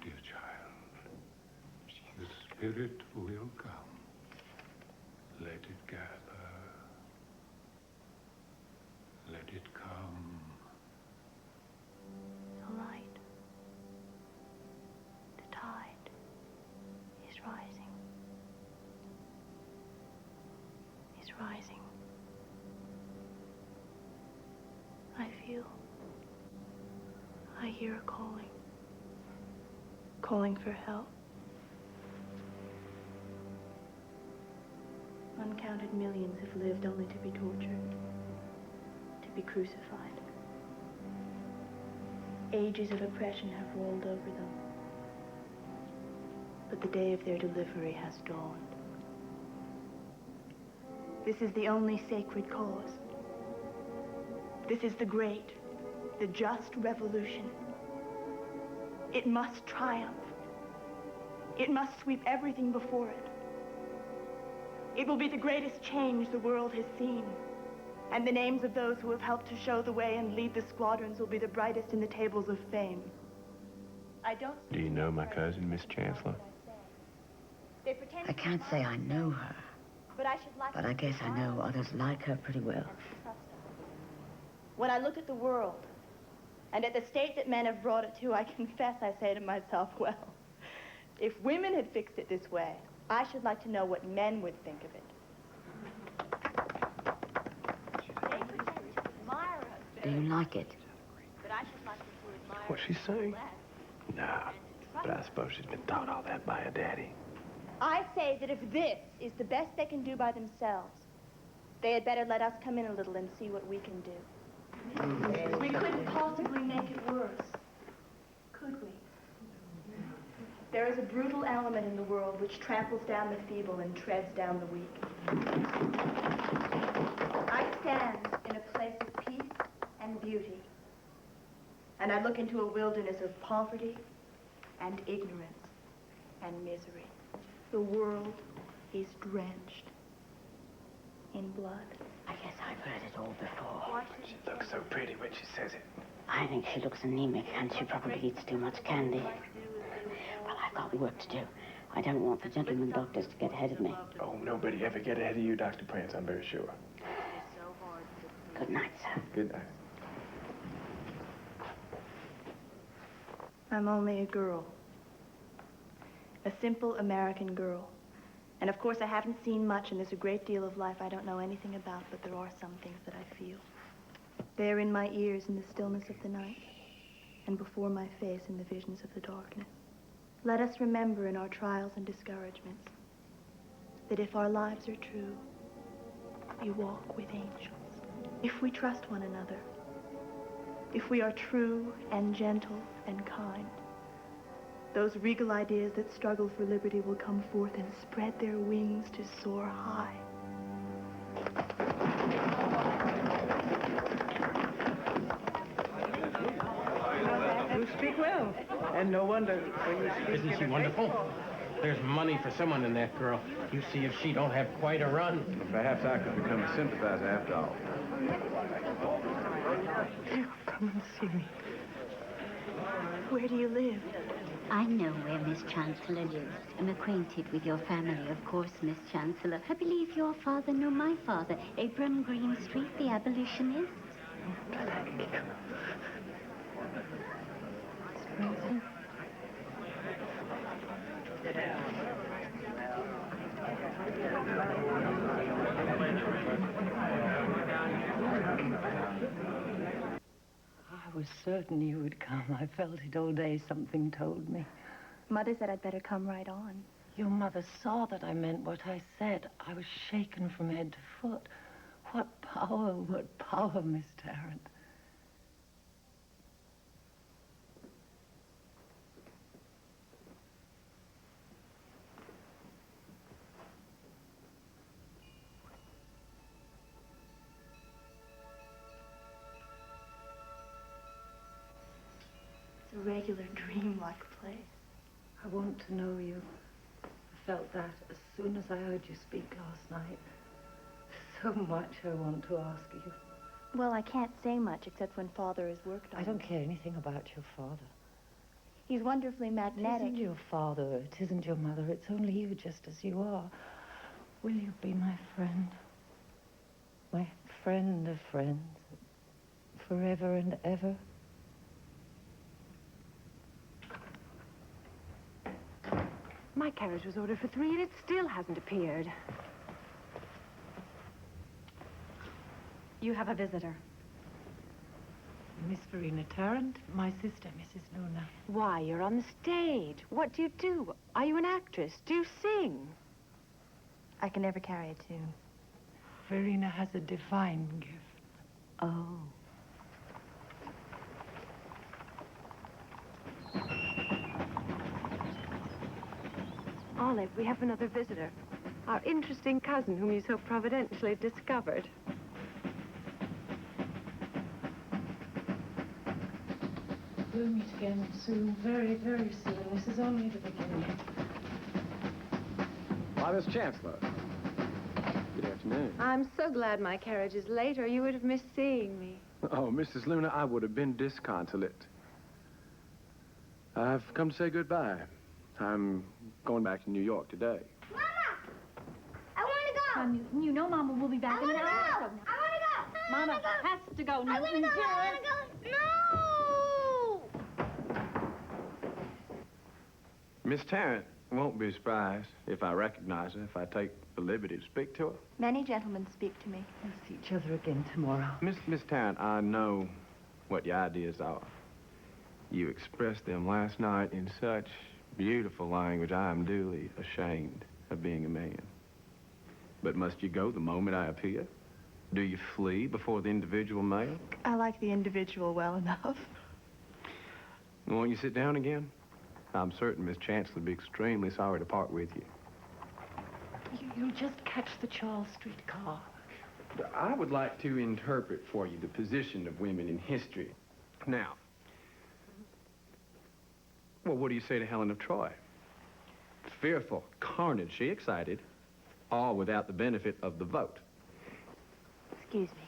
dear child. The Spirit will come. Let it gather. Let it come. The light. The tide is rising. Is rising. I feel. I hear a calling. Calling for help. Uncounted millions have lived only to be tortured, to be crucified. Ages of oppression have rolled over them. But the day of their delivery has dawned. This is the only sacred cause. This is the great, the just revolution. It must triumph. It must sweep everything before it. It will be the greatest change the world has seen. And the names of those who have helped to show the way and lead the squadrons will be the brightest in the tables of fame. Do you know my cousin, Miss Chancellor? I can't say I know her, but I guess I know others like her pretty well. When I look at the world, and at the state that men have brought it to, I confess I say to myself, well, if women had fixed it this way, I should like to know what men would think of it. Do you like it? What's she saying? Nah, but I suppose she's been taught all that by her daddy. I say that if this is the best they can do by themselves, they had better let us come in a little and see what we can do. We couldn't possibly make it worse, could we? There is a brutal element in the world which tramples down the feeble and treads down the weak. I stand in a place of peace and beauty, and I look into a wilderness of poverty and ignorance and misery. The world is drenched in blood. I guess I've heard it all before. She looks so pretty when she says it. I think she looks anemic, and she probably eats too much candy. Well, I've got work to do. I don't want the gentlemen doctors to get ahead of me. Oh, nobody ever get ahead of you, Dr. Prince, I'm very sure. Good night, sir. Good night. I'm only a girl. A simple American girl. And of course I haven't seen much, and there's a great deal of life I don't know anything about, but there are some things that I feel. They are in my ears in the stillness of the night, and before my face in the visions of the darkness. Let us remember in our trials and discouragements that if our lives are true, we walk with angels. If we trust one another, if we are true and gentle and kind, those regal ideas that struggle for liberty will come forth and spread their wings to soar high. You speak well, and no wonder when you speak. Isn't she wonderful? There's money for someone in that girl. You see if she don't have quite a run. Well, perhaps I could become a sympathizer after all. Come and see me. Where do you live? I know where Miss Chancellor lives. I'm acquainted with your family, of course, Miss Chancellor. I believe your father knew my father, Abram Greenstreet, the abolitionist. Thank you. I was certain you would come. I felt it all day. Something told me. Mother said I'd better come right on. Your mother saw that I meant what I said. I was shaken from head to foot. What power, Miss Tarrant. It's a regular dream-like place. I want to know you. I felt that as soon as I heard you speak last night. So much I want to ask you. Well, I can't say much except when Father has worked on I don't it. care anything about your father. He's wonderfully It magnetic. isn't your father, it isn't your mother, it's only you just as you are. Will you be my friend? My friend of friends, forever and ever? My carriage was ordered for 3 and it still hasn't appeared. You have a visitor. Miss Verena Tarrant, my sister, Mrs. Luna. Why, you're on the stage. What do you do? Are you an actress? Do you sing? I can never carry a tune. Verena has a divine gift. Oh. Olive, we have another visitor. Our interesting cousin whom you so providentially discovered. We'll meet again soon, very, very soon. This is only the beginning. Why, Miss Chancellor. Good afternoon. I'm so glad my carriage is late, or you would have missed seeing me. Oh, Mrs. Luna, I would have been disconsolate. I've come to say goodbye. I'm going back to New York today. Mama! I want to go! You know Mama will be back in an hour. I want to go! Mama has to go. I want to go! I want to go! No! Miss Tarrant won't be surprised if I recognize her, if I take the liberty to speak to her. Many gentlemen speak to me. We'll see each other again tomorrow. Miss Tarrant, I know what your ideas are. You expressed them last night in such beautiful language, I am duly ashamed of being a man. But must you go the moment I appear? Do you flee before the individual male? I like the individual well enough. Won't you sit down again? I'm certain Miss Chancellor would be extremely sorry to part with you. You'll just catch the Charles Street car. I would like to interpret for you the position of women in history. Now, well, what do you say to Helen of Troy? Fearful carnage she excited, all without the benefit of the vote. Excuse me.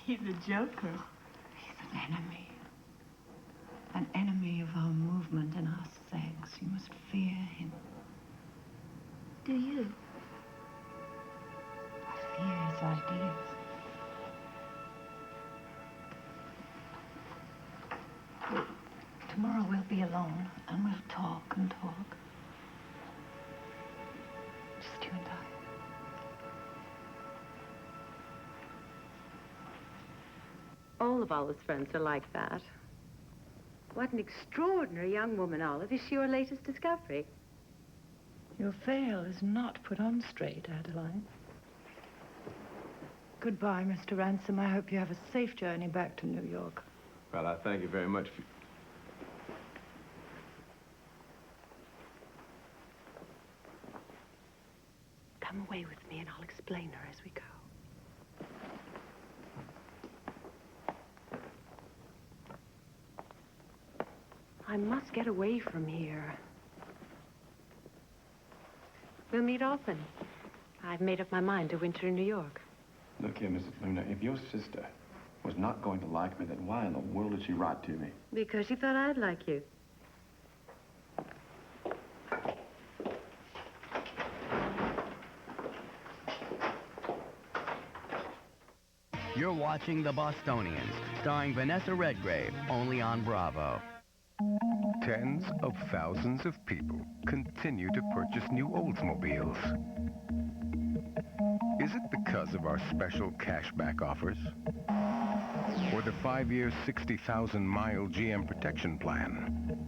He's a joker. He's an enemy. An enemy of our movement and our sex. You must fear him. Do you? I fear his ideas. Tomorrow we'll be alone, and we'll talk and talk. Just you and I. All of Olive's friends are like that. What an extraordinary young woman, Olive. Is she your latest discovery? Your veil is not put on straight, Adeline. Goodbye, Mr. Ransom. I hope you have a safe journey back to New York. Well, I thank you very much for... Come away with me and I'll explain her as we go. I must get away from here. We'll meet often. I've made up my mind to winter in New York. Look here, Mrs. Luna, if your sister was not going to like me, then why in the world did she write to me? Because she thought I'd like you. You're watching The Bostonians, starring Vanessa Redgrave, only on Bravo. Tens of thousands of people continue to purchase new Oldsmobiles. Is it because of our special cashback offers? Or the 5-year, 60,000-mile GM protection plan?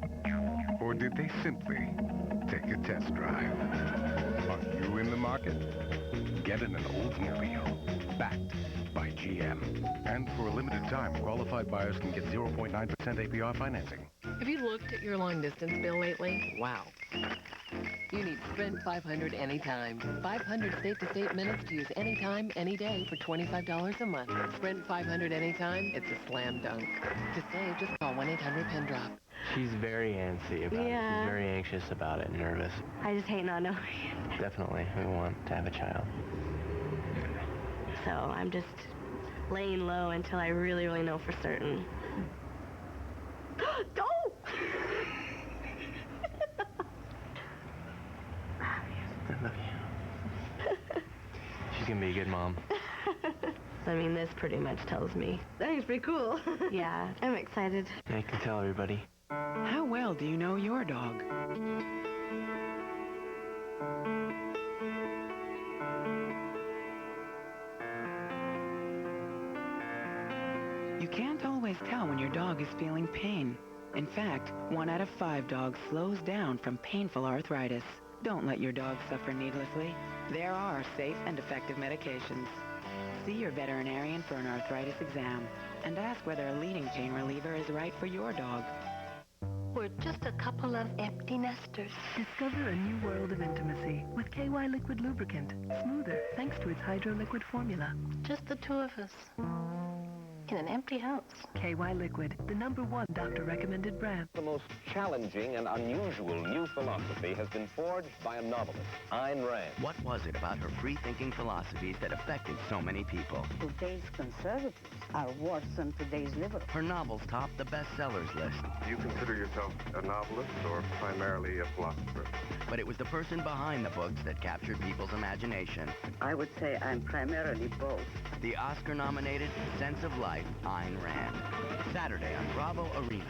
Or did they simply take a test drive? Are you in the market? Get in an Oldsmobile, backed by GM. And for a limited time, qualified buyers can get 0.9% APR financing. Have you looked at your long-distance bill lately? Wow. You need Sprint 500 anytime. 500 state-to-state minutes to use anytime, any day for $25 a month. Sprint 500 anytime, it's a slam dunk. To save, just call 1-800-PIN-DROP. She's very antsy about it. She's very anxious about it, nervous. I just hate not knowing. Definitely, we want to have a child. So I'm just laying low until I really, really know for certain. Don't! I love you. She's gonna be a good mom. I mean, this pretty much tells me. I think it's pretty cool. Yeah, I'm excited. I can tell everybody. How well do you know your dog? You can't always tell when your dog is feeling pain. In fact, 1 out of 5 dogs slows down from painful arthritis. Don't let your dog suffer needlessly. There are safe and effective medications. See your veterinarian for an arthritis exam and ask whether a leading pain reliever is right for your dog. We're just a couple of empty nesters. Discover a new world of intimacy with KY Liquid Lubricant. Smoother thanks to its Hydro Liquid formula. Just the two of us. In an empty house. KY Liquid, the #1 doctor-recommended brand. The most challenging and unusual new philosophy has been forged by a novelist, Ayn Rand. What was it about her free-thinking philosophies that affected so many people? Today's conservatives are worse than today's liberals. Her novels topped the bestsellers list. Do you consider yourself a novelist or primarily a philosopher? But it was the person behind the books that captured people's imagination. I would say I'm primarily both. The Oscar-nominated Sense of Life, Ayn Rand. Saturday on Bravo Arena.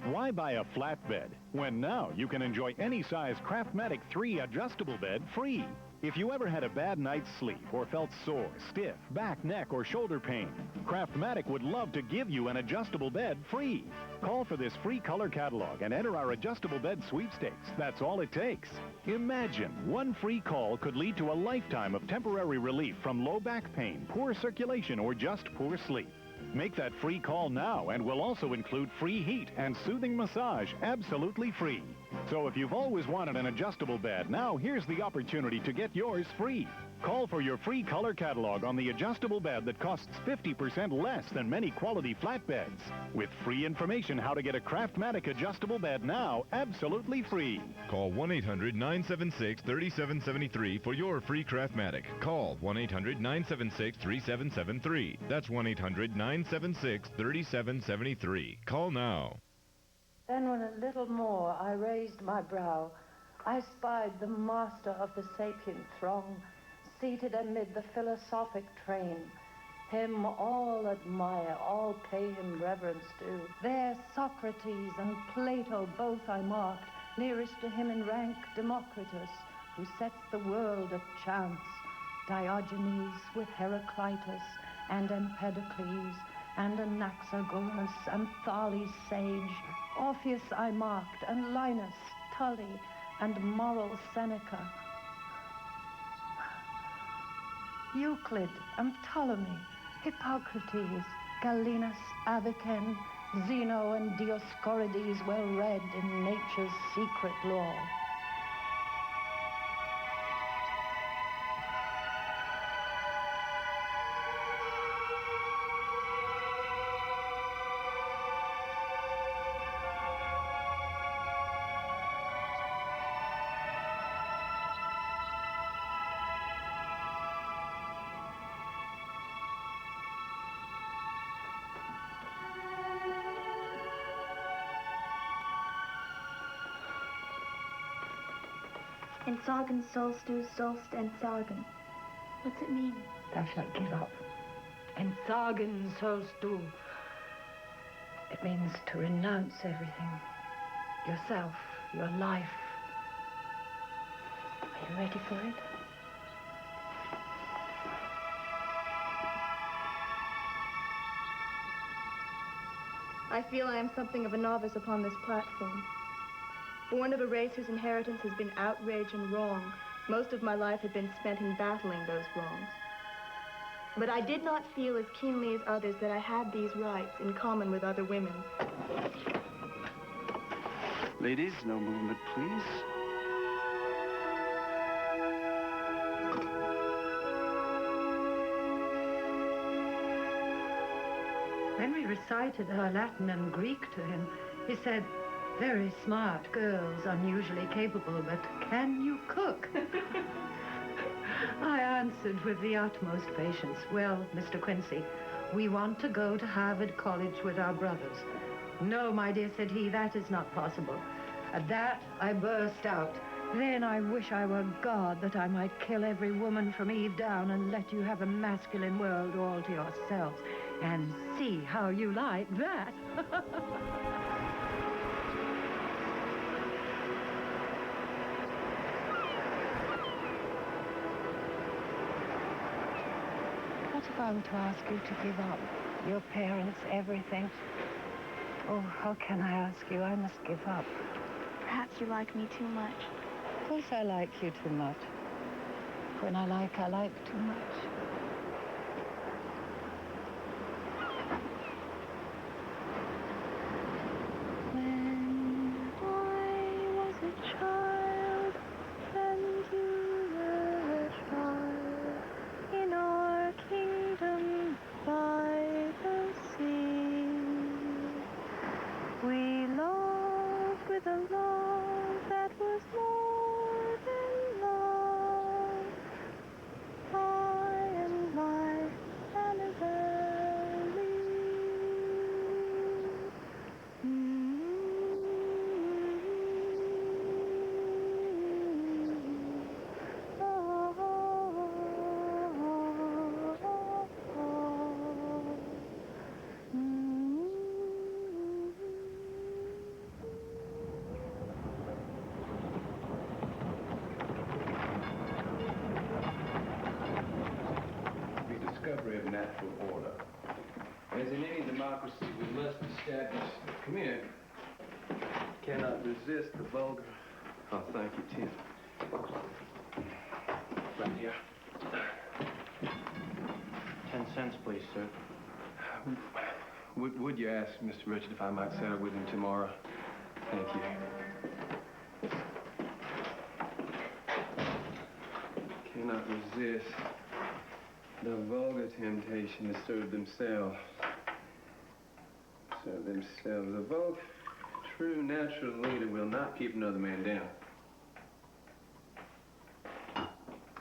Why buy a flatbed when now you can enjoy any size Craftmatic 3 adjustable bed free? If you ever had a bad night's sleep or felt sore, stiff, back, neck, or shoulder pain, Craftmatic would love to give you an adjustable bed free. Call for this free color catalog and enter our adjustable bed sweepstakes. That's all it takes. Imagine one free call could lead to a lifetime of temporary relief from low back pain, poor circulation, or just poor sleep. Make that free call now, and we'll also include free heat and soothing massage absolutely free. So if you've always wanted an adjustable bed, now here's the opportunity to get yours free. Call for your free color catalog on the adjustable bed that costs 50% less than many quality flatbeds. With free information how to get a Craftmatic adjustable bed now absolutely free. Call 1-800-976-3773 for your free Craftmatic. Call 1-800-976-3773. That's 1-800-976-3773. Call now. Then when a little more I raised my brow, I spied the master of the sapient throng, seated amid the philosophic train. Him all admire, all pay him reverence due. There Socrates and Plato both I marked, nearest to him in rank Democritus, who sets the world at chance. Diogenes with Heraclitus, and Empedocles, and Anaxagoras, and Thales sage. Orpheus I marked, and Linus, Tully, and moral Seneca. Euclid and Ptolemy, Hippocrates, Galenus, Avicenna, Zeno and Dioscorides, well read in nature's secret law. Entsagen sollst du, sollst entsagen. What's it mean? Thou shalt give up. Entsagen sollst du. It means to renounce everything. Yourself, your life. Are you ready for it? I feel I am something of a novice upon this platform. Born of a race whose inheritance has been outrage and wrong, most of my life had been spent in battling those wrongs. But I did not feel as keenly as others that I had these rights in common with other women. Ladies, no movement, please. When we recited her Latin and Greek to him, he said, "Very smart girls, unusually capable, but can you cook?" I answered with the utmost patience. Well, Mr. Quincy, we want to go to Harvard College with our brothers. No, my dear, said he, that is not possible. At that, I burst out. Then I wish I were God that I might kill every woman from Eve down and let you have a masculine world all to yourselves. And see how you like that. What if I were to ask you to give up your parents, everything? Oh, how can I ask you? I must give up. Perhaps you like me too much. Of course I like you too much. When I like too much. When I was a child and you were a child in our kingdom by the sea, we loved with a love that was more than love. I and my Annabelle Lee. The discovery of natural order. As in any democracy, we must establish. Come here. Cannot resist the vulgar. Oh, thank you, Tim. Right here. 10 cents, please, sir. Would you ask Mr. Richard if I might settle with him tomorrow? Thank you. Cannot resist the vulgar temptation to serve themselves. Serve themselves. A vulgar, true, natural leader will not keep another man down.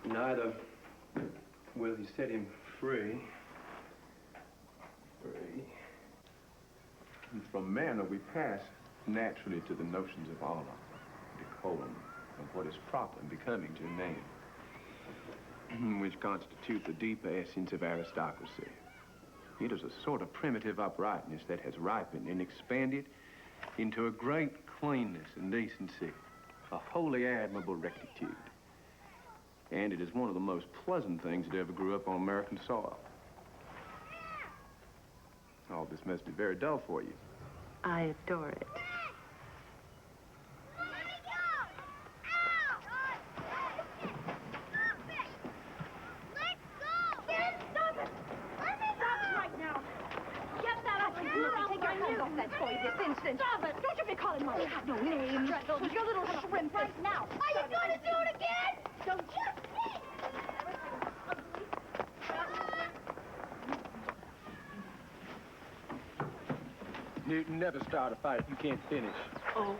Neither will he set him free. Free. And from manner we pass naturally to the notions of honor, decorum, and what is proper and becoming to a man, which constitute the deeper essence of aristocracy. It is a sort of primitive uprightness that has ripened and expanded into a great cleanness and decency, a wholly admirable rectitude. And it is one of the most pleasant things that ever grew up on American soil. All this must be very dull for you. I adore it. Stop it! Don't you be calling my cat no names. With your little shrimp right now. Are you going to do it again? Don't you see? Newton, never start a fight if you can't finish. Oh.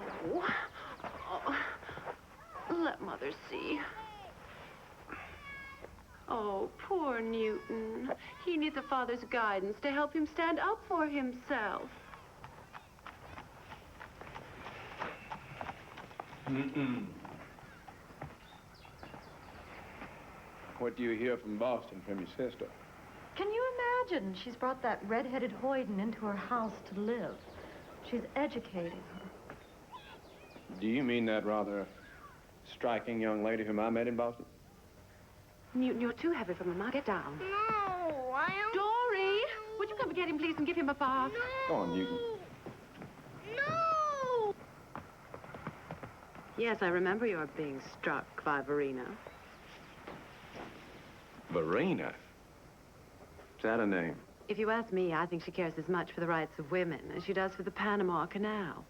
Let Mother see. Oh, poor Newton. He needs a father's guidance to help him stand up for himself. What do you hear from Boston from your sister? Can you imagine? She's brought that red-headed hoyden into her house to live. She's educating her. Do you mean that rather striking young lady whom I met in Boston? Newton, you're too heavy for Mama. Get down. No, I am... Dory, would you come and get him, please, and give him a bath? Go on, Newton. No! Yes, I remember your being struck by Verena. Verena? Is that a name? If you ask me, I think she cares as much for the rights of women as she does for the Panama Canal.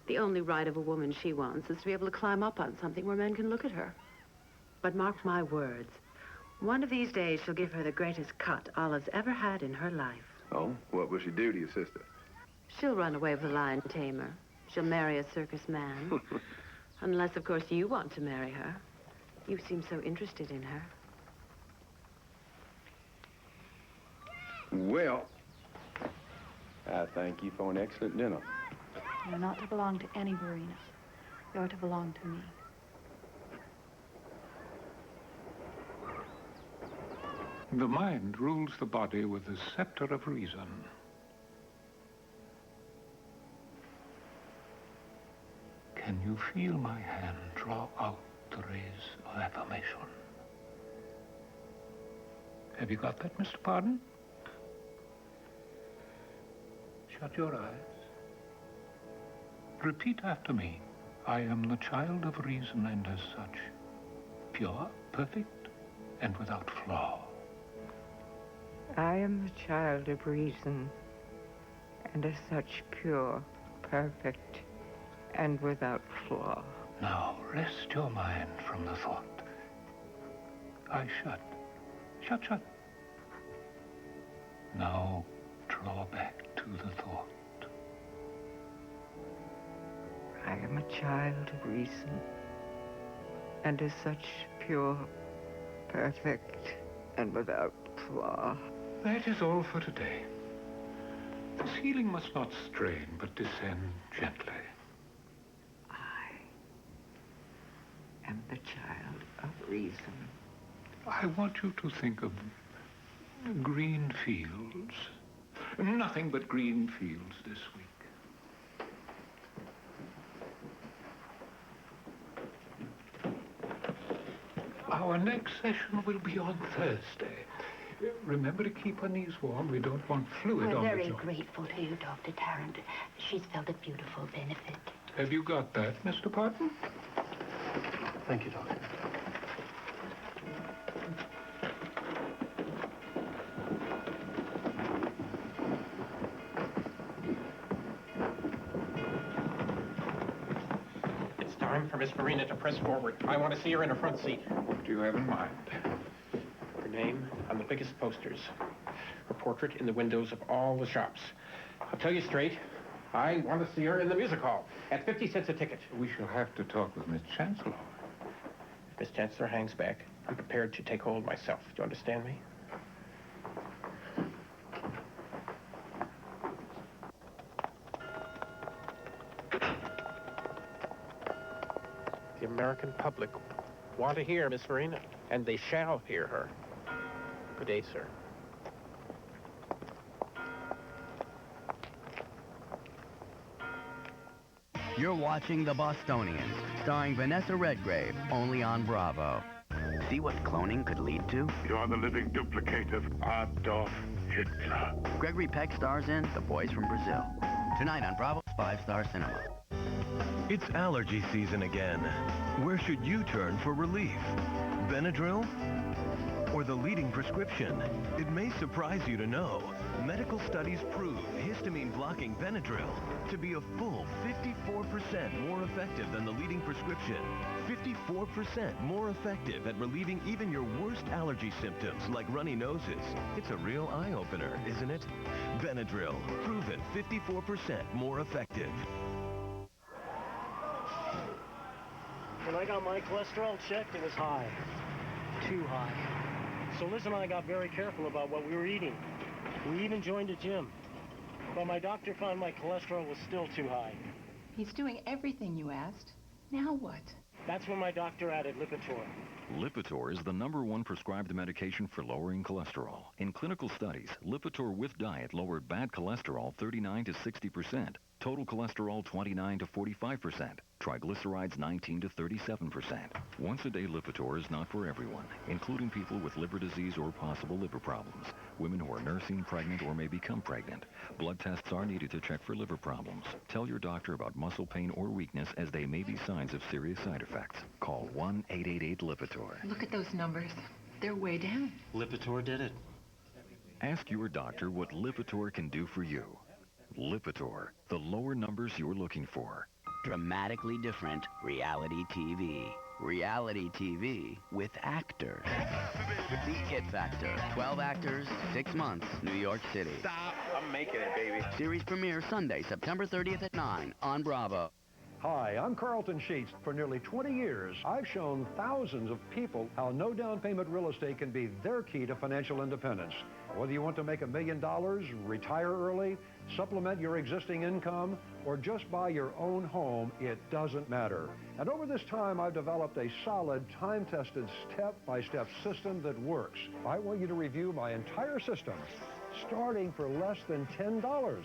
The only right of a woman she wants is to be able to climb up on something where men can look at her. But mark my words, one of these days she'll give her the greatest cut Olive's ever had in her life. Oh? What will she do to your sister? She'll run away with a lion tamer. She'll marry a circus man. Unless, of course, you want to marry her. You seem so interested in her. Well, I thank you for an excellent dinner. You're not to belong to any Verena. You're to belong to me. The mind rules the body with the scepter of reason. Can you feel my hand draw out the rays of affirmation? Have you got that, Mr. Pardon? Shut your eyes. Repeat after me. I am the child of reason, and as such, pure, perfect, and without flaw. I am the child of reason, and as such pure, perfect, and without flaw. Now, rest your mind from the thought. Eyes shut. Shut, shut. Now, draw back to the thought. I am a child of reason, and as such pure, perfect, and without flaw. That is all for today. The ceiling must not strain, but descend gently. I am the child of reason. I want you to think of green fields. Nothing but green fields this week. Our next session will be on Thursday. Remember to keep her knees warm. We don't want fluid on the We're very joint. grateful to you, Dr. Tarrant. She's felt a beautiful benefit. Have you got that, Mr. Parton? Thank you, Doctor. It's time for Miss Verena to press forward. I want to see her in a front seat. What do you have in mind? Her name on the biggest posters. Her portrait in the windows of all the shops. I'll tell you straight, I want to see her in the music hall at 50 cents a ticket. We shall have to talk with Miss Chancellor. If Miss Chancellor hangs back, I'm prepared to take hold myself. Do you understand me? The American public want to hear Miss Verena, and they shall hear her. Good day, sir. You're watching The Bostonians, starring Vanessa Redgrave, only on Bravo. See what cloning could lead to? You're the living duplicate of Adolf Hitler. Gregory Peck stars in The Boys from Brazil. Tonight on Bravo's 5-Star Cinema. It's allergy season again. Where should you turn for relief? Benadryl? Or the leading prescription? It may surprise you to know, medical studies prove histamine-blocking Benadryl to be a full 54% more effective than the leading prescription. 54% more effective at relieving even your worst allergy symptoms like runny noses. It's a real eye-opener, isn't it? Benadryl, proven 54% more effective. When I got my cholesterol checked, it was high. Too high. So Liz and I got very careful about what we were eating. We even joined a gym. But my doctor found my cholesterol was still too high. He's doing everything you asked. Now what? That's when my doctor added Lipitor. Lipitor is the #1 prescribed medication for lowering cholesterol. In clinical studies, Lipitor with diet lowered bad cholesterol 39 to 60%, total cholesterol 29 to 45%, triglycerides 19 to 37%. Once-a-day Lipitor is not for everyone, including people with liver disease or possible liver problems, women who are nursing, pregnant, or may become pregnant. Blood tests are needed to check for liver problems. Tell your doctor about muscle pain or weakness, as they may be signs of serious side effects. Call 1-888-LIPITOR. Look at those numbers. They're way down. Lipitor did it. Ask your doctor what Lipitor can do for you. Lipitor, the lower numbers you're looking for. Dramatically different reality TV. Reality TV with actors. The It Factor. 12 actors, 6 months, New York City. Stop. I'm making it, baby. Series premiere Sunday, September 30th at 9 on Bravo. Hi, I'm Carlton Sheets. For nearly 20 years, I've shown thousands of people how no down payment real estate can be their key to financial independence. Whether you want to make $1 million, retire early, supplement your existing income, or just buy your own home, it doesn't matter. And over this time, I've developed a solid, time-tested, step-by-step system that works. I want you to review my entire system, starting for less than $10.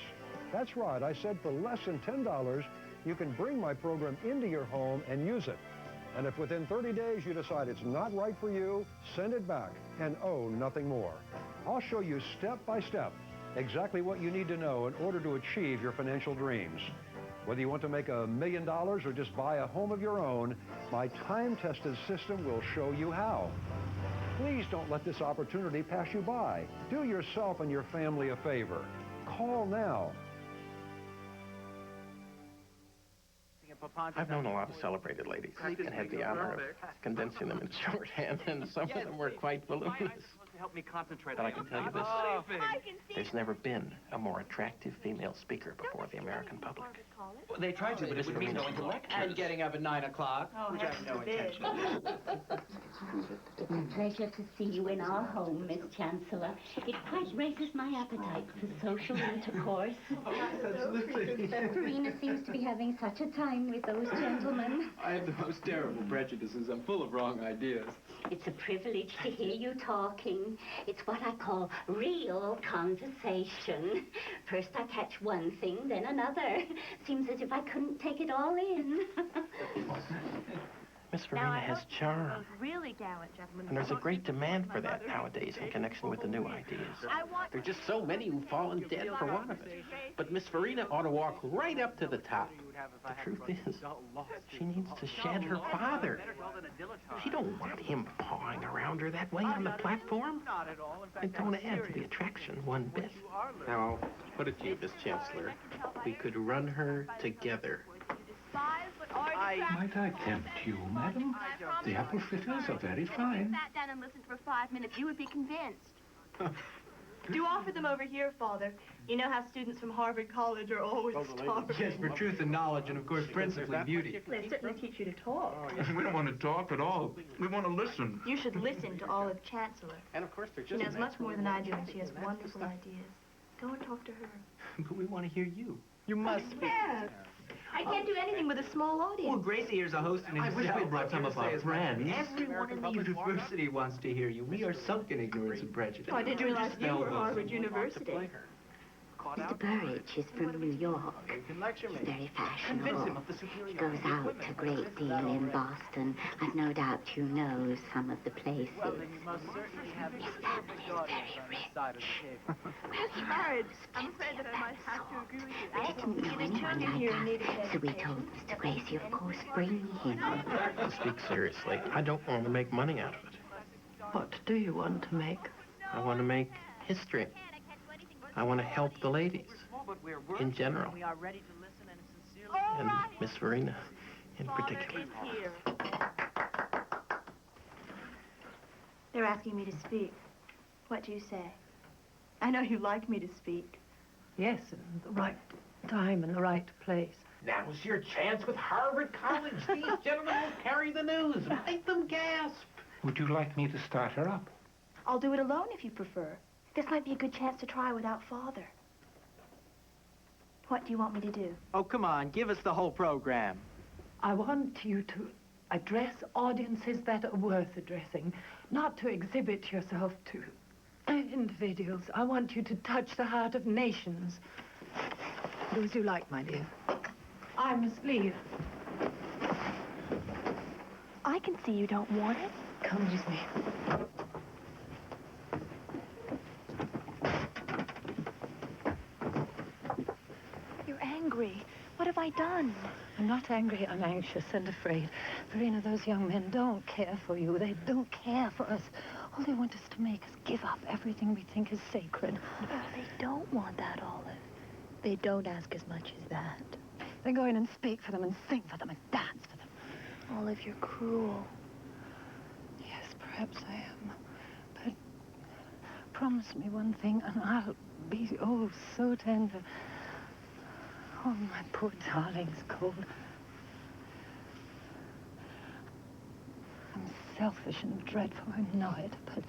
That's right, I said for less than $10, you can bring my program into your home and use it. And if within 30 days you decide it's not right for you, send it back and owe nothing more. I'll show you step by step exactly what you need to know in order to achieve your financial dreams. Whether you want to make $1 million or just buy a home of your own, my time-tested system will show you how. Please don't let this opportunity pass you by. Do yourself and your family a favor. Call now. I've known a lot of celebrated ladies and had the honor of condensing them in shorthand, and some of them were quite voluminous. Help me concentrate. But I can tell you this, there's never been a more attractive female speaker before the American public. Well, they tried to, but it would mean going to lectures. And getting up at 9 o'clock, which I have no intention. It's a pleasure to see you in our home, Miss Chancellor. It quite raises my appetite for social intercourse. Verena seems to be having such a time with those gentlemen. I have the most terrible prejudices. I'm full of wrong ideas. It's a privilege to hear you talking. It's what I call real conversation. First I catch one thing, then another. Seems as if I couldn't take it all in. Miss Verena has charm. Really gallant gentlemen. And there's a great demand for that nowadays in connection with the new ideas. There are just so many who've fallen dead for want of it. But Miss Verena ought to walk right up to the top. The truth is, she needs to shed her father. She don't want him pawing around her that way on the platform. It don't add to the attraction one bit. Now, I'll put it to you, Miss Chancellor. We could run her together. Might I tempt you, madam? The apple fritters are very fine. Sat down and listened for 5 minutes, you would be convinced. Do offer them over here, Father. You know how students from Harvard College are always starving. Yes, for truth and knowledge, and of course, principally beauty. They certainly teach you to talk. We don't want to talk at all. We want to listen. You should listen to Olive Chancellor. And of course, they're She knows much more than I do, and she has wonderful ideas. Go and talk to her. But we want to hear you. You must speak. Yes. I can't do anything with a small audience. Well, Gracie here's a host in himself. I wish we brought some of our friends. Everyone in the university wants to hear you. We are sunk in ignorance and prejudice. Oh, I didn't realize you were Harvard University. Mr. Burridge is from New York. He's very fashionable. He goes out a great deal in Boston. I've no doubt you know some of the places. His family is very rich. Miss Burridge, I'm afraid that I might have to agree with you. I didn't know anyone like that. So we told Mr. Gracie, of course, bring him. Speak seriously. I don't want to make money out of it. What do you want to make? I want to make history. I want to help the ladies in general. And Miss Verena in particular. They're asking me to speak. What do you say? I know you like me to speak. Yes, in the right time and the right place. Now's your chance with Harvard College. These gentlemen will carry the news. Make them gasp. Would you like me to start her up? I'll do it alone if you prefer. This might be a good chance to try without Father. What do you want me to do? Oh, come on. Give us the whole program. I want you to address audiences that are worth addressing, not to exhibit yourself to individuals. I want you to touch the heart of nations. Do as you like, my dear. I must leave. I can see you don't want it. Come with me. You're angry. What have I done? I'm not angry. I'm anxious and afraid. Verena, those young men don't care for you. They don't care for us. All they want is to make us give up everything we think is sacred. Oh, they don't want that, Olive. They don't ask as much as that. Then go in and speak for them and sing for them and dance for them. Olive, you're cruel. Yes, perhaps I am. But promise me one thing and I'll be, oh, so tender. Oh, my poor darling's cold. I'm selfish and dreadful, I know it, but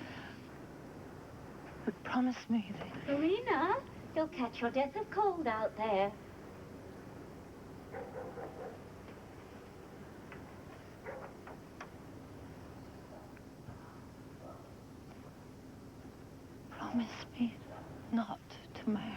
But promise me that... Verena, you'll catch your death of cold out there. Promise me not to marry.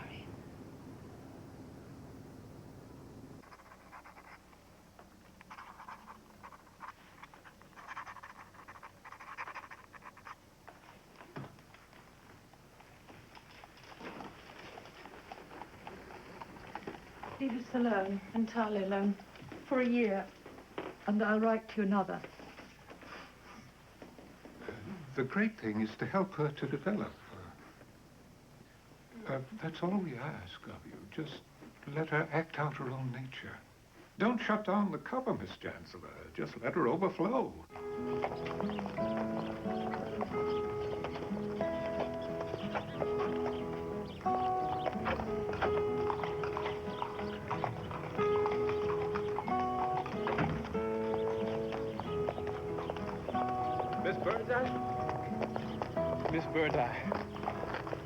Leave us alone, entirely alone, for a year, and I'll write to you another. The great thing is to help her to develop. That's all we ask of you. Just let her act out her own nature. Don't shut down the cover, Miss Chancellor. Just let her overflow. Miss Birdseye? Miss Birdseye.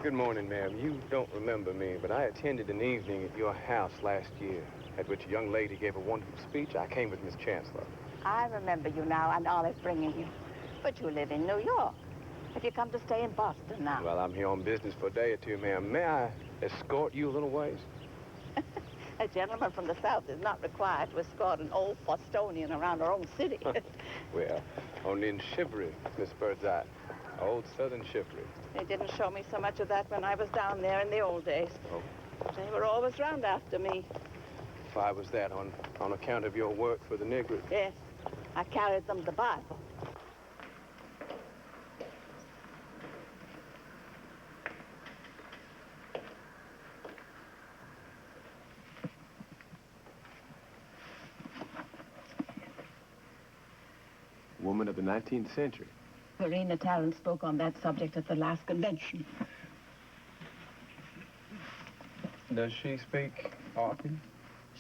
Good morning, ma'am. You don't remember me, but I attended an evening at your house last year, at which a young lady gave a wonderful speech. I came with Miss Chancellor. I remember you now, and Olive bringing you. But you live in New York. Have you come to stay in Boston now? Well, I'm here on business for a day or two, ma'am. May I escort you a little ways? A gentleman from the South is not required to escort an old Bostonian around our own city. Well, only in chivalry, Miss Birdseye. Old Southern chivalry. They didn't show me so much of that when I was down there in the old days. Oh. They were always round after me. Why was that? On account of your work for the Negroes? Yes, I carried them the Bible. Woman of the 19th century. Verena Tarrant spoke on that subject at the last convention. Does she speak often?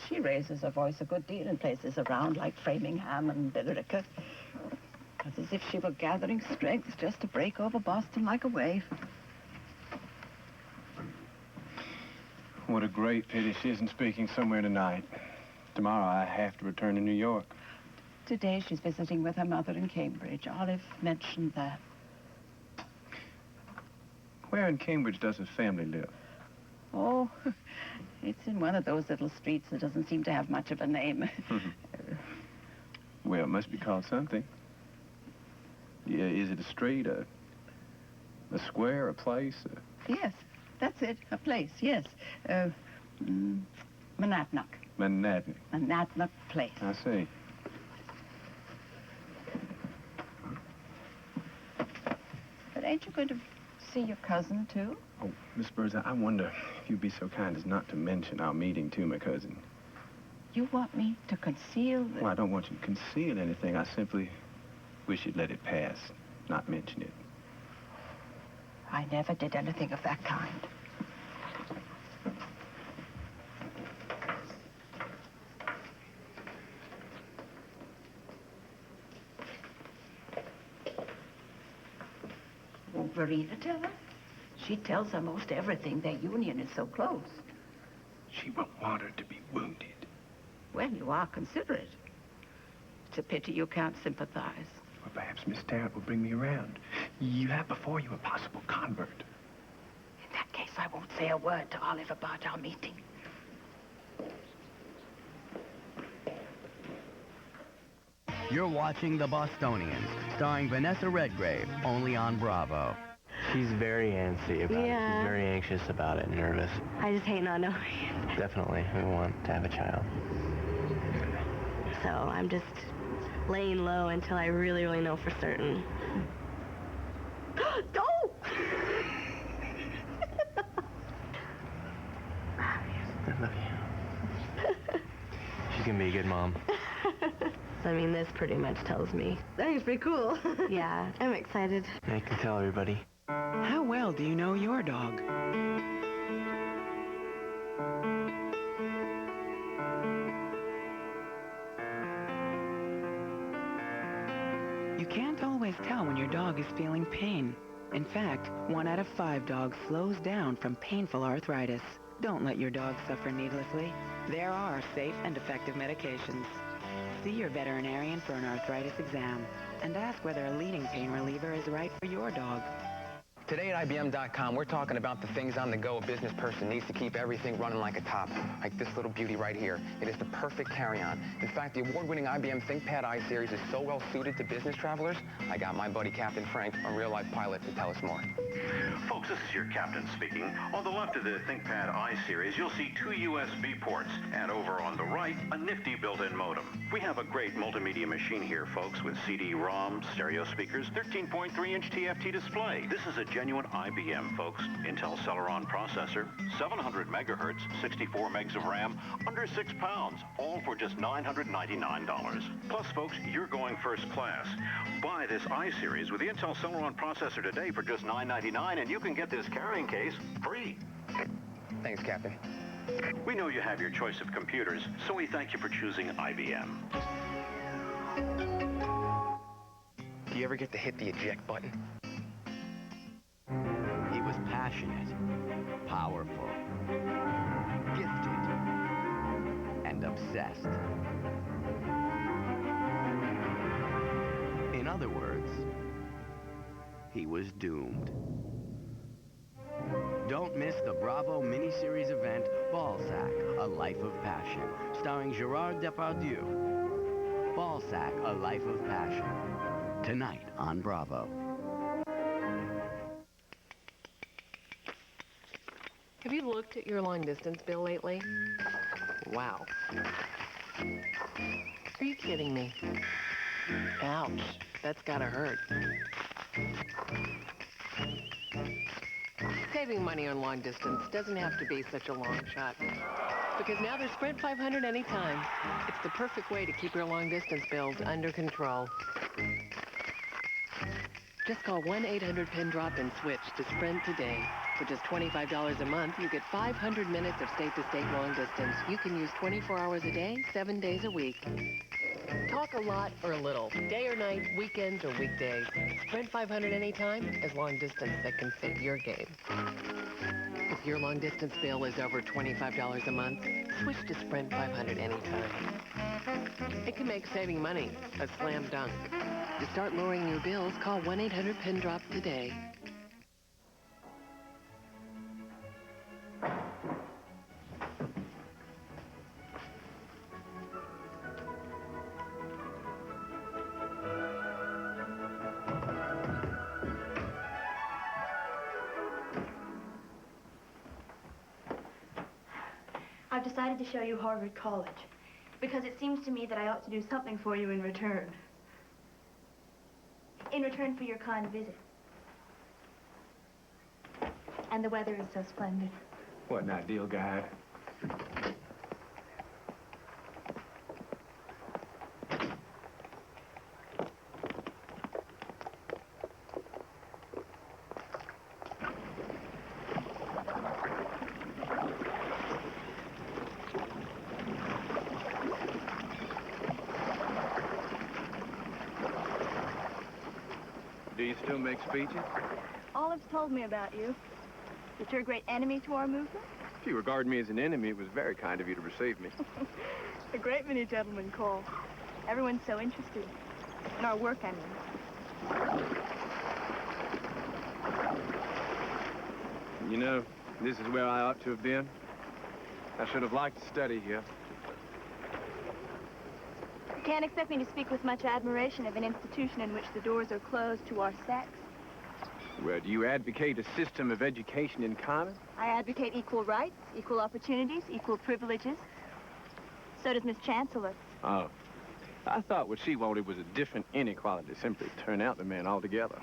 She raises her voice a good deal in places around, like Framingham and Billerica. It's as if she were gathering strength just to break over Boston like a wave. What a great pity she isn't speaking somewhere tonight. Tomorrow I have to return to New York. Today she's visiting with her mother in Cambridge. Olive mentioned that. Where in Cambridge does his family live? Oh, it's in one of those little streets that doesn't seem to have much of a name. Well, it must be called something. Yeah, is it a street, a square, a place? Yes, that's it. A place, yes. Monadnock. Monadnock. Monadnock Place. I see. But ain't you going to see your cousin, too? Oh, Miss Birdseye, I wonder if you'd be so kind as not to mention our meeting to my cousin. You want me to conceal the... Well, I don't want you to conceal anything. I simply wish you'd let it pass, not mention it. I never did anything of that kind. Won't Verena tell her? She tells her most everything. Their union is so close. She won't want her to be wounded. Well, you are considerate. It's a pity you can't sympathize. Well, perhaps Miss Tarrant will bring me around. You have before you a possible convert. In that case, I won't say a word to Olive about our meeting. You're watching The Bostonians, starring Vanessa Redgrave, only on Bravo. She's very antsy about it. She's very anxious about it, nervous. I just hate not knowing. Definitely, we want to have a child. So I'm just laying low until I really, really know for certain. Go! I love you. She's gonna be a good mom. I mean, this pretty much tells me. I think it's pretty cool. Yeah, I'm excited. I can tell everybody. How well do you know your dog? You can't always tell when your dog is feeling pain. In fact, 1 out of 5 dogs slows down from painful arthritis. Don't let your dog suffer needlessly. There are safe and effective medications. See your veterinarian for an arthritis exam and ask whether a leading pain reliever is right for your dog. Today at IBM.com, we're talking about the things on the go a business person needs to keep everything running like a top, like this little beauty right here. It is the perfect carry-on. In fact, the award-winning IBM ThinkPad i-Series is so well suited to business travelers, I got my buddy Captain Frank, a real-life pilot, to tell us more. Folks, this is your captain speaking. On the left of the ThinkPad i-Series, you'll see 2 USB ports, and over on the right, a nifty built-in modem. We have a great multimedia machine here, folks, with CD-ROM, stereo speakers, 13.3-inch TFT display. This is a genuine IBM, folks. Intel Celeron processor, 700 megahertz, 64 megs of RAM, under 6 pounds, all for just $999. Plus, folks, you're going first class. Buy this i-Series with the Intel Celeron processor today for just $999, and you can get this carrying case free. Thanks, Captain. We know you have your choice of computers, so we thank you for choosing IBM. Do you ever get to hit the eject button? He was passionate, powerful, gifted, and obsessed. In other words, he was doomed. Don't miss the Bravo miniseries event, Balzac, A Life of Passion, starring Gerard Depardieu. Balzac, A Life of Passion, tonight on Bravo. Have you looked at your long-distance bill lately? Wow. Are you kidding me? Ouch, that's gotta hurt. Saving money on long distance doesn't have to be such a long shot. Because now there's Sprint 500 anytime. It's the perfect way to keep your long distance bills under control. Just call 1-800-PIN-DROP and switch to Sprint today. For just $25 a month, you get 500 minutes of state-to-state long distance. You can use 24 hours a day, 7 days a week. Talk a lot or a little, day or night, weekends or weekdays. Sprint 500 anytime is long distance that can fit your game. If your long distance bill is over $25 a month, switch to Sprint 500 anytime. It can make saving money a slam dunk. To start lowering your bills, call 1-800-PIN-DROP today. I've decided to show you Harvard College because it seems to me that I ought to do something for you in return. In return for your kind visit. And the weather is so splendid. What an ideal guide. Do you still make speeches? Olive's told me about you. That you're a great enemy to our movement. If you regard me as an enemy, it was very kind of you to receive me. A great many gentlemen call. Everyone's so interested. In our work, I mean. You know, this is where I ought to have been. I should have liked to study here. You can't expect me to speak with much admiration of an institution in which the doors are closed to our sex. Well, do you advocate a system of education in common? I advocate equal rights, equal opportunities, equal privileges. So does Miss Chancellor. Oh. I thought what she wanted was a different inequality, simply turn out the men altogether.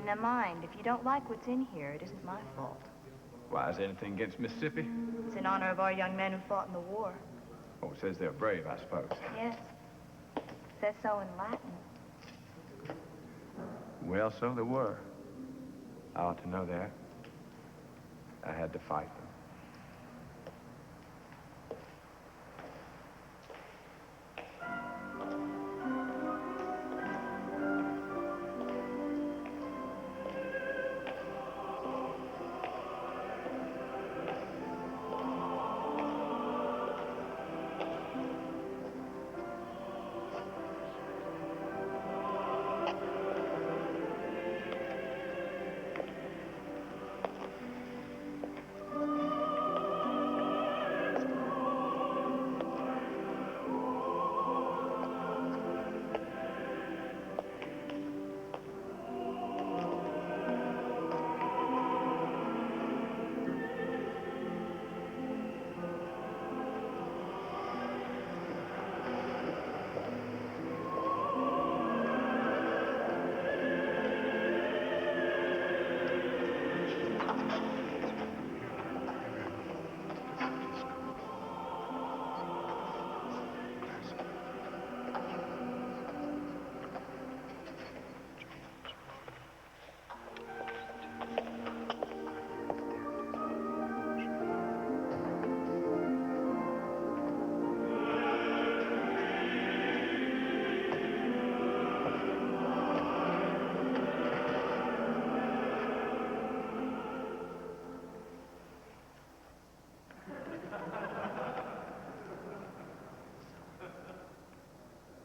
Now mind, if you don't like what's in here, it isn't my fault. Why, is anything against Mississippi? It's in honor of our young men who fought in the war. Oh, it says they're brave, I suppose. Yes. says so in Latin. Well, so there were. I ought to know that. I had to fight them.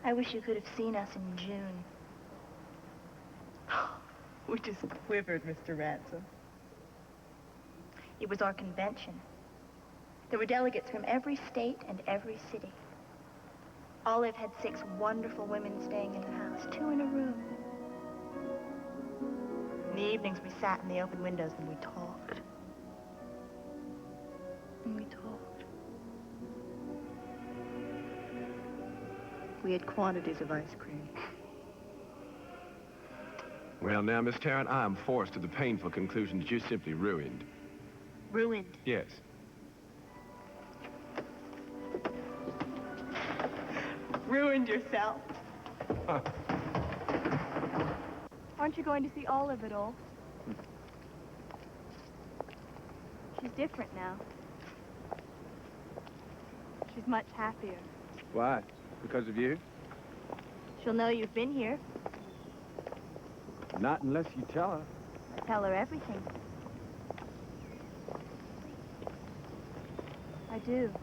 I wish you could have seen us in June. We just quivered, Mr. Ransom. It was our convention. There were delegates from every state and every city. Olive had 6 wonderful women staying in the house, 2 in a room. In the evenings, we sat in the open windows and we talked. And we talked. We had quantities of ice cream. Well, now, Miss Tarrant, I am forced to the painful conclusion that you simply ruined. Ruined? Yes. Ruined yourself. Aren't you going to see Olive at all? She's different now. She's much happier. Why? Because of you? She'll know you've been here. Not unless you tell her. Tell her everything. I do.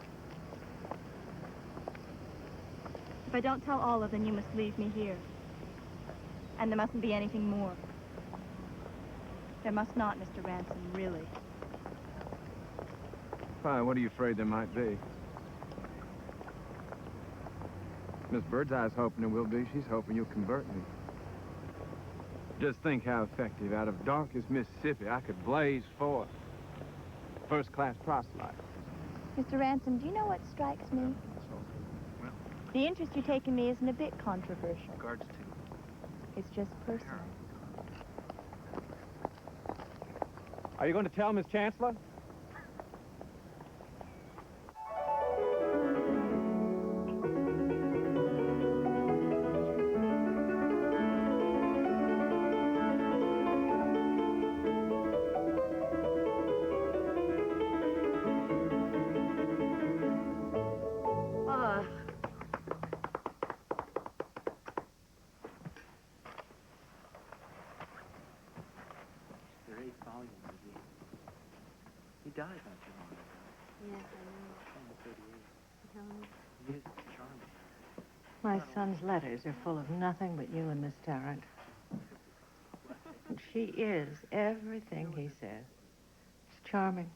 If I don't tell Olive, then you must leave me here. And there mustn't be anything more. There must not, Mr. Ransom, really. Why, what are you afraid there might be? Miss Birdseye's hoping it will be. She's hoping you'll convert me. Just think how effective. Out of darkest Mississippi, I could blaze forth. First-class proselyte. Mr. Ransom, do you know what strikes me? Well, the interest you take in me isn't a bit controversial. Regards to? It's just personal. Are you going to tell Miss Chancellor? He died not too long ago. Yes, I know. 38. He is charming. My son's letters are full of nothing but you and Miss Tarrant. And she is everything he says. It's charming.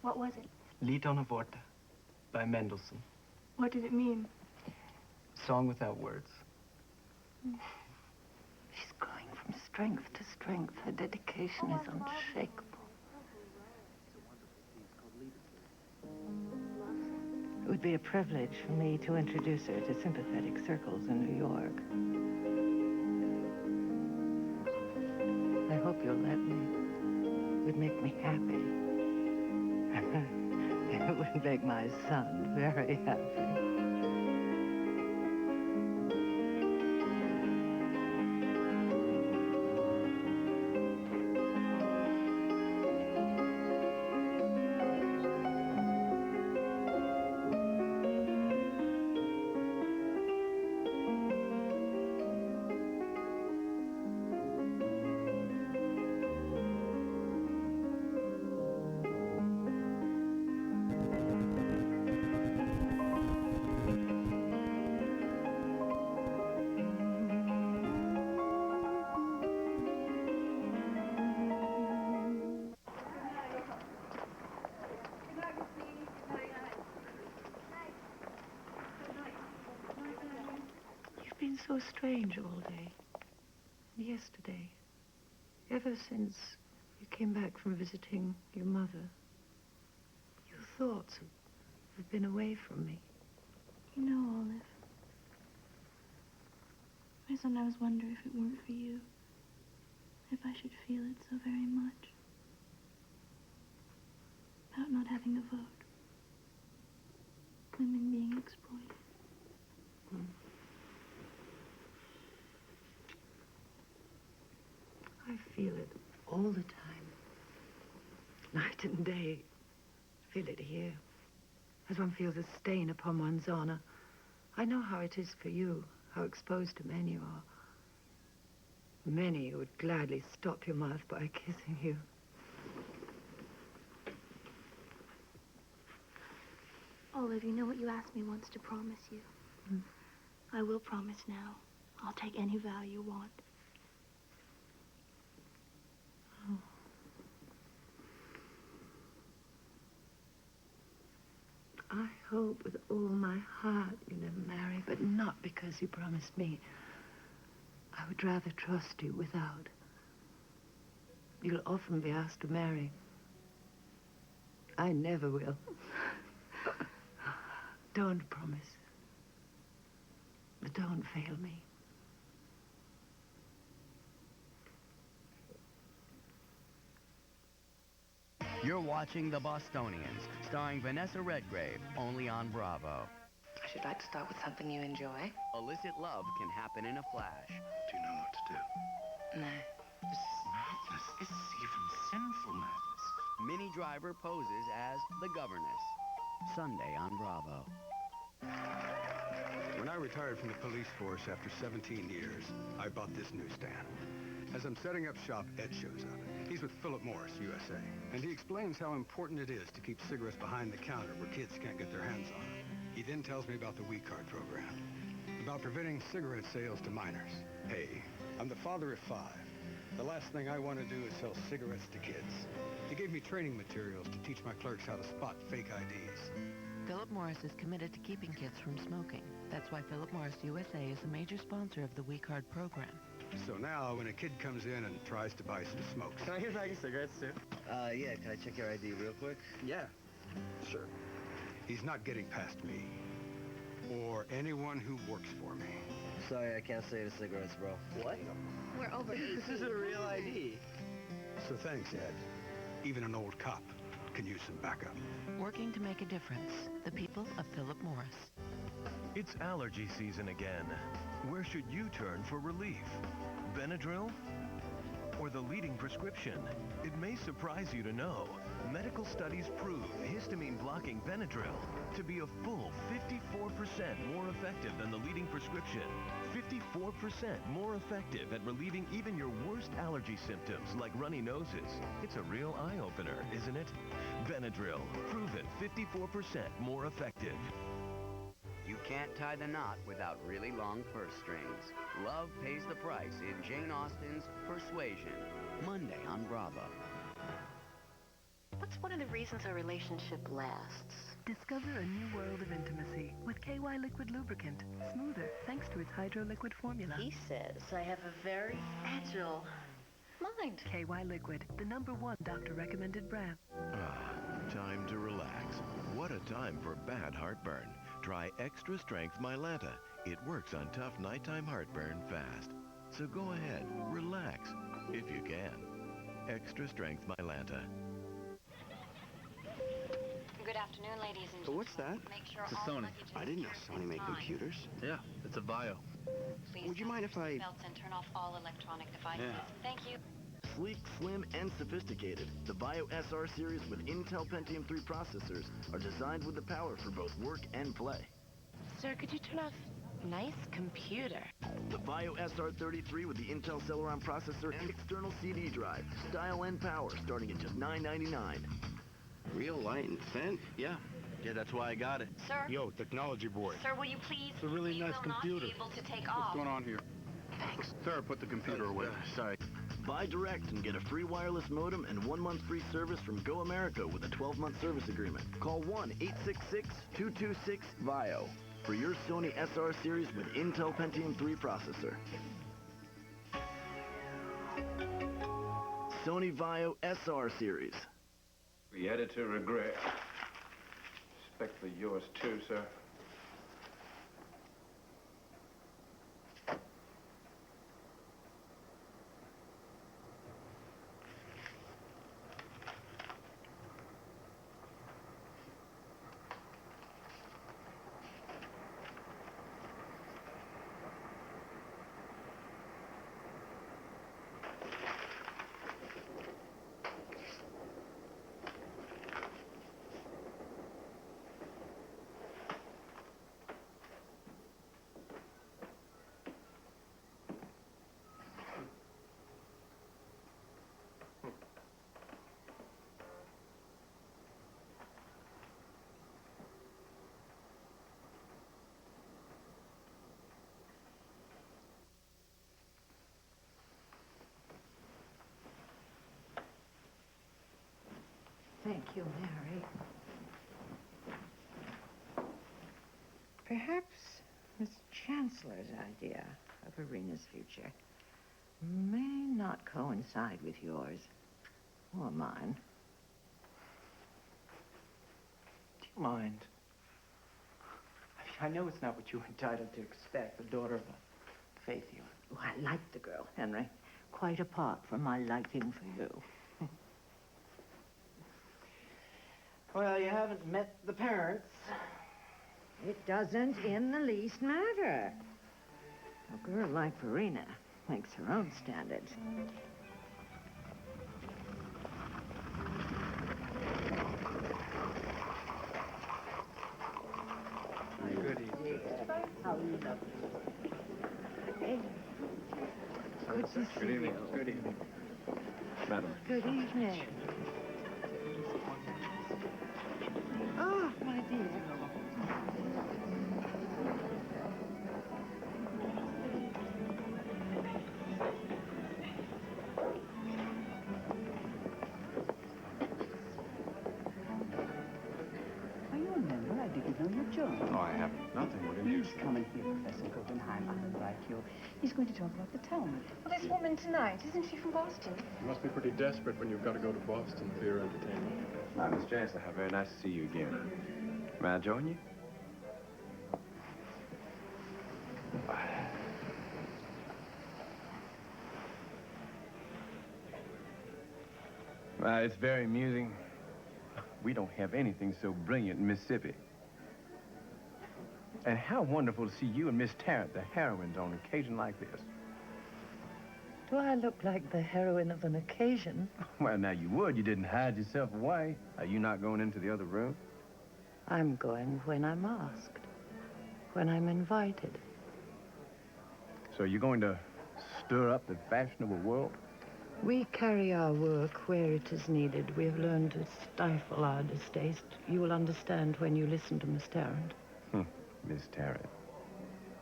What was it? Lied ohne Worte by Mendelssohn. What did it mean? Song without words. She's going from strength to strength. Her dedication is unshakable. It would be a privilege for me to introduce her to sympathetic circles in New York. I hope you'll let me. It would make me happy. It would make my son very happy. been so strange all day. Yesterday. Ever since you came back from visiting your mother. Your thoughts have been away from me. You know, Olive, I sometimes wonder if it weren't for you, if I should feel it so very much. About not having a vote. Women being exploited. I feel it all the time. Night and day. I feel it here. As one feels a stain upon one's honor. I know how it is for you, how exposed to men you are. Many would gladly stop your mouth by kissing you. Olive, you know what you asked me once to promise you. I will promise now. I'll take any vow you want. I hope with all my heart you never marry, but not because you promised me. I would rather trust you without. You'll often be asked to marry. I never will. Don't promise. But don't fail me. You're watching The Bostonians, starring Vanessa Redgrave, only on Bravo. I should like to start with something you enjoy. Illicit love can happen in a flash. Do you know what to do? No. This is madness. This is even sinful madness. Minnie Driver poses as the governess. Sunday on Bravo. When I retired from the police force after 17 years, I bought this newsstand. As I'm setting up shop, Ed shows up. He's with Philip Morris, USA. And he explains how important it is to keep cigarettes behind the counter where kids can't get their hands on them. He then tells me about the We Card program, about preventing cigarette sales to minors. Hey, I'm the father of 5. The last thing I want to do is sell cigarettes to kids. He gave me training materials to teach my clerks how to spot fake IDs. Philip Morris is committed to keeping kids from smoking. That's why Philip Morris USA is a major sponsor of the We Card program. So now, when a kid comes in and tries to buy some smokes... Can I get a bag of cigarettes, too? Yeah, can I check your ID real quick? Yeah, sure. He's not getting past me. Or anyone who works for me. Sorry, I can't save the cigarettes, bro. What? We're over 18. This isn't a real ID. So thanks, Ed. Even an old cop can use some backup. Working to make a difference. The people of Philip Morris. It's allergy season again. Where should you turn for relief? Benadryl? Or the leading prescription? It may surprise you to know, medical studies prove histamine-blocking Benadryl to be a full 54% more effective than the leading prescription. 54% more effective at relieving even your worst allergy symptoms like runny noses. It's a real eye-opener, isn't it? Benadryl, proven 54% more effective. You can't tie the knot without really long purse strings. Love pays the price in Jane Austen's Persuasion, Monday on Bravo. What's one of the reasons a relationship lasts? Discover a new world of intimacy with KY Liquid Lubricant. Smoother thanks to its Hydro Liquid formula. He says I have a very agile mind. KY Liquid, the #1 doctor-recommended brand. Time to relax. What a time for bad heartburn. Try Extra Strength Mylanta. It works on tough nighttime heartburn fast. So go ahead, relax, if you can. Extra Strength Mylanta. Good afternoon, ladies and gentlemen. What's that? Make sure It's a all Sony. luggages I didn't know is Sony made fine. computers. Yeah, it's a Bio. Please Would you mind if I... belts and turn off all electronic devices. Yeah. Thank you. Sleek, slim, and sophisticated, the Bio SR series with Intel Pentium 3 processors are designed with the power for both work and play. Sir, could you turn off nice computer? The Bio SR33 with the Intel Celeron processor and external CD drive, style and power starting at just $9.99. Real light and thin? Yeah, that's why I got it. Sir? Yo, technology boy. Sir, will you please? It's a really nice computer. Not be able to take off. on here? Thanks. Sir, put the computer away. Sorry. Buy direct and get a free wireless modem and 1 month free service from Go America with a 12-month service agreement. Call 1-866-226-VIO. for your Sony SR series with Intel Pentium 3 processor. Sony Vaio SR series. The editor regrets. Respectfully yours too, sir. Thank you, Mary. Perhaps Miss Chancellor's idea of Arena's future may not coincide with yours or mine. Do you mind? I know it's not what you were entitled to expect, the daughter of a faith healer. Oh, I like the girl, Henry, quite apart from my liking for you. Well, you haven't met the parents. It doesn't in the least matter. A girl like Verena makes her own standards. Good evening. How lovely. Hey. Good to see Good evening. you. Good evening. Madam. Good evening. Oh, my dear. Are you a member? I didn't know you joined. Oh, I haven't. Nothing. What Please come and hear Professor Guggenheim. I would like you. He's going to talk about the Talmud. Well, this woman tonight, isn't she from Boston? You must be pretty desperate when you've got to go to Boston for your entertainment. Miss Chancellor, how very nice to see you again. May I join you? Well, it's very amusing. We don't have anything so brilliant in Mississippi. And how wonderful to see you and Miss Tarrant, the heroines, on an occasion like this. Do I look like the heroine of an occasion? Well, now you would. You didn't hide yourself away. Are you not going into the other room? I'm going when I'm asked, when I'm invited. So you're going to stir up the fashionable world? We carry our work where it is needed. We have learned to stifle our distaste. You will understand when you listen to Miss Tarrant. Miss Tarrant.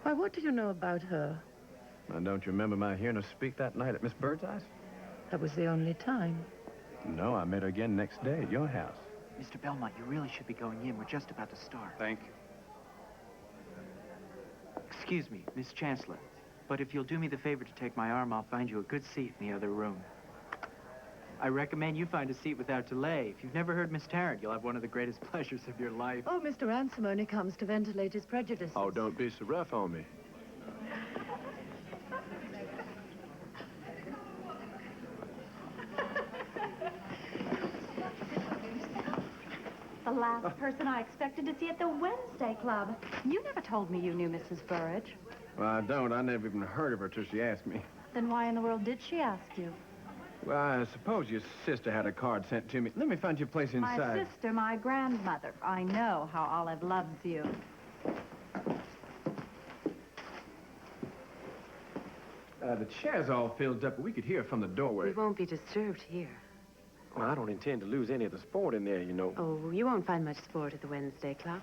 Why, what do you know about her? Now, don't you remember my hearing her speak that night at Miss Birdseye's? That was the only time. No, I met her again next day at your house. Mr. Belmont, you really should be going in. We're just about to start. Thank you. Excuse me, Miss Chancellor, but if you'll do me the favor to take my arm, I'll find you a good seat in the other room. I recommend you find a seat without delay. If you've never heard Miss Tarrant, you'll have one of the greatest pleasures of your life. Oh, Mr. Ransom only comes to ventilate his prejudices. Oh, don't be so rough on me. The last person I expected to see at the Wednesday Club. You never told me you knew Mrs. Burridge. Well, I don't. I never even heard of her till she asked me. Then why in the world did she ask you? Well, I suppose your sister had a card sent to me. Let me find you a place inside. My sister, my grandmother. I know how Olive loves you. The chair's all filled up, but we could hear from the doorway. We won't be disturbed here. Well, I don't intend to lose any of the sport in there, you know. Oh, you won't find much sport at the Wednesday Club.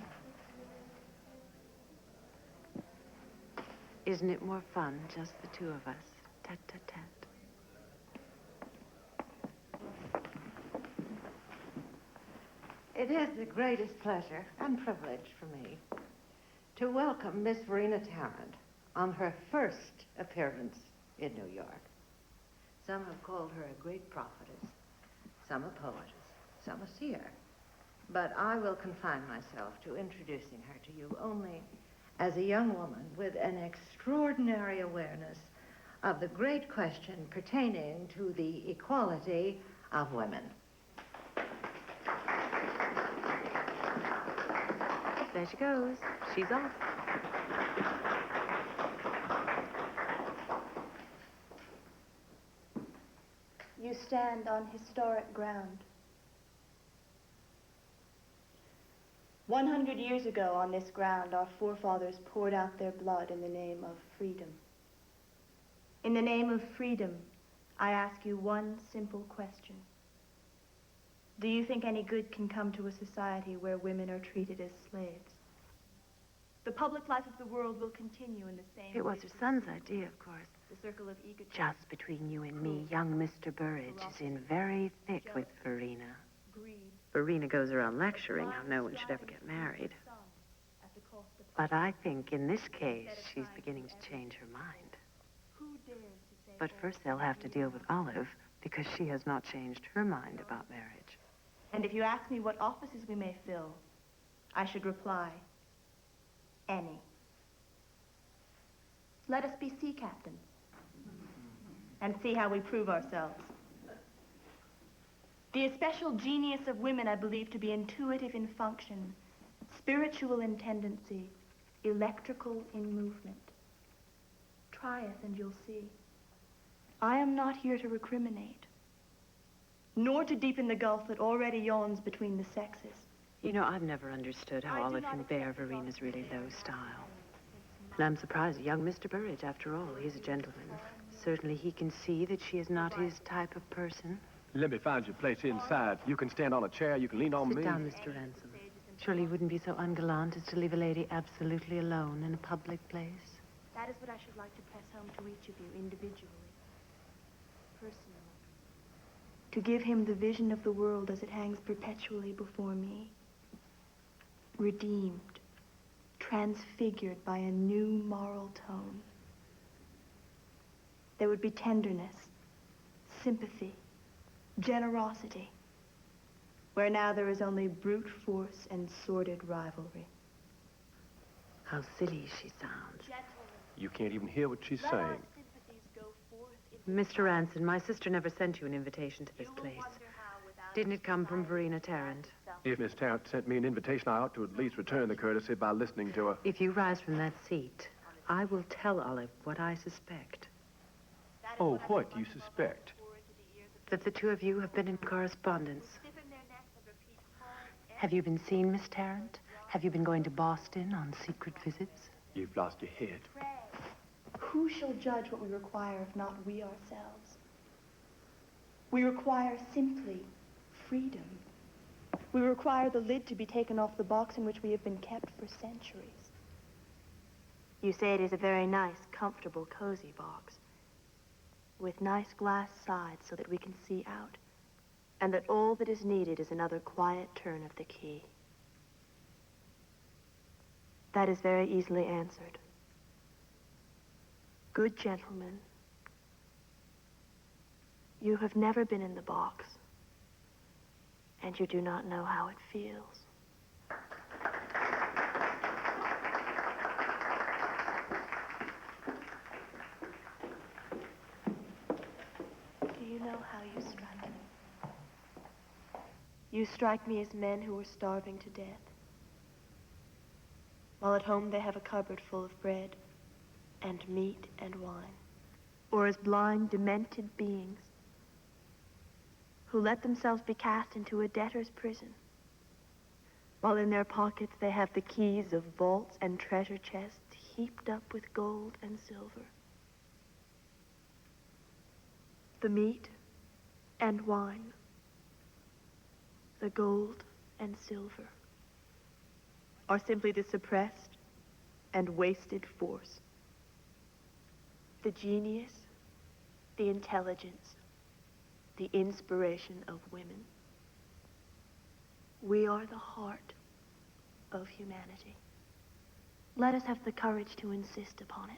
Isn't it more fun, just the two of us, tete-a-tete? It is the greatest pleasure and privilege for me to welcome Miss Verena Tarrant on her first appearance in New York. Some have called her a great prophetess, some a poetess, some a seer. But I will confine myself to introducing her to you only as a young woman with an extraordinary awareness of the great question pertaining to the equality of women. There she goes. She's off. You stand on historic ground. 100 years ago on this ground, our forefathers poured out their blood in the name of freedom. In the name of freedom, I ask you one simple question. Do you think any good can come to a society where women are treated as slaves? The public life of the world will continue in the same It way was her son's idea, of course. the circle of egotism. Just between you and me, young Mr. Burridge is in very thick with Verena. Verena goes around lecturing how no one should ever get married. But I think in this case, she's beginning to change her mind. But first they'll have to deal with Olive because she has not changed her mind about marriage. And if you ask me what offices we may fill, I should reply, any. Let us be sea captains and see how we prove ourselves. The especial genius of women I believe to be intuitive in function, spiritual in tendency, electrical in movement. Try us and you'll see. I am not here to recriminate, nor to deepen the gulf that already yawns between the sexes. You know, I've never understood how Olive can bear Verena's really low style. And I'm surprised young Mr. Burridge, after all, he's a gentleman. Certainly he can see that she is not his type of person. Let me find you a place inside. You can stand on a chair, you can lean on me. Sit down, Mr. Ransom. Surely you wouldn't be so ungallant as to leave a lady absolutely alone in a public place? That is what I should like to press home to each of you individually, personally. To give him the vision of the world as it hangs perpetually before me. Redeemed, transfigured by a new moral tone. There would be tenderness, sympathy, generosity, where now there is only brute force and sordid rivalry. How silly she sounds. You can't even hear what she's saying. Mr. Ransom, my sister never sent you an invitation to this place. Didn't it come from Verena Tarrant? If Miss Tarrant sent me an invitation, I ought to at least return the courtesy by listening to her. If you rise from that seat, I will tell Olive what I suspect. Oh, what do you suspect? That the two of you have been in correspondence. Have you been seeing Miss Tarrant? Have you been going to Boston on secret visits? You've lost your head. Who shall judge what we require if not we ourselves? We require simply freedom. We require the lid to be taken off the box in which we have been kept for centuries. You say it is a very nice, comfortable, cozy box, with nice glass sides so that we can see out, and that all that is needed is another quiet turn of the key. That is very easily answered. Good gentlemen, you have never been in the box, and you do not know how it feels. Do you know how you strike me? You strike me as men who are starving to death, while at home they have a cupboard full of bread and meat and wine, or as blind, demented beings who let themselves be cast into a debtor's prison, while in their pockets they have the keys of vaults and treasure chests heaped up with gold and silver. The meat and wine, the gold and silver, are simply the suppressed and wasted force. The genius, the intelligence, the inspiration of women. We are the heart of humanity. Let us have the courage to insist upon it.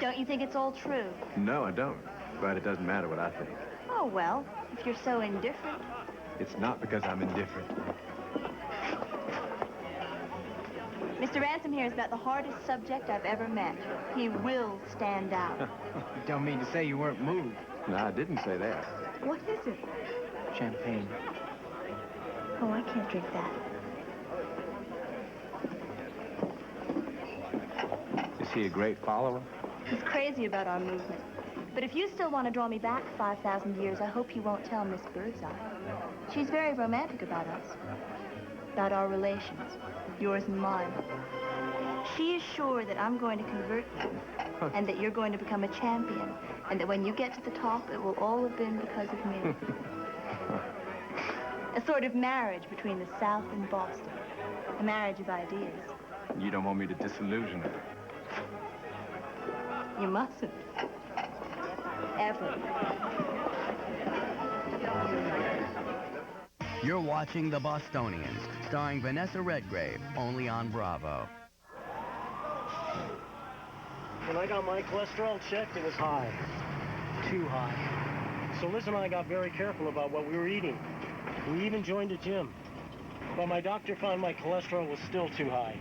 Don't you think it's all true? No, I don't. But it doesn't matter what I think. Oh, well, if you're so indifferent. It's not because I'm indifferent. Mr. Ransom here is about the hardest subject I've ever met. He will stand out. You don't mean to say you weren't moved. No, I didn't say that. What is it? Champagne. Oh, I can't drink that. Is he a great follower? He's crazy about our movement. But if you still want to draw me back 5,000 years, I hope you won't tell Miss Birdseye. She's very romantic about us. About our relations. Yours and mine. She is sure that I'm going to convert you. And that you're going to become a champion. And that when you get to the top, it will all have been because of me. A sort of marriage between the South and Boston. A marriage of ideas. You don't want me to disillusion her. You mustn't. Ever. You're watching The Bostonians, starring Vanessa Redgrave, only on Bravo. When I got my cholesterol checked, it was high. Too high. So Liz and I got very careful about what we were eating. We even joined a gym. But my doctor found my cholesterol was still too high.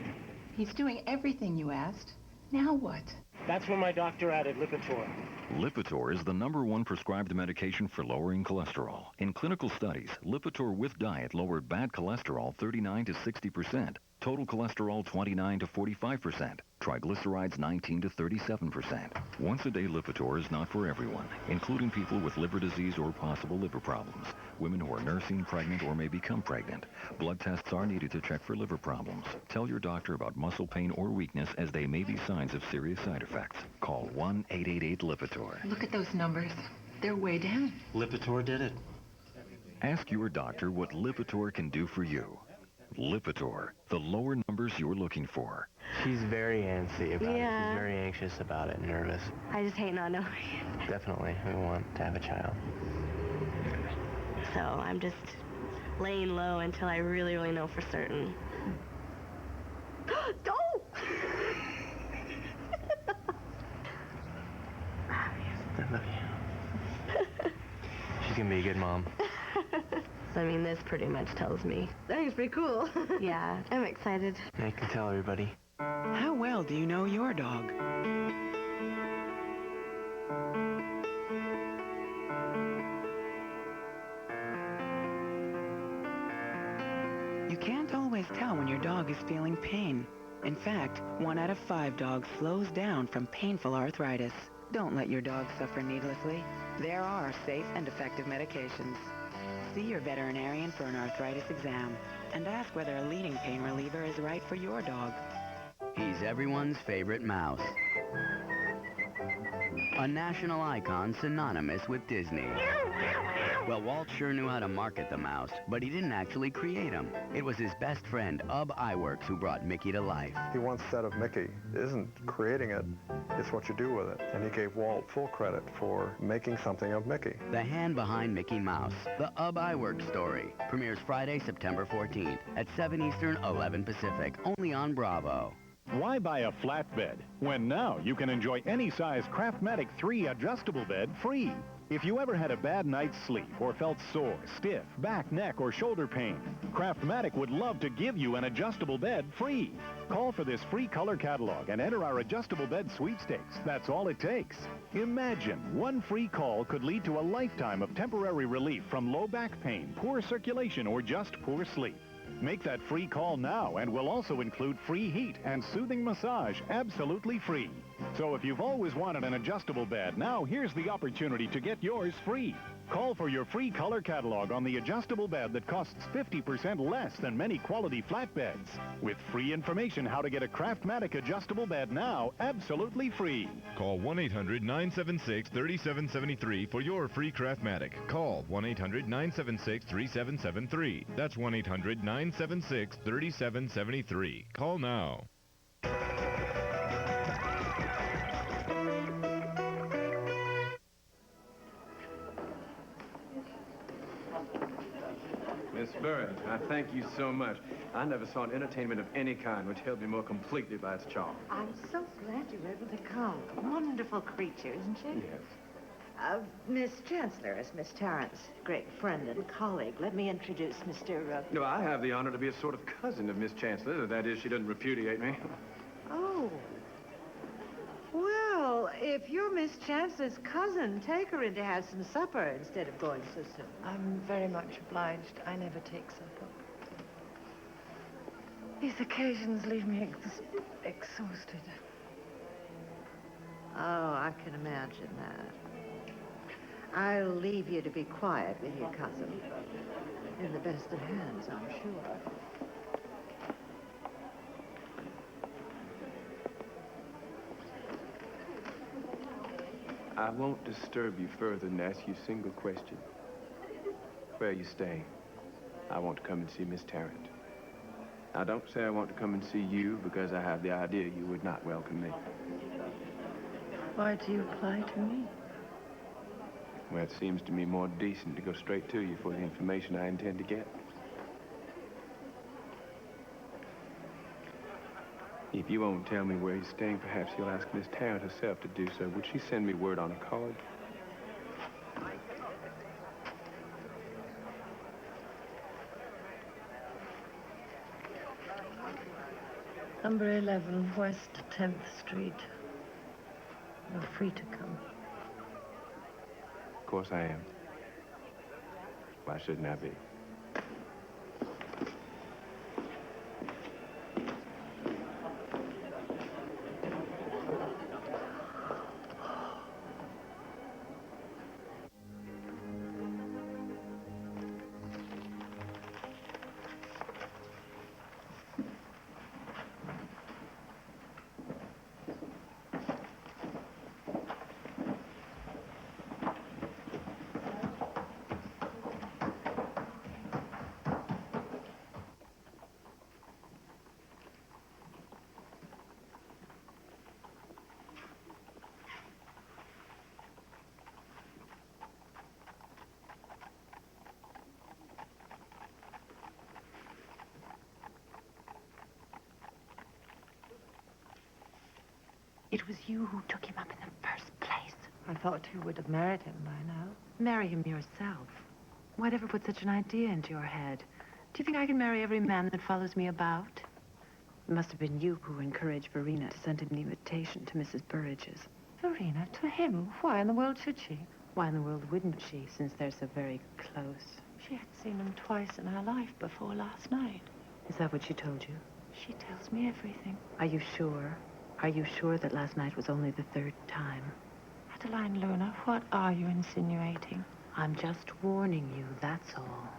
He's doing everything you asked. Now what? That's when my doctor added Lipitor. Lipitor is the #1 prescribed medication for lowering cholesterol. In clinical studies, Lipitor with diet lowered bad cholesterol 39 to 60%, total cholesterol 29 to 45%, triglycerides 19 to 37%. Once-a-day Lipitor is not for everyone, including people with liver disease or possible liver problems, women who are nursing, pregnant, or may become pregnant. Blood tests are needed to check for liver problems. Tell your doctor about muscle pain or weakness, as they may be signs of serious side effects. Call 1-888-LIPITOR. Look at those numbers. They're way down. Lipitor did it. Ask your doctor what Lipitor can do for you. Lipitor, the lower numbers you're looking for. She's very antsy about it. Yeah. She's very anxious about it, nervous. I just hate not knowing. Definitely, we want to have a child. So I'm just laying low until I really, really know for certain. Don't! I love you. She's gonna be a good mom. So, I mean, this pretty much tells me. I think it's pretty cool. Yeah, I'm excited. I can tell everybody. How well do you know your dog? You can't always tell when your dog is feeling pain. In fact, 1 out of 5 dogs slows down from painful arthritis. Don't let your dog suffer needlessly. There are safe and effective medications. See your veterinarian for an arthritis exam and ask whether a leading pain reliever is right for your dog. He's everyone's favorite mouse. A national icon synonymous with Disney. Well, Walt sure knew how to market the mouse, but he didn't actually create him. It was his best friend, Ub Iwerks, who brought Mickey to life. He once said of Mickey, it isn't creating it, it's what you do with it. And he gave Walt full credit for making something of Mickey. The hand behind Mickey Mouse, the Ub Iwerks story, premieres Friday, September 14th at 7 Eastern, 11 Pacific, only on Bravo. Why buy a flat bed when now you can enjoy any size Craftmatic 3 adjustable bed free? If you ever had a bad night's sleep or felt sore, stiff, back, neck, or shoulder pain, Craftmatic would love to give you an adjustable bed free. Call for this free color catalog and enter our adjustable bed sweepstakes. That's all it takes. Imagine one free call could lead to a lifetime of temporary relief from low back pain, poor circulation, or just poor sleep. Make that free call now, and we'll also include free heat and soothing massage absolutely free. So if you've always wanted an adjustable bed, now here's the opportunity to get yours free. Call for your free color catalog on the adjustable bed that costs 50% less than many quality flat beds. With free information how to get a Craftmatic adjustable bed now, absolutely free. Call 1-800-976-3773 for your free Craftmatic. Call 1-800-976-3773. That's 1-800-976-3773. Call now. Miss Burridge, I thank you so much. I never saw an entertainment of any kind which held me more completely by its charm. I'm so glad you were able to come. Wonderful creature, isn't she? Yes. Miss Chancellor is Miss Tarrant's great friend and colleague. Let me introduce Mr. No, I have the honor to be a sort of cousin of Miss Chancellor. That is, she doesn't repudiate me. Oh. Well, if you're Miss Chancellor's cousin, take her in to have some supper instead of going so soon. I'm very much obliged. I never take supper. These occasions leave me exhausted. Oh, I can imagine that. I'll leave you to be quiet with your cousin. In the best of hands, I'm sure. I won't disturb you further and ask you a single question. Where are you staying? I want to come and see Miss Tarrant. Now, don't say I want to come and see you, because I have the idea you would not welcome me. Why do you apply to me? Well, it seems to me more decent to go straight to you for the information I intend to get. If you won't tell me where he's staying, perhaps you'll ask Miss Tarrant herself to do so. Would she send me word on a card? Number 11, West 10th Street. You're free to come. Of course I am. Why shouldn't I be? It was you who took him up in the first place. I thought you would have married him by now. Marry him yourself. Whatever put such an idea into your head? Do you think I can marry every man that follows me about? It must have been you who encouraged Verena to send him the invitation to Mrs. Burridge's. Verena, to him? Why in the world should she? Why in the world wouldn't she, since they're so very close? She had seen him twice in her life before last night. Is that what she told you? She tells me everything. Are you sure? Are you sure that last night was only the third time? Adeline Luna, what are you insinuating? I'm just warning you, that's all.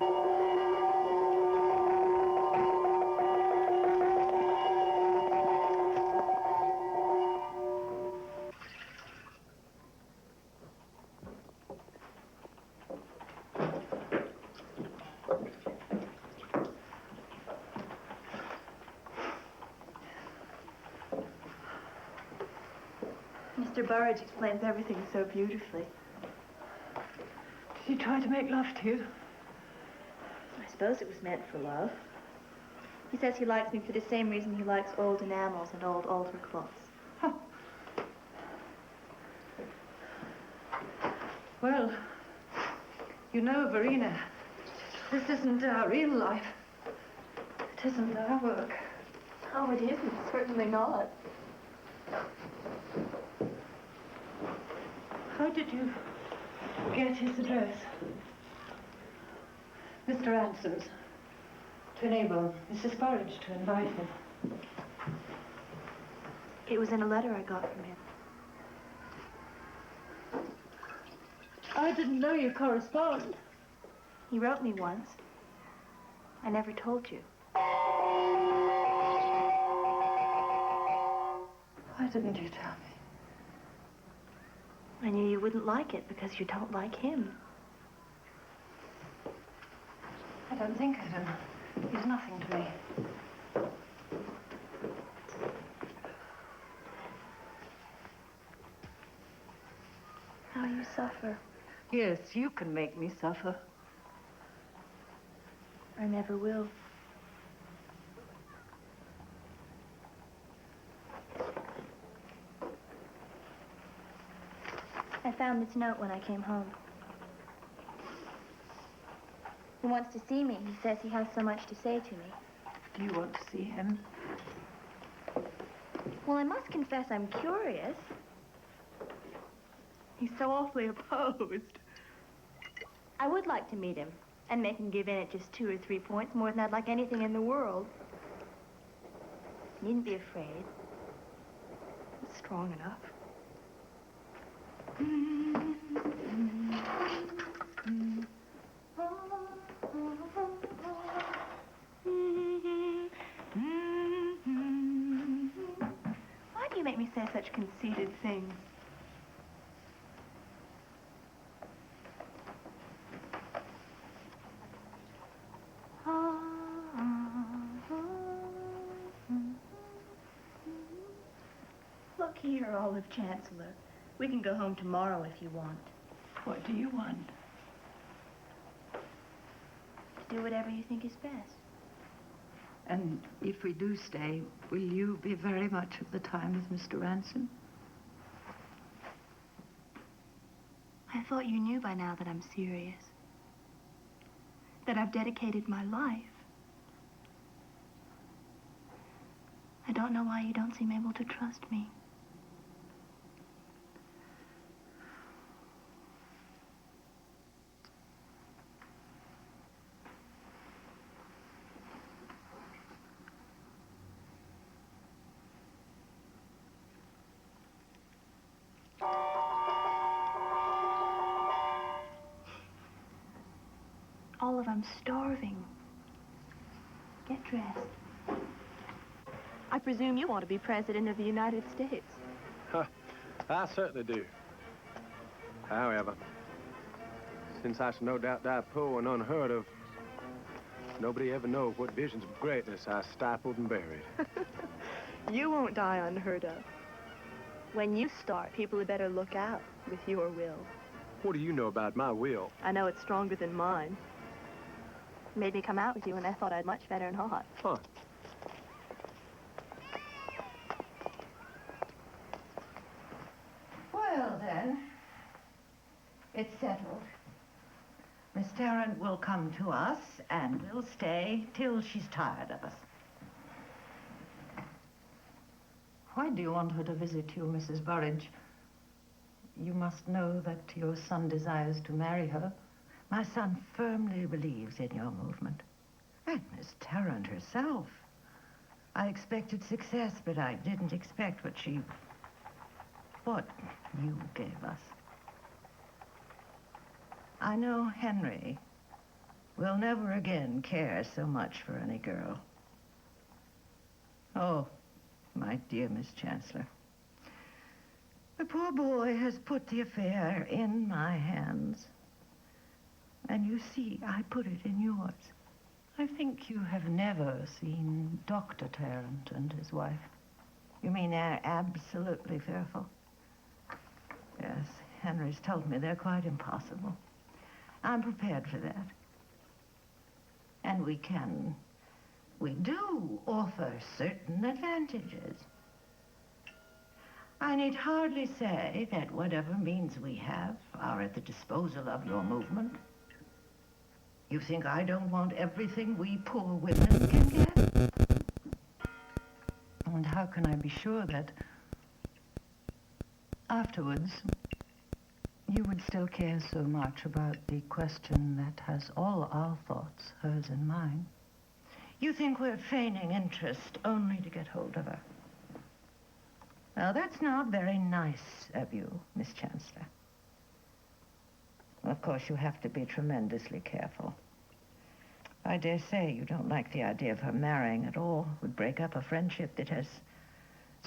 Mr. Burridge explains everything so beautifully. Did he try to make love to you? I suppose it was meant for love. He says he likes me for the same reason he likes old enamels and old altar cloths. Well, You know, Verena, this isn't our real life. It isn't our work. Oh, it isn't. Certainly not. How did you get his address? Mr. Ansell's, to enable Mrs. Burridge to invite him. It was in a letter I got from him. I didn't know you correspond. He wrote me once. I never told you. Why didn't you tell me? I knew you wouldn't like it because you don't like him. I don't think I do. He's nothing to me. How you suffer. Yes, you can make me suffer. I never will. I found this note when I came home. He wants to see me. He says he has so much to say to me. Do you want to see him? Well, I must confess I'm curious. He's so awfully opposed. I would like to meet him and make him give in at just 2 or 3 points, more than I'd like anything in the world. You needn't be afraid. It's strong enough. Why do you make me say such conceited things? Look here, Olive Chancellor. We can go home tomorrow if you want. What do you want? To do whatever you think is best. And if we do stay, will you be very much of the time with Mr. Ransom? I thought you knew by now that I'm serious. That I've dedicated my life. I don't know why you don't seem able to trust me. Olive, I'm starving. Get dressed. I presume you want to be President of the United States. I certainly do. However, since I shall no doubt die poor and unheard of, nobody ever knows what visions of greatness I stifled and buried. You won't die unheard of. When you start, people had better look out with your will. What do you know about my will? I know it's stronger than mine. It made me come out with you, and I thought I'd much better not. Huh. Well, then, it's settled. Miss Tarrant will come to us, and we'll stay till she's tired of us. Why do you want her to visit you, Mrs. Burridge? You must know that your son desires to marry her. My son firmly believes in your movement. And Miss Tarrant herself. I expected success, but I didn't expect what you gave us. I know Henry will never again care so much for any girl. Oh, my dear Miss Chancellor. The poor boy has put the affair in my hands. And you see, I put it in yours. I think you have never seen Dr. Tarrant and his wife. You mean they're absolutely fearful? Yes, Henry's told me they're quite impossible. I'm prepared for that. And we do offer certain advantages. I need hardly say that whatever means we have are at the disposal of your movement. You think I don't want everything we poor women can get? And how can I be sure that afterwards you would still care so much about the question that has all our thoughts, hers and mine? You think we're feigning interest only to get hold of her. Now, that's not very nice of you, Miss Chancellor. Of course, you have to be tremendously careful. I dare say you don't like the idea of her marrying at all. It would break up a friendship that has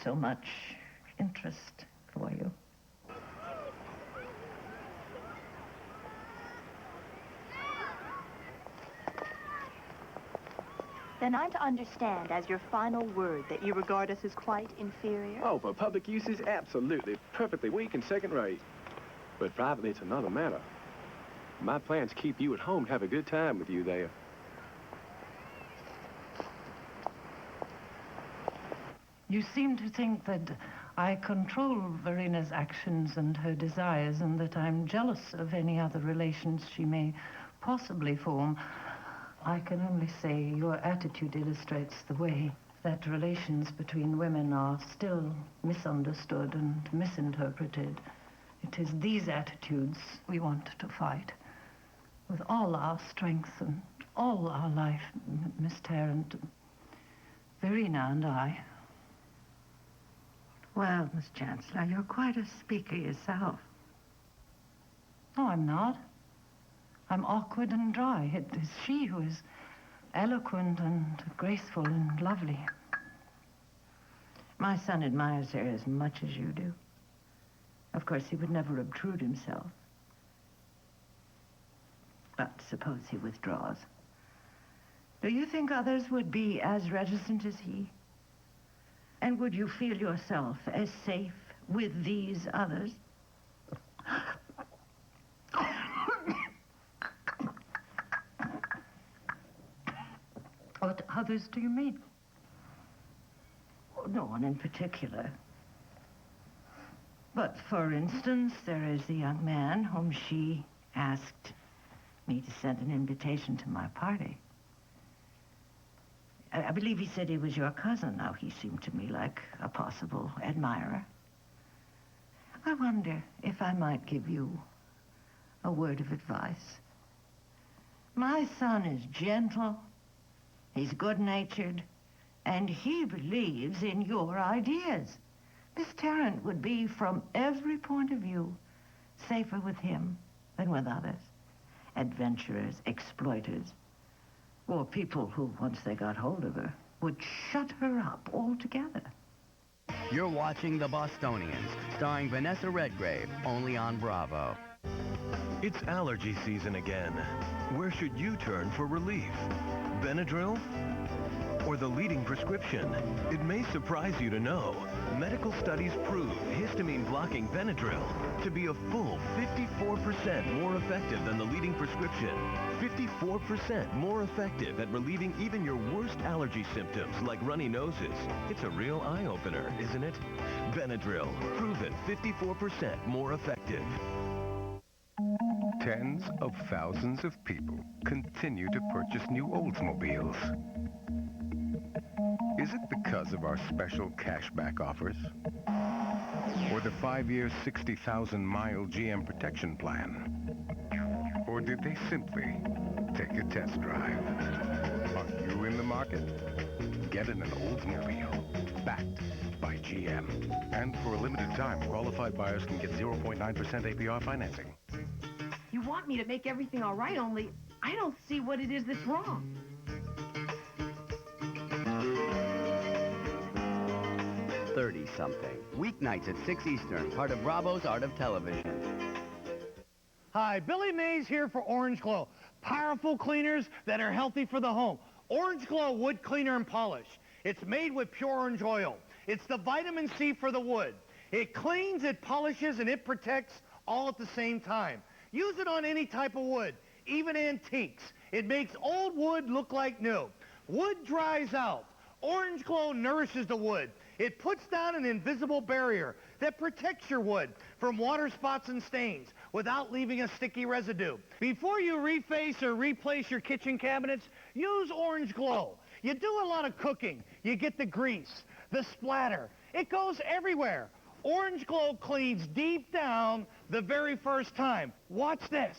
so much interest for you. Then I'm to understand as your final word that you regard us as quite inferior? Oh, for public uses, absolutely. Perfectly weak and second-rate. But privately, it's another matter. My plans keep you at home to have a good time with you there. You seem to think that I control Verina's actions and her desires, and that I'm jealous of any other relations she may possibly form. I can only say your attitude illustrates the way that relations between women are still misunderstood and misinterpreted. It is these attitudes we want to fight with all our strength and all our life, Miss Tarrant, Verina and I. Well, Miss Chancellor, you're quite a speaker yourself. No, I'm not. I'm awkward and dry. It is she who is eloquent and graceful and lovely. My son admires her as much as you do. Of course, he would never obtrude himself. But suppose he withdraws. Do you think others would be as reticent as he? And would you feel yourself as safe with these others? What others do you mean? Oh, no one in particular. But, for instance, there is the young man whom she asked me to send an invitation to my party. I believe he said he was your cousin. Now, he seemed to me like a possible admirer. I wonder if I might give you a word of advice. My son is gentle, he's good-natured, and he believes in your ideas. Miss Tarrant would be, from every point of view, safer with him than with others. Adventurers, exploiters, or people who, once they got hold of her, would shut her up altogether. You're watching The Bostonians, starring Vanessa Redgrave, only on Bravo. It's allergy season again. Where should you turn for relief? Benadryl? Or the leading prescription? It may surprise you to know, medical studies prove histamine-blocking Benadryl to be a full 54% more effective than the leading prescription. 54% more effective at relieving even your worst allergy symptoms like runny noses. It's a real eye-opener, isn't it? Benadryl, proven 54% more effective. Tens of thousands of people continue to purchase new Oldsmobiles. Is it because of our special cashback offers? Or the 5-year, 60,000-mile GM protection plan? Or did they simply take a test drive? Are you in the market? Get in an Oldsmobile, backed by GM. And for a limited time, qualified buyers can get 0.9% APR financing. You want me to make everything all right, only I don't see what it is that's wrong. 30-something. Weeknights at 6 Eastern, part of Bravo's Art of Television. Hi, Billy Mays here for Orange Glow. Powerful cleaners that are healthy for the home. Orange Glow Wood Cleaner and Polish. It's made with pure orange oil. It's the vitamin C for the wood. It cleans, it polishes, and it protects all at the same time. Use it on any type of wood, even antiques. It makes old wood look like new. Wood dries out. Orange Glow nourishes the wood. It puts down an invisible barrier that protects your wood from water spots and stains without leaving a sticky residue. Before you reface or replace your kitchen cabinets, use Orange Glow. You do a lot of cooking. You get the grease, the splatter. It goes everywhere. Orange Glow cleans deep down the very first time. Watch this.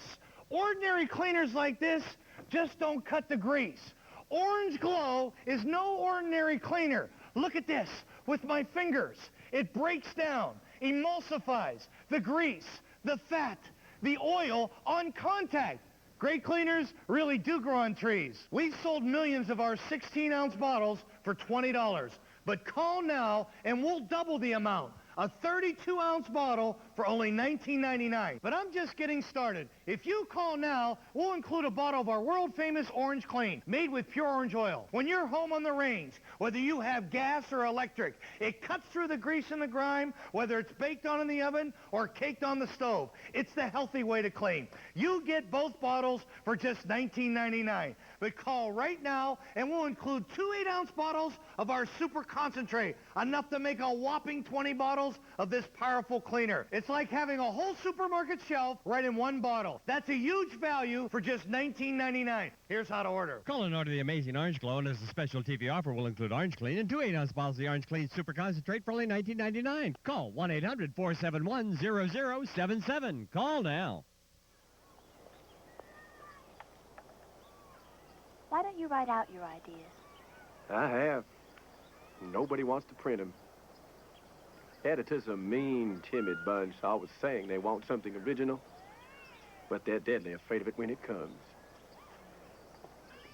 Ordinary cleaners like this just don't cut the grease. Orange Glow is no ordinary cleaner. Look at this with my fingers. It breaks down, emulsifies the grease, the fat, the oil on contact. Great cleaners really do grow on trees. We've sold millions of our 16-ounce bottles for $20. But call now and we'll double the amount. A 32-ounce bottle for only $19.99. But I'm just getting started. If you call now, we'll include a bottle of our world-famous Orange Clean, made with pure orange oil. When you're home on the range, whether you have gas or electric, it cuts through the grease and the grime, whether it's baked on in the oven or caked on the stove. It's the healthy way to clean. You get both bottles for just $19.99. But call right now, and we'll include 2 8-ounce bottles of our super concentrate, enough to make a whopping 20 bottles of this powerful cleaner. It's like having a whole supermarket shelf right in one bottle. That's a huge value for just $19.99. Here's how to order. Call and order the amazing Orange Glow, and as a special TV offer, we'll include Orange Clean and 2 8-ounce bottles of the Orange Clean Super Concentrate for only $19.99. Call 1-800-471-0077. Call now. Why don't you write out your ideas? I have. Nobody wants to print them. Editor's a mean, timid bunch, always saying they want something original, but they're deadly afraid of it when it comes.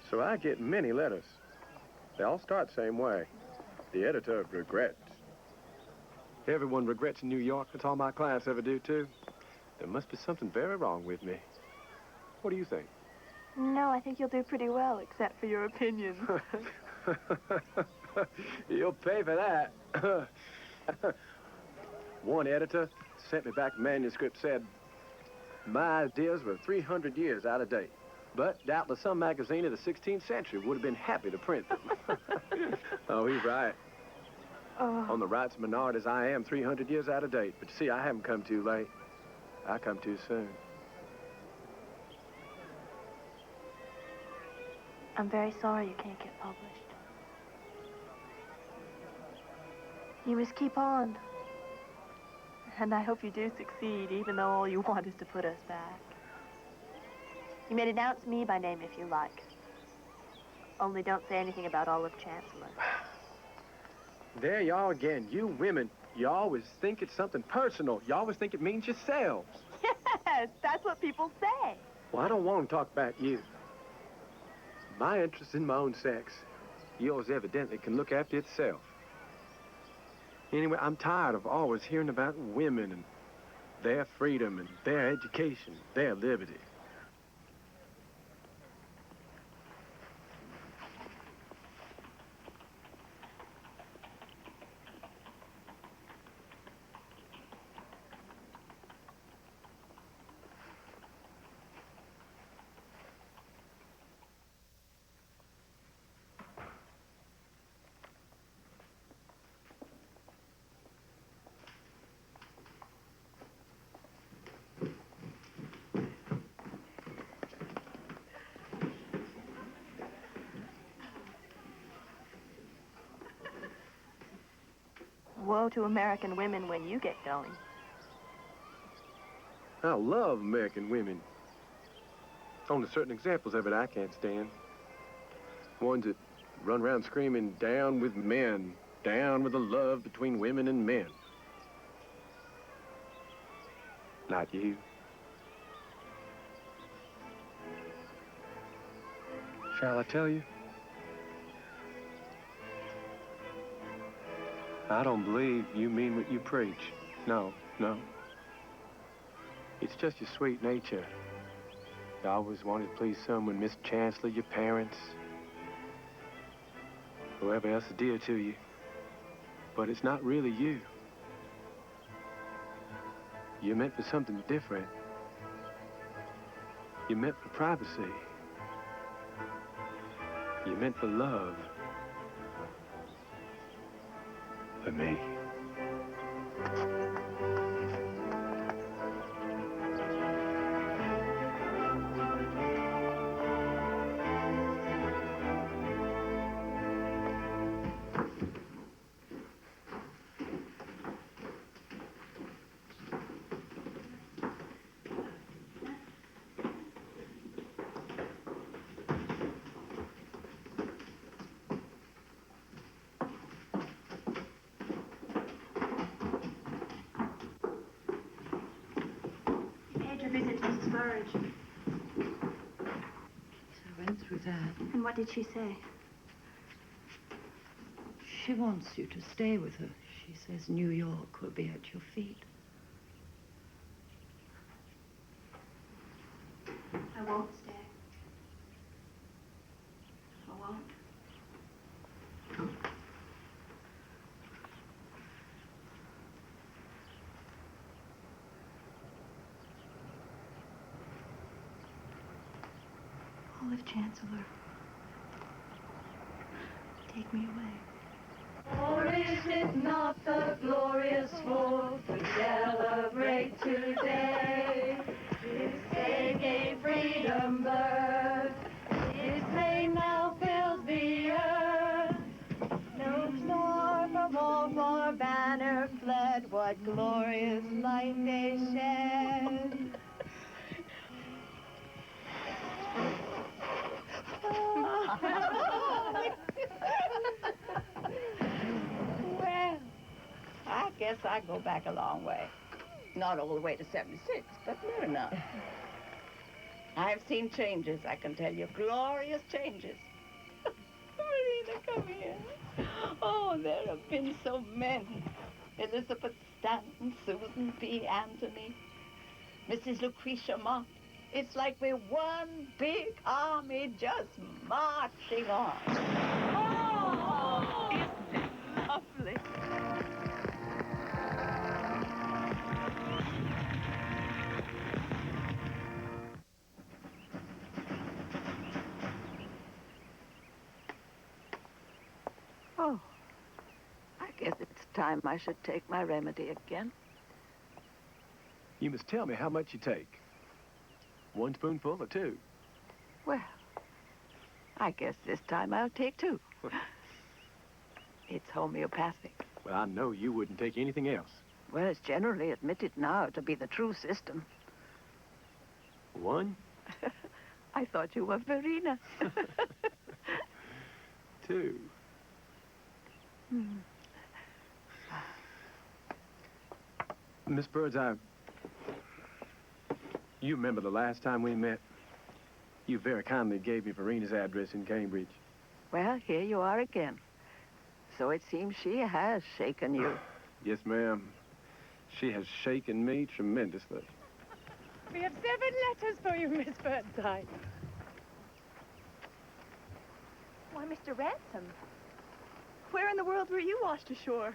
So I get many letters. They all start the same way. The editor regrets. Everyone regrets in New York. That's all my clients ever do, too. There must be something very wrong with me. What do you think? No, I think you'll do pretty well, except for your opinions. You'll pay for that. One editor sent me back a manuscript, said, my ideas were 300 years out of date, but doubtless some magazine of the 16th century would have been happy to print them. Oh, he's right. On the rights of minorities, I am 300 years out of date, but you see, I haven't come too late. I come too soon. I'm very sorry you can't get published. You must keep on. And I hope you do succeed, even though all you want is to put us back. You may denounce me by name if you like. Only don't say anything about Olive Chancellor. There you are again. You women, you always think it's something personal. You always think it means yourselves. Yes, that's what people say. Well, I don't want to talk about you. My interest in my own sex. Yours evidently can look after itself. Anyway, I'm tired of always hearing about women and their freedom and their education, their liberty. Woe to American women when you get going. I love American women. Only certain examples of it I can't stand. Ones that run around screaming, down with men, down with the love between women and men. Not you. Shall I tell you? I don't believe you mean what you preach. No, no. It's just your sweet nature. You always wanted to please someone, Miss Chancellor, your parents, whoever else is dear to you. But it's not really you. You're meant for something different. You're meant for privacy. You're meant for love. for me. Visit Mrs. Burridge. I went through that. And what did she say? She wants you to stay with her. She says New York will be at your feet. I won't stay. I won't. Olive Chancellor, take me away. Or is it not the glorious 4th we celebrate today? This day gave freedom birth. This day now fills the earth. No star from all our banner fled. What glorious light they shed. Well, I guess I go back a long way. Not all the way to 76, but near enough. I've seen changes, I can tell you. Glorious changes. Marina, come here. Oh, there have been so many. Elizabeth Stanton, Susan P. Anthony, Mrs. Lucretia Mott. It's like we're one big army just marching on. Oh, isn't it lovely? Oh, I guess it's time I should take my remedy again. You must tell me how much you take. 1 spoonful or 2? Well, I guess this time I'll take 2. It's homeopathic. Well, I know you wouldn't take anything else. Well, it's generally admitted now to be the true system. 1? I thought you were Verena. 2. Miss Birdseye, you remember the last time we met? You very kindly gave me Verena's address in Cambridge. Well, here you are again. So it seems she has shaken you. Yes, ma'am. She has shaken me tremendously. We have 7 letters for you, Miss Birdseye. Why, Mr. Ransom, where in the world were you washed ashore?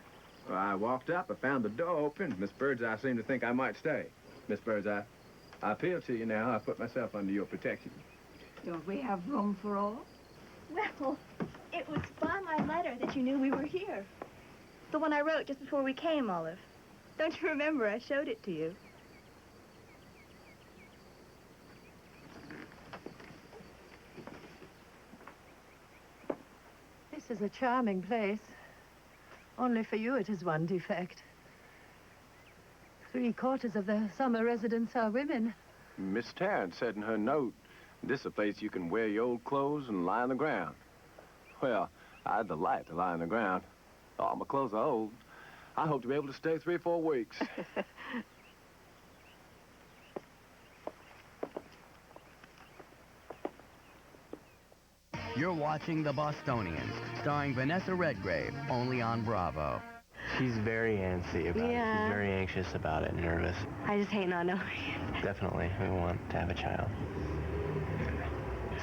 Well, I walked up, I found the door open. Miss Birdseye seemed to think I might stay. Miss Birdseye, I appeal to you now. I put myself under your protection. Don't we have room for all? Well, it was by my letter that you knew we were here. The one I wrote just before we came, Olive. Don't you remember? I showed it to you. This is a charming place. Only for you it is one defect. 3/4 of the summer residents are women. Miss Tarrant said in her note, this is a place you can wear your old clothes and lie on the ground. Well, I'd delight to lie on the ground. All my clothes are old. I hope to be able to stay 3 or 4 weeks. You're watching The Bostonians, starring Vanessa Redgrave, only on Bravo. She's very antsy about it. Yeah. She's very anxious about it, nervous. I just hate not knowing. Definitely, we want to have a child.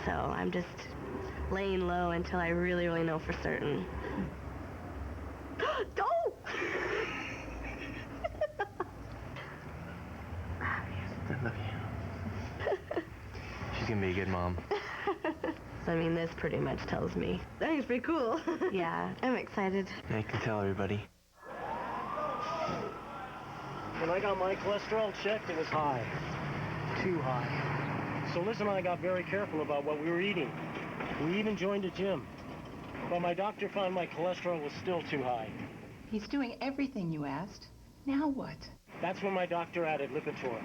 So I'm just laying low until I really, really know for certain. Don't! I love you. She's gonna be a good mom. So, I mean, this pretty much tells me. Thanks, pretty cool. Yeah, I'm excited. I can tell everybody. When I got my cholesterol checked, it was high. Too high. So Liz and I got very careful about what we were eating. We even joined a gym. But my doctor found my cholesterol was still too high. He's doing everything you asked. Now what? That's when my doctor added Lipitor.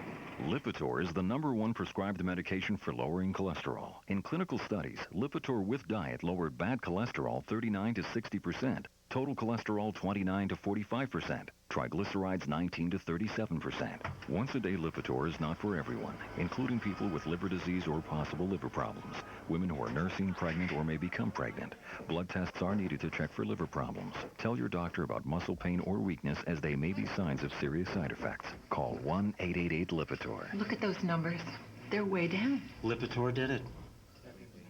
Lipitor is the #1 prescribed medication for lowering cholesterol. In clinical studies, Lipitor with diet lowered bad cholesterol 39 to 60%, total cholesterol 29 to 45%, triglycerides 19 to 37%. Once-a-day Lipitor is not for everyone, including people with liver disease or possible liver problems, women who are nursing, pregnant, or may become pregnant. Blood tests are needed to check for liver problems. Tell your doctor about muscle pain or weakness, as they may be signs of serious side effects. Call 1-888-LIPITOR. Look at those numbers. They're way down. Lipitor did it.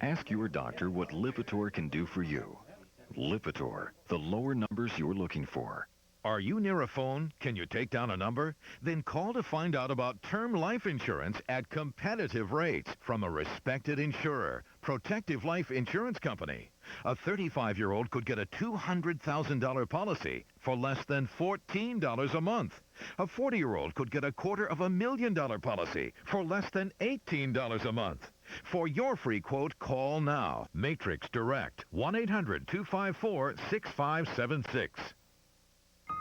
Ask your doctor what Lipitor can do for you. Lipitor, the lower numbers you're looking for. Are you near a phone? Can you take down a number? Then call to find out about term life insurance at competitive rates from a respected insurer, Protective Life Insurance Company. A 35-year-old could get a $200,000 policy for less than $14 a month. A 40-year-old could get a $250,000 policy for less than $18 a month. For your free quote, call now. Matrix Direct, 1-800-254-6576.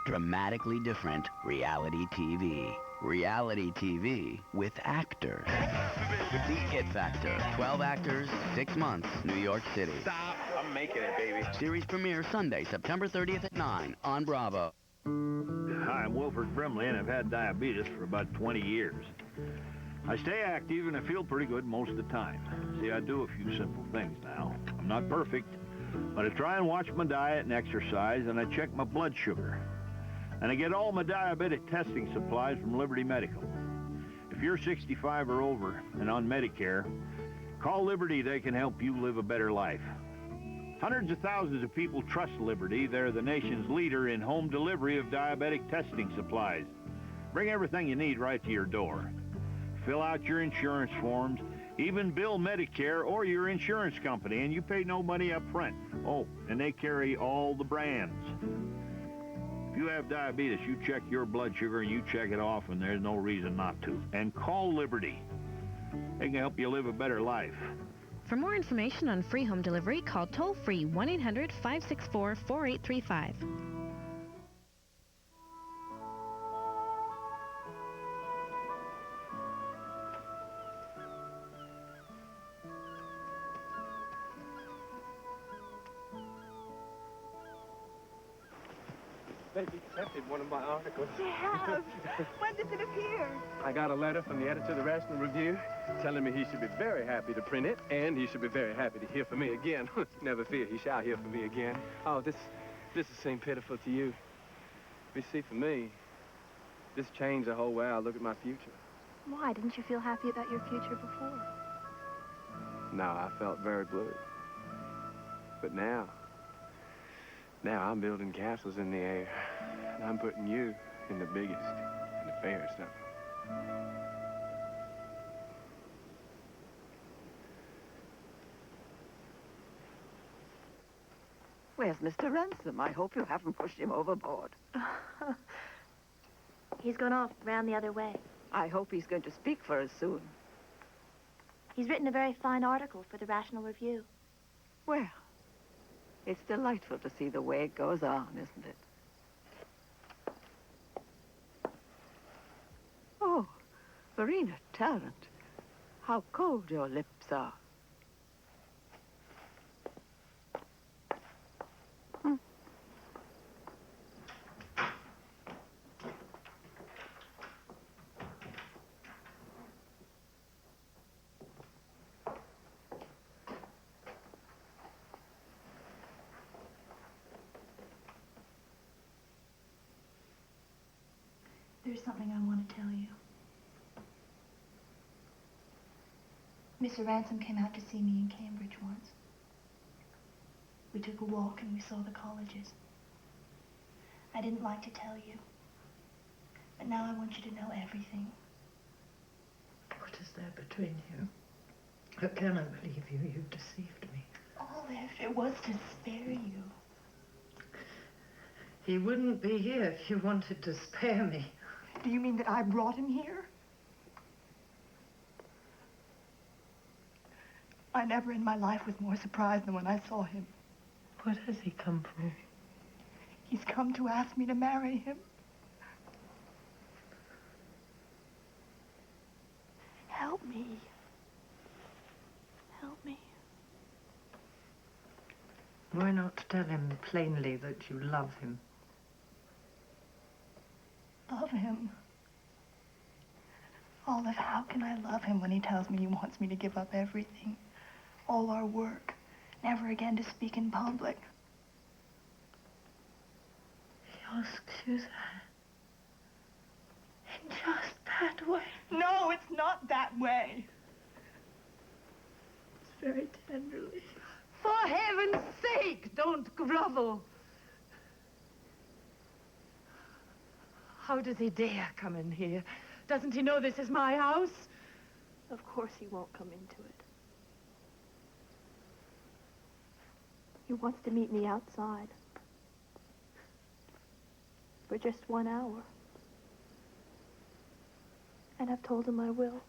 Dramatically different reality TV. Reality TV with actors. The It Factor. 12 actors, 6 months, New York City. Stop. I'm making it, baby. Series premiere Sunday, September 30th at 9 on Bravo. Hi, I'm Wilford Brimley, and I've had diabetes for about 20 years. I stay active, and I feel pretty good most of the time. See, I do a few simple things now. I'm not perfect, but I try and watch my diet and exercise, and I check my blood sugar. And I get all my diabetic testing supplies from Liberty Medical. If you're 65 or over and on Medicare, call Liberty. They can help you live a better life. Hundreds of thousands of people trust Liberty. They're the nation's leader in home delivery of diabetic testing supplies. Bring everything you need right to your door. Fill out your insurance forms, even bill Medicare or your insurance company, and you pay no money up front. Oh, and they carry all the brands. If you have diabetes, you check your blood sugar and you check it off, and there's no reason not to. And call Liberty. They can help you live a better life. For more information on free home delivery, call toll-free 1-800-564-4835. They've accepted one of my articles. They have. When does it appear? I got a letter from the editor of the Rational Review telling me he should be very happy to print it, and he should be very happy to hear from me again. Never fear, he shall hear from me again. Oh, this seems pitiful to you. But you see, for me, this changed the whole way I look at my future. Why? Didn't you feel happy about your future before? No, I felt very blue. But now I'm building castles in the air, and I'm putting you in the biggest and the fairest of them. Where's Mr. Ransom? I hope you haven't pushed him overboard. He's gone off round the other way. I hope he's going to speak for us soon. He's written a very fine article for the Rational Review. Well, it's delightful to see the way it goes on, isn't it? Oh, Verena Tarrant, how cold your lips are. There's something I want to tell you. Mr. Ransom came out to see me in Cambridge once. We took a walk and we saw the colleges. I didn't like to tell you, but now I want you to know everything. What is there between you? How can I believe you? You've deceived me. Olive, it was to spare you. He wouldn't be here if you wanted to spare me. Do you mean that I brought him here? I never in my life was more surprised than when I saw him. What has he come for? He's come to ask me to marry him. Help me. Help me. Why not tell him plainly that you love him? Love him? Olive, how can I love him when he tells me he wants me to give up everything? All our work. Never again to speak in public. He asks you that? In just that way? No, it's not that way. It's very tenderly. For heaven's sake, don't grovel. How does he dare come in here? Doesn't he know this is my house? Of course he won't come into it. He wants to meet me outside. For just 1 hour. And I've told him I will.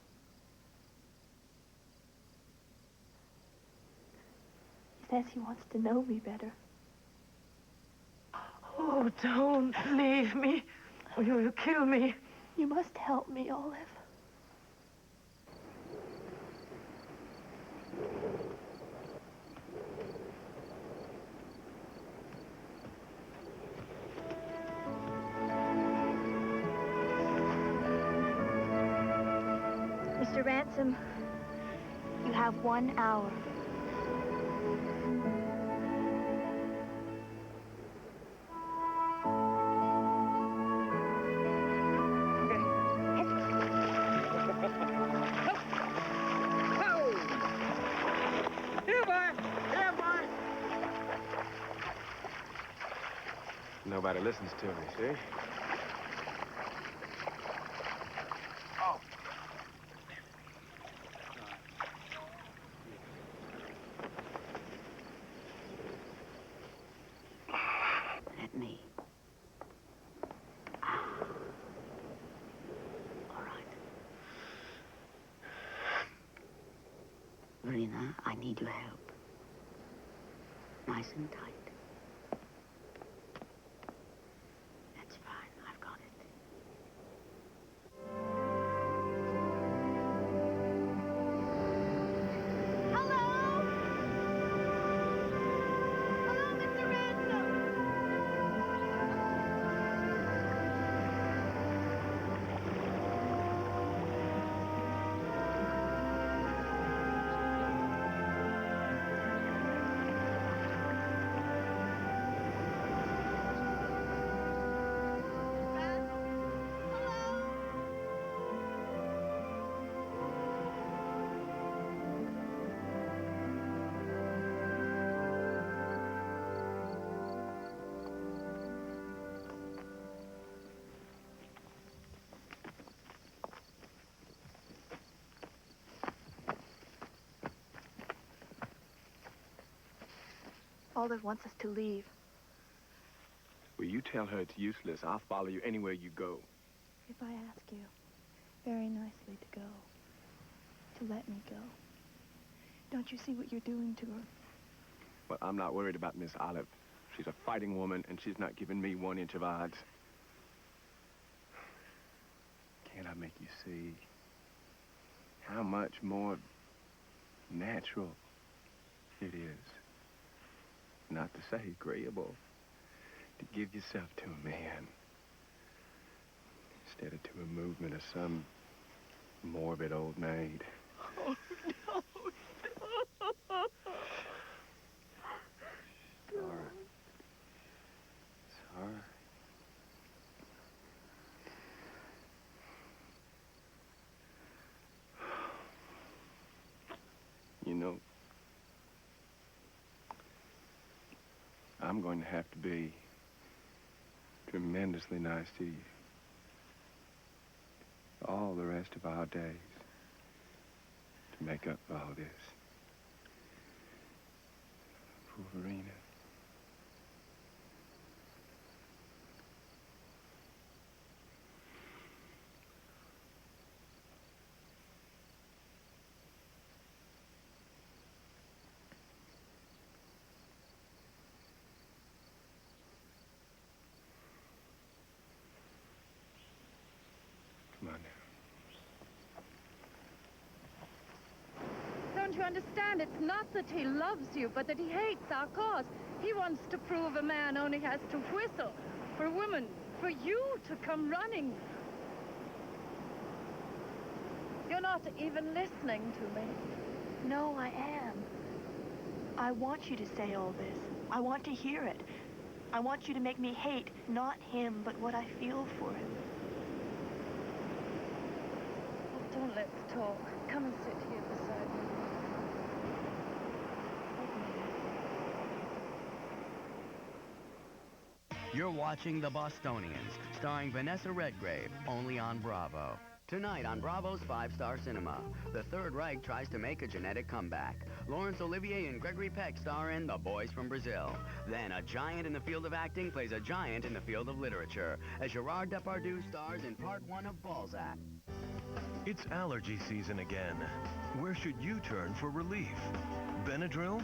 He says he wants to know me better. Oh, don't leave me. Or you'll kill me. You must help me, Olive. Mr. Ransom, you have 1 hour. Nobody listens to me, see? Let me. All right. Verena, I need your help. Nice and tight. That's fine. I've got it. Olive wants us to leave. Will you tell her it's useless? I'll follow you anywhere you go. If I ask you very nicely to go, to let me go, don't you see what you're doing to her? Well, I'm not worried about Miss Olive. She's a fighting woman, and she's not giving me 1 inch of odds. Can't I make you see how much more natural it is? Not to say agreeable, to give yourself to a man instead of to a movement of some morbid old maid. Oh, no, no. Sorry. Sorry. You know, I'm going to have to be tremendously nice to you all the rest of our days to make up for all this. Poor Verena. understand, it's not that he loves you, but that he hates our cause. He wants to prove a man only has to whistle for a woman, for you to come running. You're not even listening to me. No, I am. I want you to say all this. I want to hear it. I want you to make me hate not him, but what I feel for him. Oh, don't let's talk. Come and sit here beside me. You're watching The Bostonians, starring Vanessa Redgrave, only on Bravo. Tonight on Bravo's 5-Star Cinema, the Third Reich tries to make a genetic comeback. Laurence Olivier and Gregory Peck star in The Boys from Brazil. Then a giant in the field of acting plays a giant in the field of literature, as Gerard Depardieu stars in Part 1 of Balzac. It's allergy season again. Where should you turn for relief? Benadryl?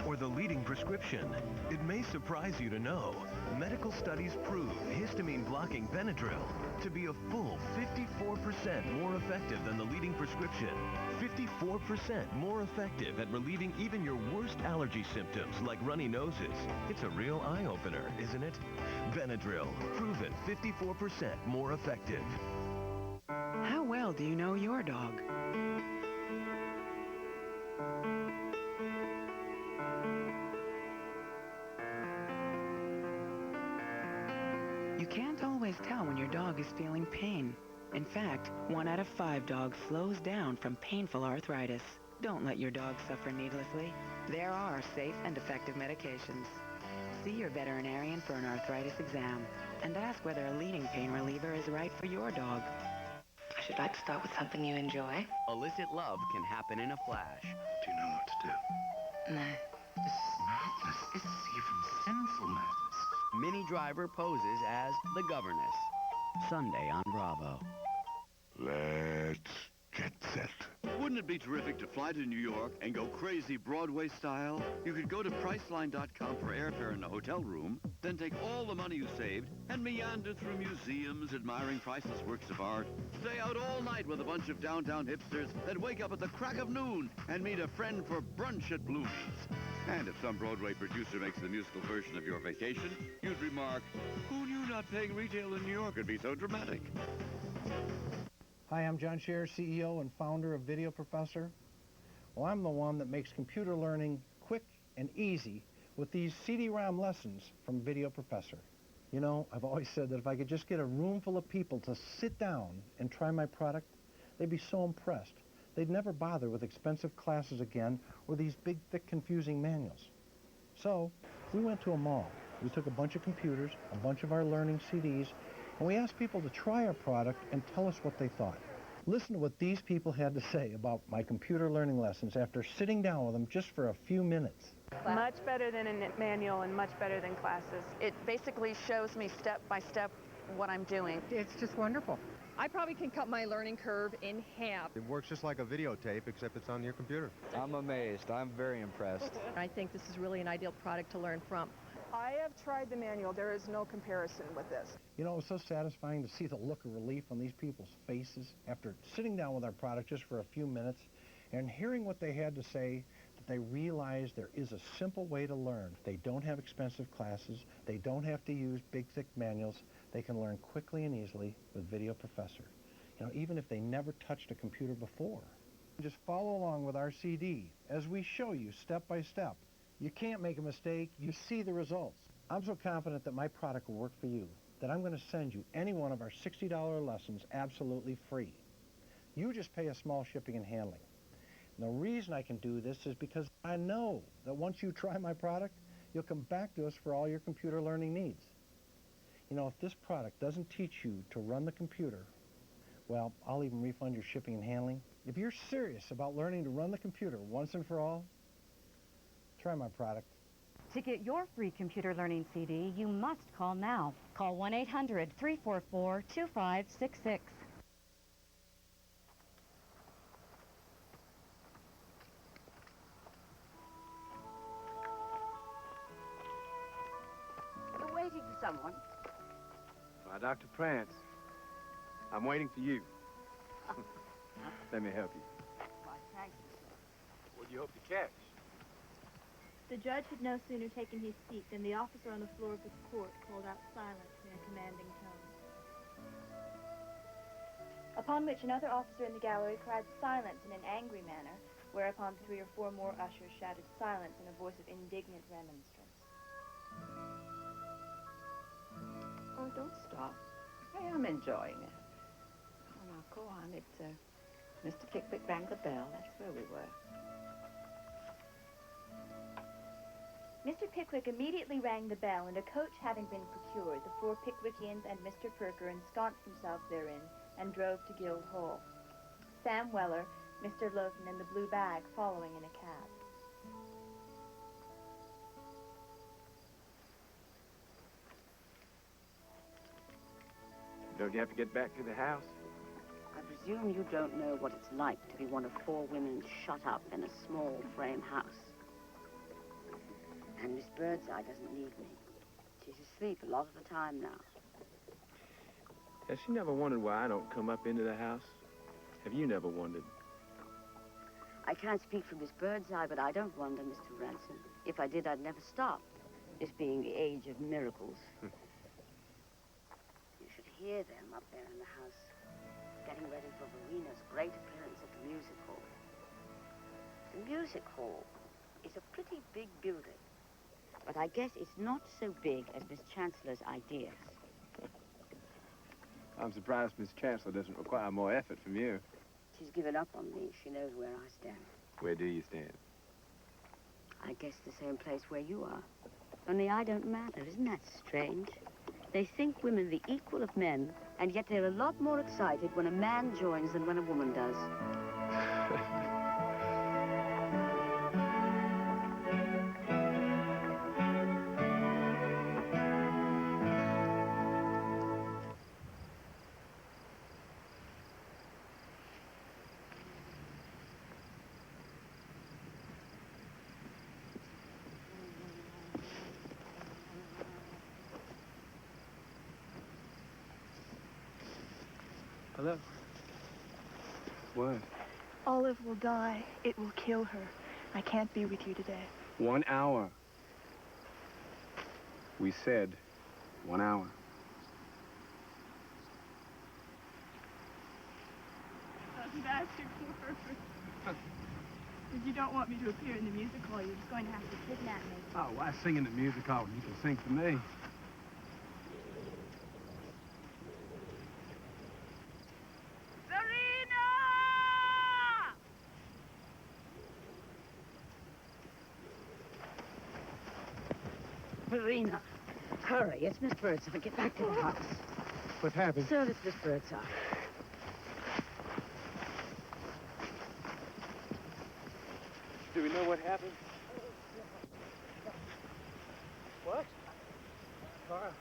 Or the leading prescription? It may surprise you to know, medical studies prove histamine-blocking Benadryl to be a full 54% more effective than the leading prescription. 54% more effective at relieving even your worst allergy symptoms like runny noses. It's a real eye-opener, isn't it? Benadryl, proven 54% more effective. How well do you know your dog? You can't always tell when your dog is feeling pain. In fact, 1 out of 5 dogs slows down from painful arthritis. Don't let your dog suffer needlessly. There are safe and effective medications. See your veterinarian for an arthritis exam and ask whether a leading pain reliever is right for your dog. I should like to start with something you enjoy. Illicit love can happen in a flash. Do you know what to do? No. This is madness. This is even sinful madness. Minnie Driver poses as the governess. Sunday on Bravo. Let's get set. Wouldn't it be terrific to fly to New York and go crazy Broadway style? You could go to Priceline.com for airfare in a hotel room, then take all the money you saved and meander through museums admiring priceless works of art, stay out all night with a bunch of downtown hipsters, then wake up at the crack of noon and meet a friend for brunch at Bluey's. And if some Broadway producer makes the musical version of your vacation, you'd remark, who knew not paying retail in New York would be so dramatic? Hi, I'm John Scher, CEO and founder of Video Professor. Well, I'm the one that makes computer learning quick and easy with these CD-ROM lessons from Video Professor. You know, I've always said that if I could just get a room full of people to sit down and try my product, they'd be so impressed. They'd never bother with expensive classes again or these big, thick, confusing manuals. So, we went to a mall. We took a bunch of computers, a bunch of our learning CDs, and we asked people to try our product and tell us what they thought. Listen to what these people had to say about my computer learning lessons after sitting down with them just for a few minutes. Much better than a manual and much better than classes. It basically shows me step by step what I'm doing. It's just wonderful. I probably can cut my learning curve in half. It works just like a videotape, except it's on your computer. I'm amazed. I'm very impressed. I think this is really an ideal product to learn from. I have tried the manual. There is no comparison with this. You know, it was so satisfying to see the look of relief on these people's faces after sitting down with our product just for a few minutes and hearing what they had to say, that they realized there is a simple way to learn. They don't have expensive classes. They don't have to use big, thick manuals. They can learn quickly and easily with Video Professor. You know, even if they never touched a computer before. Just follow along with our CD as we show you step by step. You can't make a mistake. You see the results. I'm so confident that my product will work for you that I'm going to send you any one of our $60 lessons absolutely free. You just pay a small shipping and handling. And the reason I can do this is because I know that once you try my product, you'll come back to us for all your computer learning needs. You know, if this product doesn't teach you to run the computer, well, I'll even refund your shipping and handling. If you're serious about learning to run the computer once and for all, try my product. To get your free computer learning CD, you must call now. Call 1-800-344-2566. You're waiting for someone. Dr. Prance, I'm waiting for you. Let me help you. Why, thank you, sir. would you hope to catch? The judge had no sooner taken his seat than the officer on the floor of the court called out silence in a commanding tone. Upon which another officer in the gallery cried silence in an angry manner, whereupon 3 or 4 more ushers shouted silence in a voice of indignant remonstrance. Oh, don't stop. I am enjoying it. Oh, now, go on. It's, Mr. Pickwick rang the bell. That's where we were. Mr. Pickwick immediately rang the bell, and a coach having been procured, the 4 Pickwickians and Mr. Perker ensconced themselves therein and drove to Guildhall. Sam Weller, Mr. Lowton, and the Blue Bag following in a cab. Don't you have to get back to the house? I presume you don't know what it's like to be one of 4 women shut up in a small frame house. And Miss Birdseye doesn't need me. She's asleep a lot of the time now. Has she never wondered why I don't come up into the house? Have you never wondered? I can't speak for Miss Birdseye, but I don't wonder, Mr. Ransom. If I did, I'd never stop. This being the age of miracles. You should hear them up there in the house, getting ready for Verena's great appearance at the music hall. The music hall is a pretty big building, but I guess it's not so big as Miss Chancellor's ideas. I'm surprised Miss Chancellor doesn't require more effort from you. She's given up on me. She knows where I stand. Where do you stand? I guess the same place where you are. Only I don't matter. Isn't that strange? They think women the equal of men, and yet they're a lot more excited when a man joins than when a woman does. Hello? What? Olive will die. It will kill her. I can't be with you today. 1 hour. We said 1 hour. Wasn't asking for her. If you don't want me to appear in the music hall, you're just going to have to kidnap me. Oh, why sing in the music hall when you can sing for me? Verena, hurry. It's Miss Birdseye. Get back to the house. What happened? Sir, it's Miss Birdseye. Do we know what happened? What? Carl.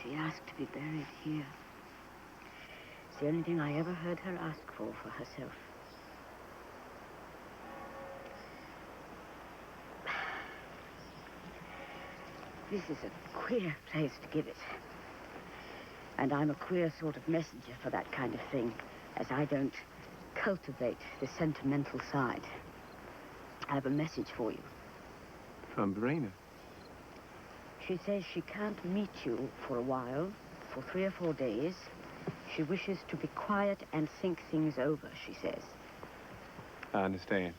She asked to be buried here. It's the only thing I ever heard her ask for herself. This is a queer place to give it. And I'm a queer sort of messenger for that kind of thing, as I don't cultivate the sentimental side. I have a message for you. From Verena. She says she can't meet you for a while, for 3 or 4 days. She wishes to be quiet and think things over, she says. I understand.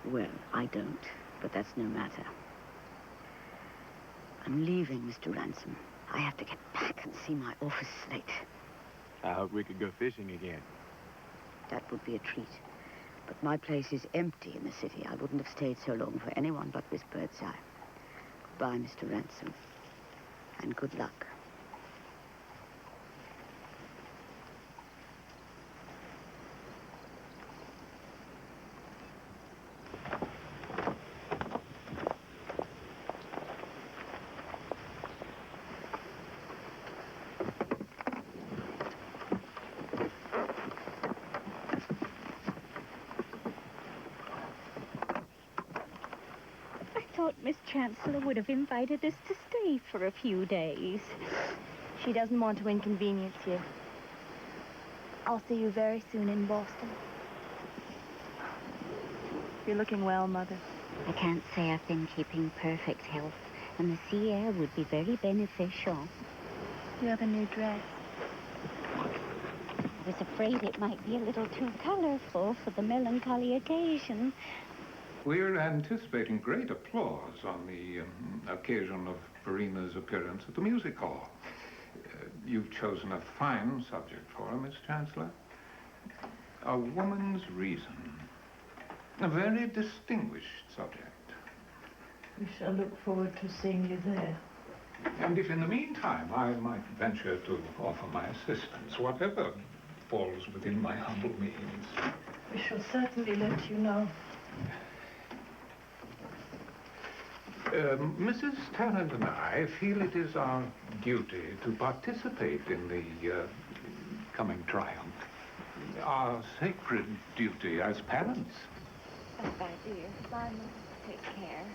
Well, I don't, but that's no matter. I'm leaving, Mr. Ransom. I have to get back and see my office slate. I hope we could go fishing again. That would be a treat. But my place is empty in the city. I wouldn't have stayed so long for anyone but Miss Birdseye. Goodbye, Mr. Ransom. And good luck. I thought Miss Chancellor would have invited us to stay for a few days. She doesn't want to inconvenience you. I'll see you very soon in Boston. You're looking well, Mother. I can't say I've been keeping perfect health, and the sea air would be very beneficial. You have a new dress. I was afraid it might be a little too colorful for the melancholy occasion. We're anticipating great applause on the occasion of Verina's appearance at the music hall. You've chosen a fine subject for her, Miss Chancellor. A woman's reason. A very distinguished subject. We shall look forward to seeing you there. And if in the meantime I might venture to offer my assistance, whatever falls within my humble means. We shall certainly let you know. Mrs. Tarrant and I feel it is our duty to participate in the coming triumph. Our sacred duty as parents. Bye-bye, dear. Bye, Mom. Take care.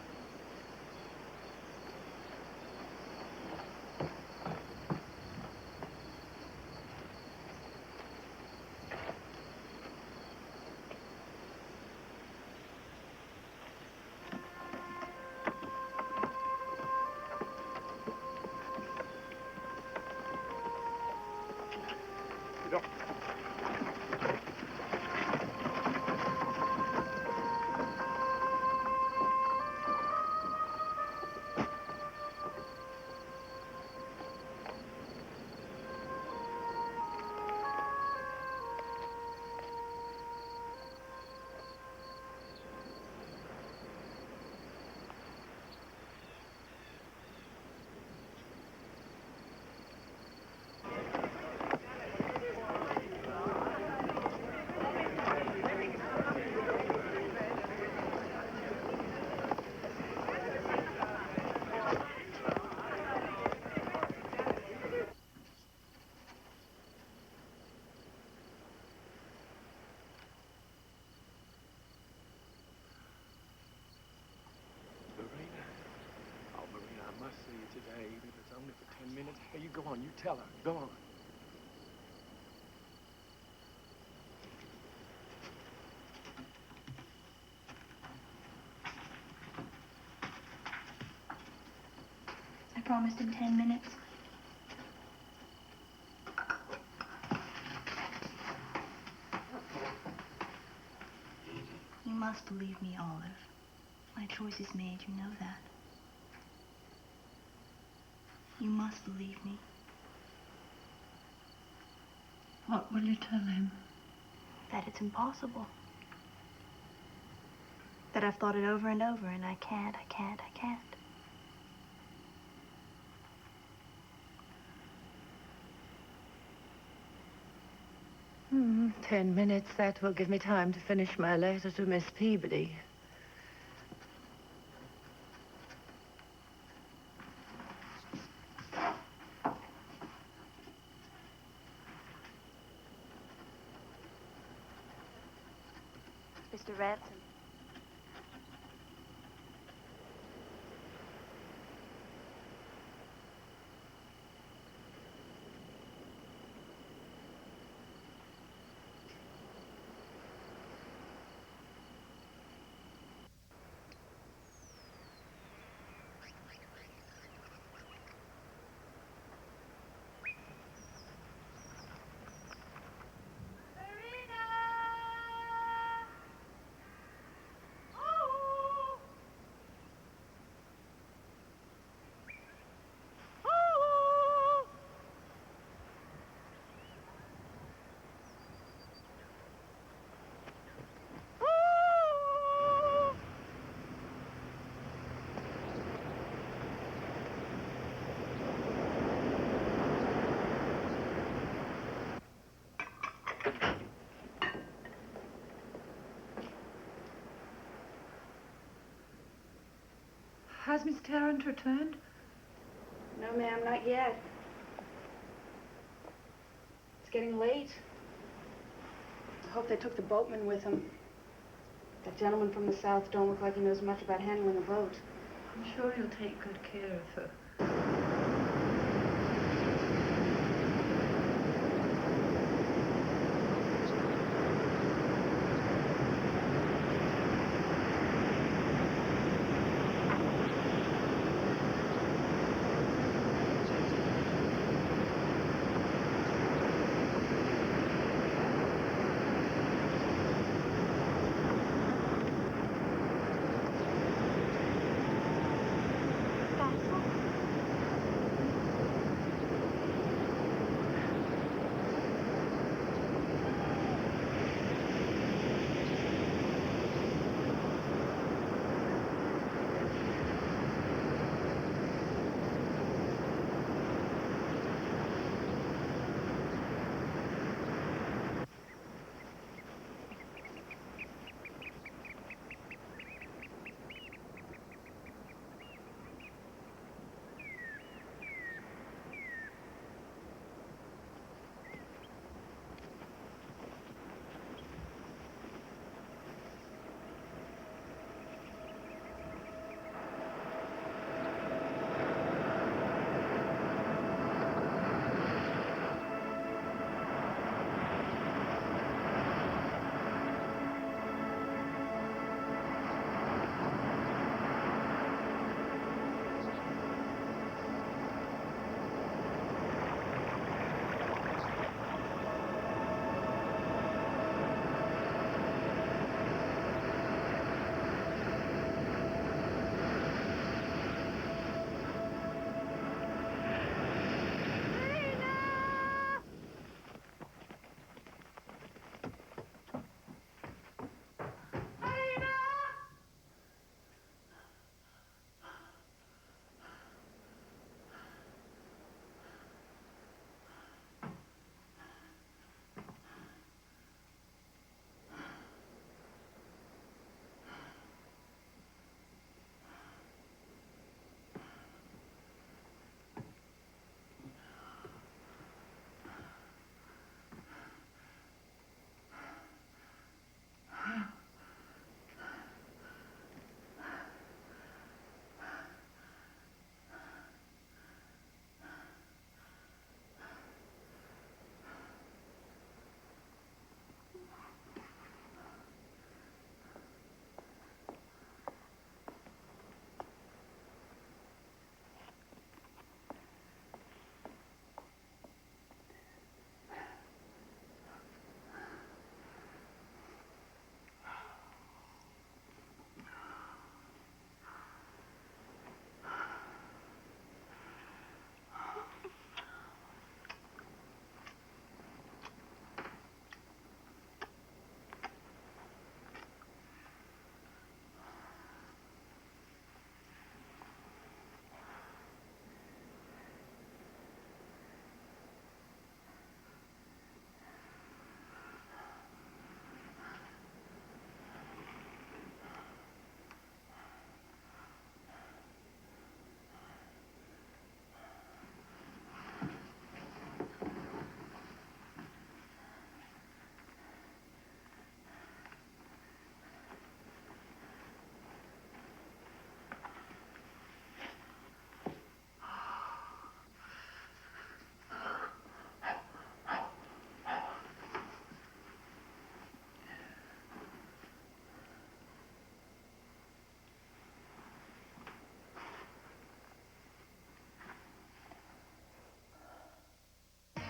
Today, even if it's only for 10 minutes. Hey, you go on, you tell her. Go on. I promised in 10 minutes. You must believe me, Olive. My choice is made, you know that. You must believe me. What will you tell him? That it's impossible. That I've thought it over and over, and I can't. 10 minutes, that will give me time to finish my letter to Miss Peabody. Mr. Ransom. Has Miss Tarrant returned? No, ma'am, not yet. It's getting late. I hope they took the boatman with them. That gentleman from the south don't look like he knows much about handling a boat. I'm sure he'll take good care of her.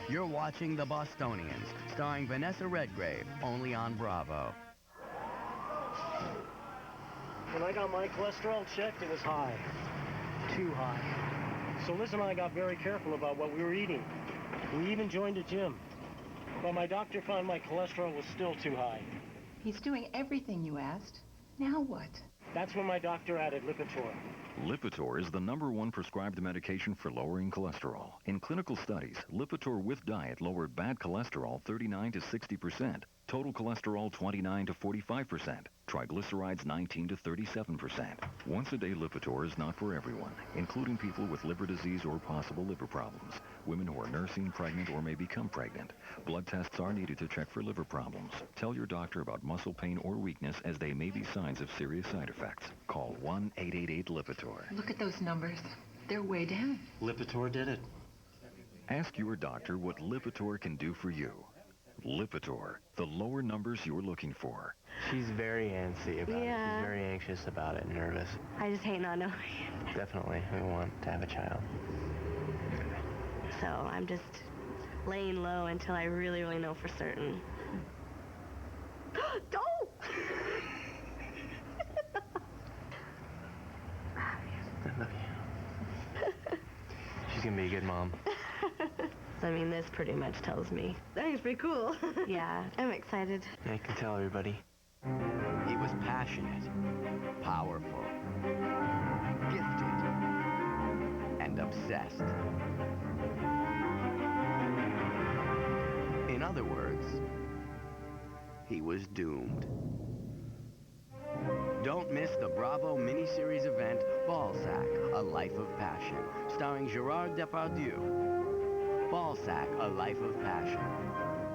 You're watching The Bostonians, starring Vanessa Redgrave, only on Bravo. When I got my cholesterol checked, it was high. Too high. So Liz and I got very careful about what we were eating. We even joined a gym. But my doctor found my cholesterol was still too high. He's doing everything you asked. Now what? That's when my doctor added Lipitor. Lipitor is the #1 prescribed medication for lowering cholesterol. In clinical studies, Lipitor with diet lowered bad cholesterol 39 to 60%. Total cholesterol 29 to 45%. Triglycerides 19 to 37%. Once-a-day Lipitor is not for everyone, including people with liver disease or possible liver problems, women who are nursing, pregnant, or may become pregnant. Blood tests are needed to check for liver problems. Tell your doctor about muscle pain or weakness, as they may be signs of serious side effects. Call 1-888-LIPITOR. Look at those numbers. They're way down. Lipitor did it. Ask your doctor what Lipitor can do for you. Lipitor, the lower numbers you're looking for. She's very antsy about it. She's very anxious about it, nervous. I just hate not knowing. Definitely, we want to have a child. So I'm just laying low until I really, really know for certain. Don't! I love you. She's gonna be a good mom. I mean, this pretty much tells me. I think it's pretty cool. Yeah, I'm excited. I can tell everybody. He was passionate, powerful, gifted, and obsessed. In other words, he was doomed. Don't miss the Bravo miniseries event, Balzac, A Life of Passion, starring Gerard Depardieu. Balzac, A Life of Passion,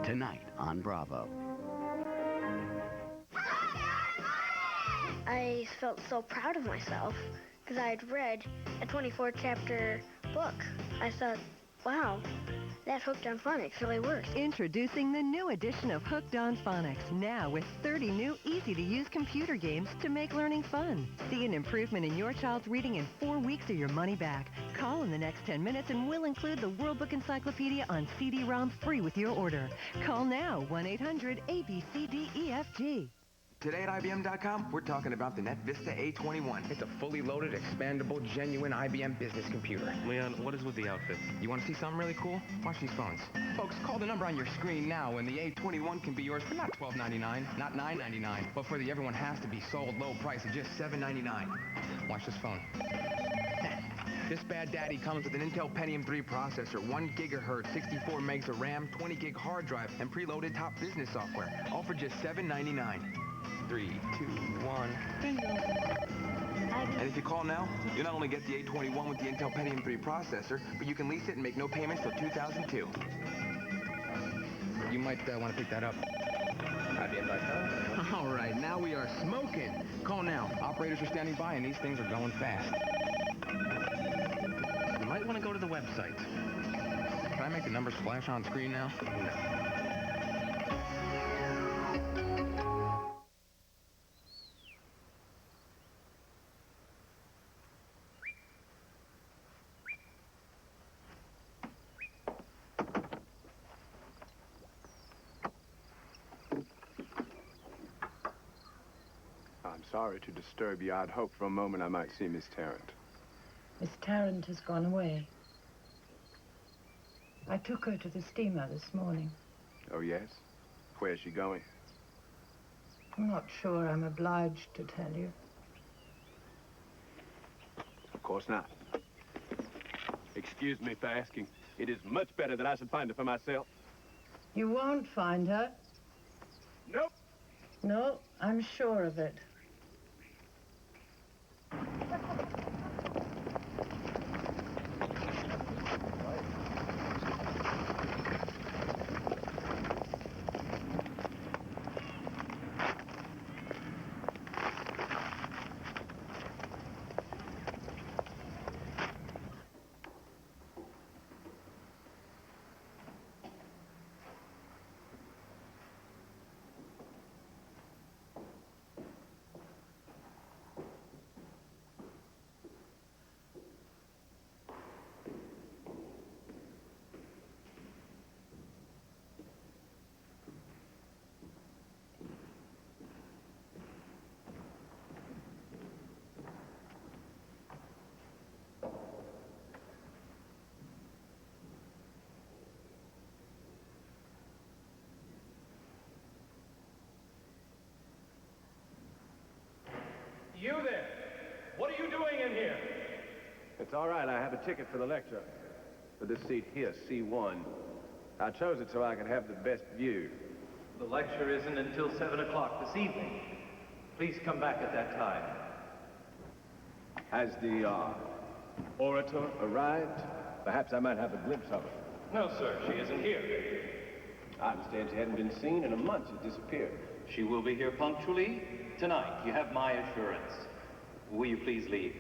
tonight on Bravo. I felt so proud of myself because I had read a 24-chapter book. I thought, wow, that Hooked on Phonics really works. Introducing the new edition of Hooked on Phonics, now with 30 new easy-to-use computer games to make learning fun. See an improvement in your child's reading in 4 weeks or your money back. Call in the next 10 minutes and we'll include the World Book Encyclopedia on CD-ROM free with your order. Call now, 1-800-ABCDEFG. Today at IBM.com, we're talking about the NetVista A21. It's a fully loaded, expandable, genuine IBM business computer. Leon, what is with the outfit? You want to see something really cool? Watch these phones. Folks, call the number on your screen now, and the A21 can be yours for not $12.99, not $9.99, but for the everyone has to be sold low price of just $7.99. Watch this phone. This bad daddy comes with an Intel Pentium 3 processor, 1 gigahertz, 64 megs of RAM, 20 gig hard drive, and preloaded top business software, all for just $7.99. 3, 2, 1, bingo. And if you call now, you'll not only get the A21 with the Intel Pentium 3 processor, but you can lease it and make no payments till 2002. You might want to pick that up. IBM.com. All right, now we are smoking. Call now. Operators are standing by, and these things are going fast. You might want to go to the website. Can I make the numbers flash on screen now? No. I'm sorry to disturb you. I'd hoped for a moment I might see Miss Tarrant. Miss Tarrant has gone away. I took her to the steamer this morning. Oh, yes? Where's she going? I'm not sure I'm obliged to tell you. Of course not. Excuse me for asking. It is much better that I should find her for myself. You won't find her. Nope. No, I'm sure of it. You there! What are you doing in here? It's all right. I have a ticket for the lecture. For this seat here, C1. I chose it so I could have the best view. The lecture isn't until 7 o'clock this evening. Please come back at that time. Has the orator arrived? Perhaps I might have a glimpse of her. No, sir, she isn't here. I understand she hadn't been seen in a month. She disappeared. She will be here punctually tonight. You have my assurance. Will you please leave?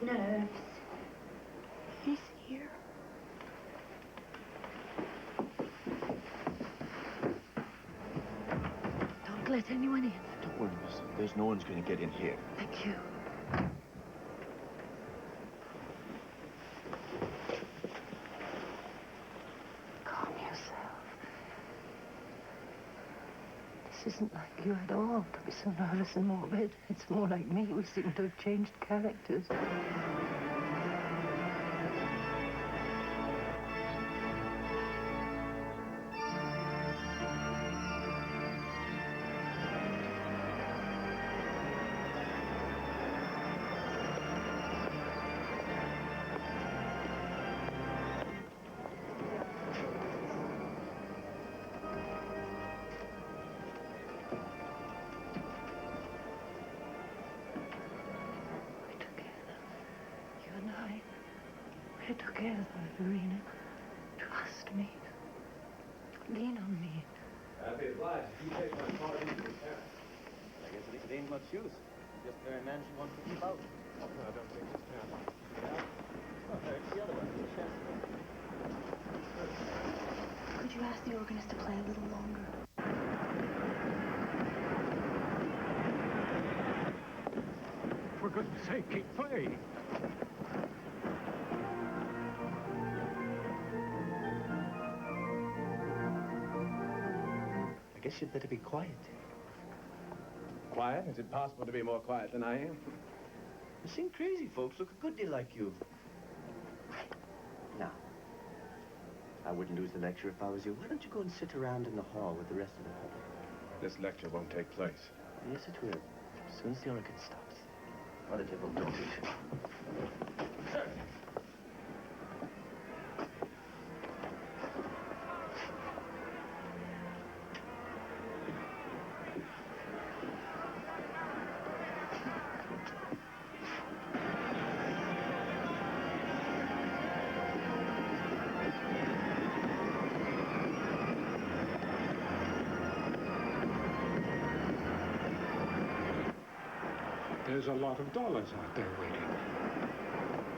Nerves. He's here. Don't let anyone in. Don't worry, miss. There's no one's gonna get in here. Thank you. Calm yourself. This isn't like you at all, to be so nervous and morbid. It's more like me. We seem to have changed characters. We're together, Verena. Trust me. Lean on me. I'd be obliged if you take my car into the town. I guess it ain't much use. Just the very man she wants to keep out. No, I don't think this town. Yeah? Okay, it's the other one. Could you ask the organist to play a little longer? For goodness sake, keep playing. I guess you'd better be quiet. Quiet? Is it possible to be more quiet than I am? You seem crazy, folks. Look a good deal like you. Now, I wouldn't lose the lecture if I was you. Why don't you go and sit around in the hall with the rest of the public? This lecture won't take place. Yes, it will. As soon as the organ stops. What a devil don't it? There's a lot of dollars out there waiting.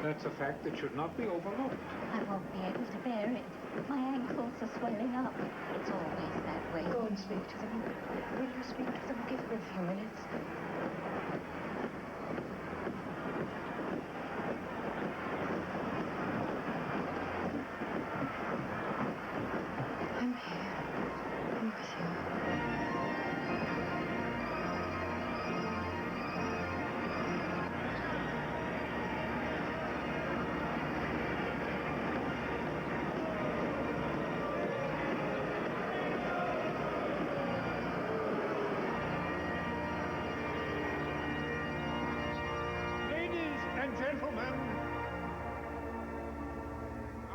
That's a fact that should not be overlooked. I won't be able to bear it. My ankles are swelling up. It's always that way. Go and speak to them. Will you speak to them? Give me a few minutes. I'm here. I'm with you.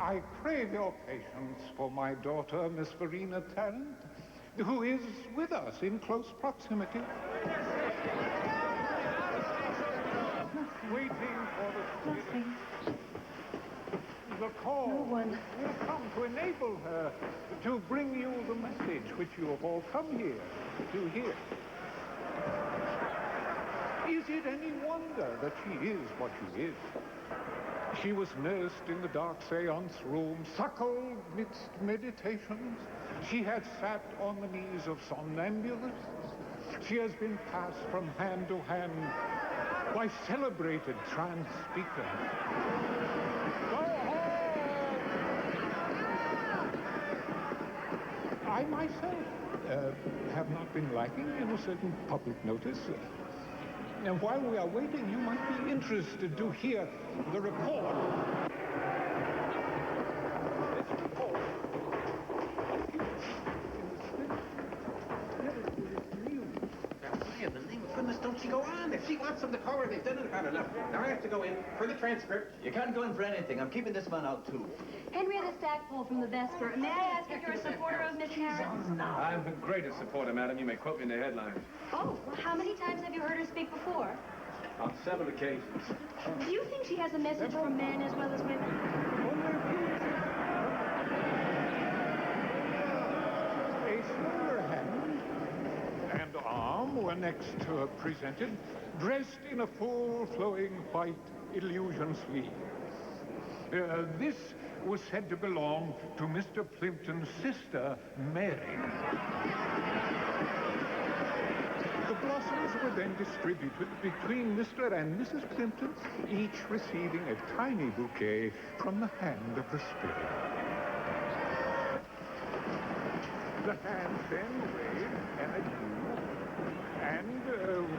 I crave your patience for my daughter, Miss Verena Tarrant, who is with us in close proximity. Waiting for the call will come to enable her to bring you the message which you have all come here to hear. Is it any wonder that she is what she is? She was nursed in the dark seance room, suckled midst meditations. She has sat on the knees of somnambulists. She has been passed from hand to hand by celebrated trance speakers. Go home! I myself have not been lacking in a certain public notice. And while we are waiting, you might be interested to hear the report. In the name of goodness, don't she go on? If she wants them to call her, they've done it about enough. Now I have to go in for the transcript. You can't go in for anything. I'm keeping this man out, too. Henrietta Stackpole from the Vesper. May I ask if you're a supporter of Miss Harris? I'm the greatest supporter, madam. You may quote me in the headlines. Oh, well, how many times have you heard her speak before? On several occasions. Do you think she has a message for men as well as women? A slender hand and arm were next presented, dressed in a full, flowing white illusion sleeve. This was said to belong to Mr. Plimpton's sister, Mary. The blossoms were then distributed between Mr. and Mrs. Plimpton, each receiving a tiny bouquet from the hand of the spirit. The hand then waved an adieu, and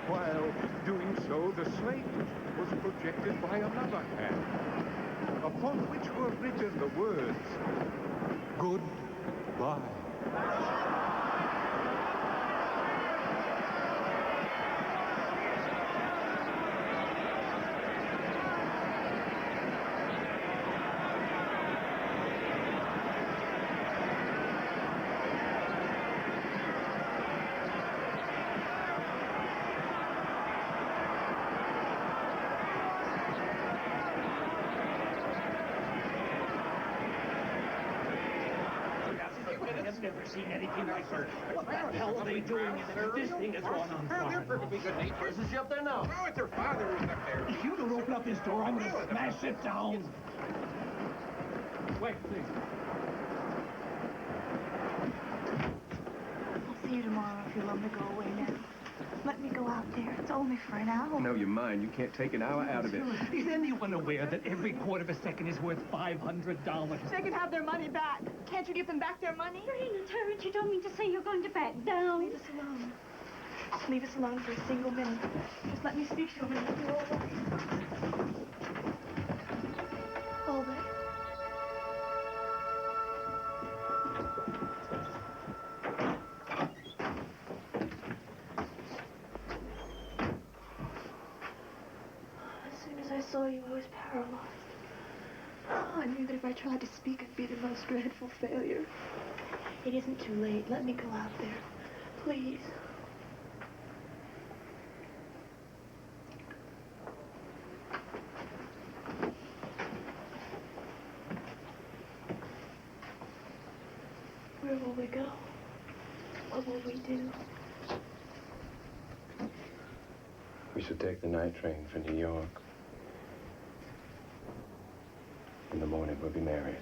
while doing so, the slate was projected by another hand, upon which were written the words, "Goodbye." I've never seen anything like her. What the hell are they doing in there? This thing is going on fire. They're perfectly good natured. Isn't she up there now? No, it's her father who's up there. If you don't open up this door, I'm going to smash it down. Wait, please. I'll see you tomorrow if you'll let me go away now. Let me go out there. It's only for an hour. No, you're mine. You can't take an hour out of it. Is anyone aware that every quarter of a second is worth $500? They can have their money back. Can't you give them back their money? Verena Tarrant, you don't mean to say you're going to back down. Leave us alone. Just leave us alone for a single minute. Just let me speak to him and you'll be all right. All right. As soon as I saw you, I was paralyzed. I knew that if I tried to speak, I'd be the most dreadful failure. It isn't too late. Let me go out there. Please. Where will we go? What will we do? We should take the night train for New York. In the morning, we'll be married.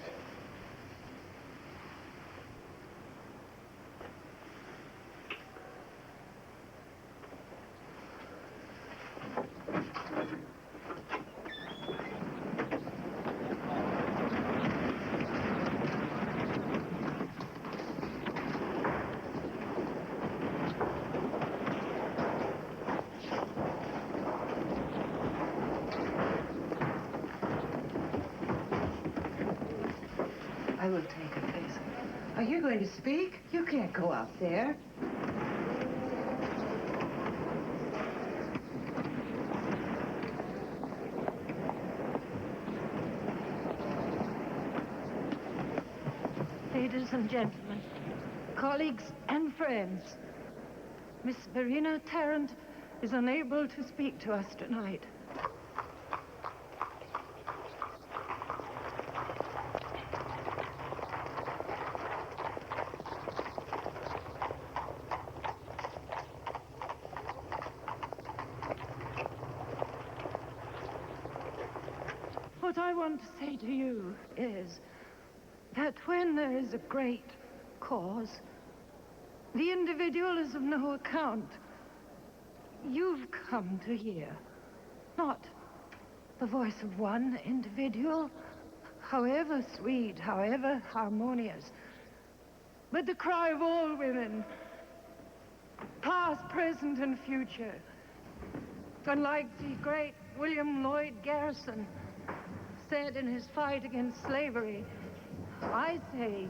I will take it, please. Are you going to speak? You can't go out there. ladies and gentlemen, colleagues and friends, Miss Verena Tarrant is unable to speak to us tonight. What I want to say to you is that when there is a great cause, the individual is of no account. You've come to hear not the voice of one individual, however sweet, however harmonious, but the cry of all women, past, present, and future. Unlike the great William Lloyd Garrison said in his fight against slavery, I say,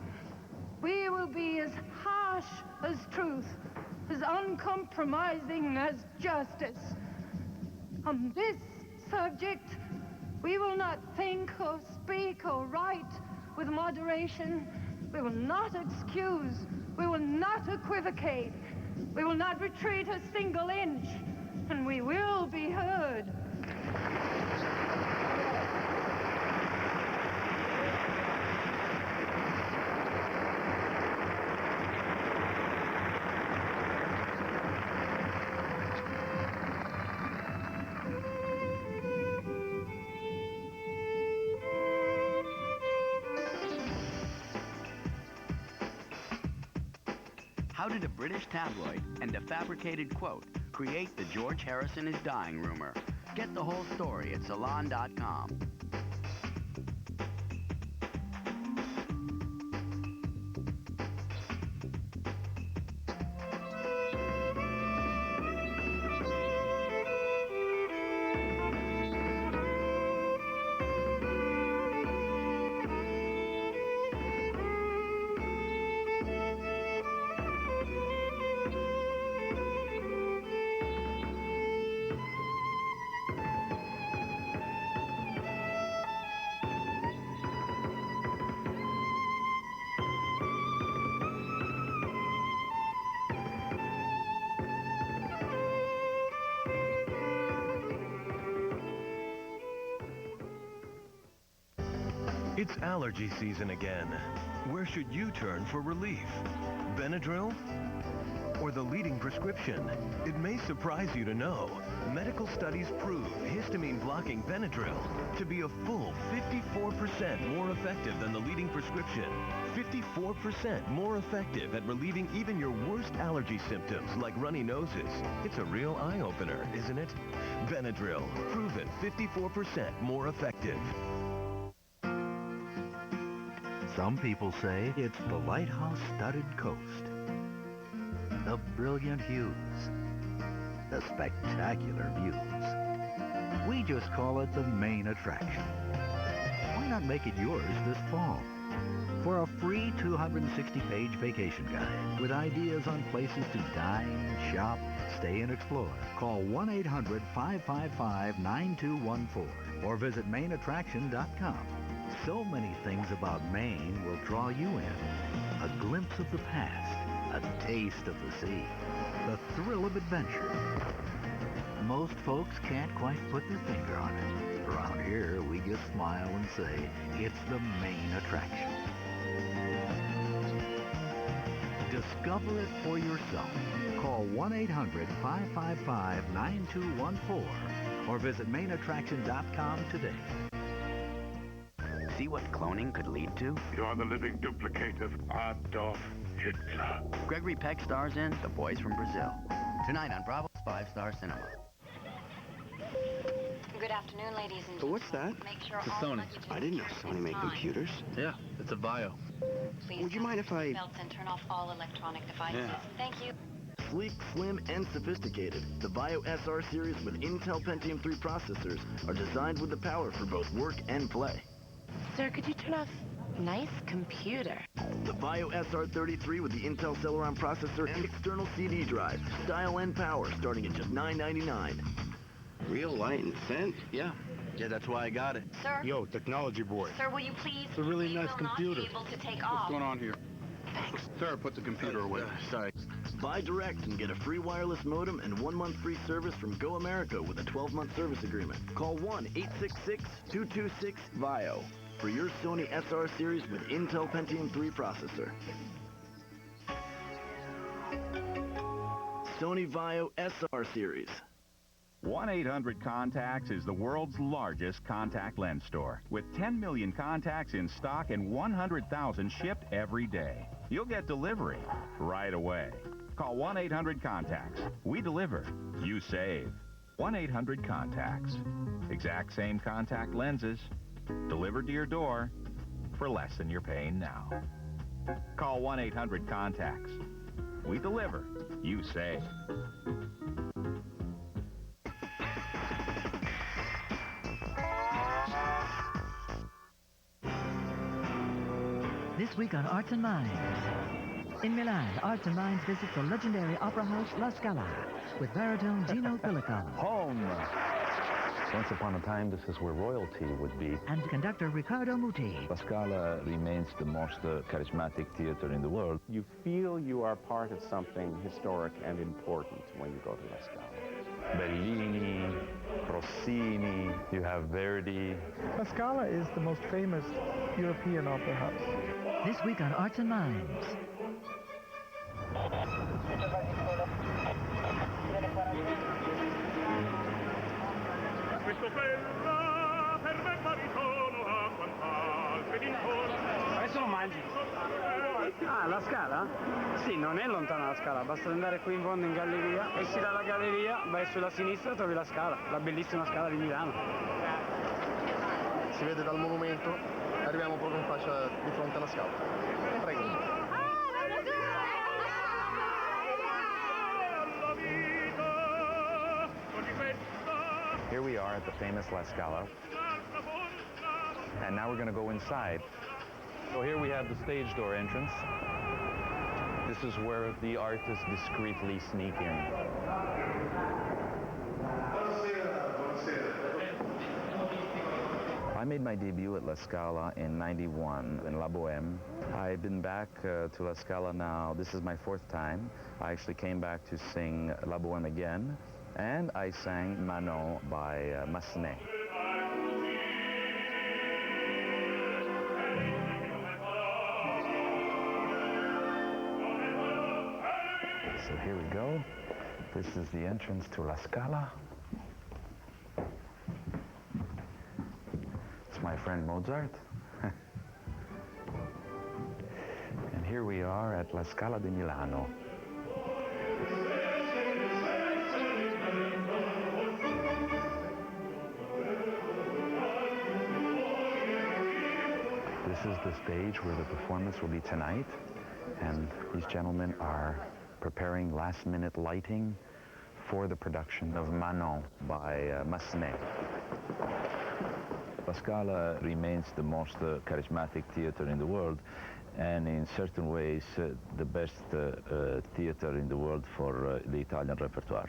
we will be as harsh as truth, as uncompromising as justice. On this subject, we will not think or speak or write with moderation. We will not excuse. We will not equivocate. We will not retreat a single inch, and we will be heard. How did a British tabloid and a fabricated quote create the George Harrison is dying rumor? Get the whole story at Salon.com. It's allergy season again. Where should you turn for relief? Benadryl? Or the leading prescription? It may surprise you to know, medical studies prove histamine-blocking Benadryl to be a full 54% more effective than the leading prescription. 54% more effective at relieving even your worst allergy symptoms like runny noses. It's a real eye-opener, isn't it? Benadryl, proven 54% more effective. Some people say it's the lighthouse-studded coast. The brilliant hues. The spectacular views. We just call it the main attraction. Why not make it yours this fall? For a free 260-page vacation guide with ideas on places to dine, shop, stay, and explore, call 1-800-555-9214 or visit mainattraction.com. So many things about Maine will draw you in. A glimpse of the past, a taste of the sea, the thrill of adventure. Most folks can't quite put their finger on it. Around here, we just smile and say, it's the main attraction. Discover it for yourself. Call 1-800-555-9214 or visit mainattraction.com today. See what cloning could lead to? You're the living duplicate of Adolf Hitler. Gregory Peck stars in The Boys from Brazil. Tonight on Bravo's 5-Star Cinema. Good afternoon, ladies and But what's that? Make sure It's a all Sony. luggage I didn't know Sony made computers. Yeah, it's a Bio. Please Would you mind if I... belts and turn off all electronic devices. Yeah. Thank you. Sleek, slim, and sophisticated, the Bio SR series with Intel Pentium 3 processors are designed with the power for both work and play. Sir, could you turn off nice computer? The Bio SR33 with the Intel Celeron processor and external CD drive, style and power starting at just $9.99. Real light and thin? Yeah. Yeah, that's why I got it. Sir? Yo, technology boy. Sir, will you please? It's a really nice computer. Not be able to take What's off. going on here? Thanks. Sir, put the computer away. Sorry. Buy direct and get a free wireless modem and 1 month free service from Go America with a 12-month service agreement. Call 1-866-226-VAIO for your Sony SR series with Intel Pentium 3 processor. Sony VAIO SR series. 1-800-CONTACTS is the world's largest contact lens store, with 10 million contacts in stock and 100,000 shipped every day. You'll get delivery right away. Call 1-800-CONTACTS. We deliver. You save. 1-800-CONTACTS. Exact same contact lenses, delivered to your door for less than you're paying now. Call 1-800-CONTACTS. We deliver. You save. This week on Arts and Minds. In Milan, Arts and Minds visits the legendary opera house La Scala with baritone Gino Filicon. Home! Once upon a time, this is where royalty would be. And conductor Riccardo Muti. La Scala remains the most charismatic theater in the world. You feel you are part of something historic and important when you go to La Scala. Bellini, Rossini, you have Verdi. La Scala is the most famous European opera house. This week on Arts and Minds. Adesso lo mangi. Ah, la Scala? Sì, non è lontana la Scala, basta andare qui in fondo in galleria, esci dalla galleria, vai sulla sinistra e trovi la Scala, la bellissima Scala di Milano. Si vede dal monumento, arriviamo proprio in faccia di fronte alla Scala. Prego. Here we are at the famous La Scala. And now we're going to go inside. So here we have the stage door entrance. This is where the artists discreetly sneak in. I made my debut at La Scala in '91 in La Boheme. I've been back to La Scala now. This is my 4th time. I actually came back to sing La Boheme again, and I sang Manon by Massenet. So here we go. This is the entrance to La Scala. It's my friend Mozart. And here we are at La Scala di Milano. This is the stage where the performance will be tonight, and these gentlemen are preparing last-minute lighting for the production of Manon by Massenet. La Scala remains the most charismatic theater in the world, and in certain ways the best theater in the world for the Italian repertoire.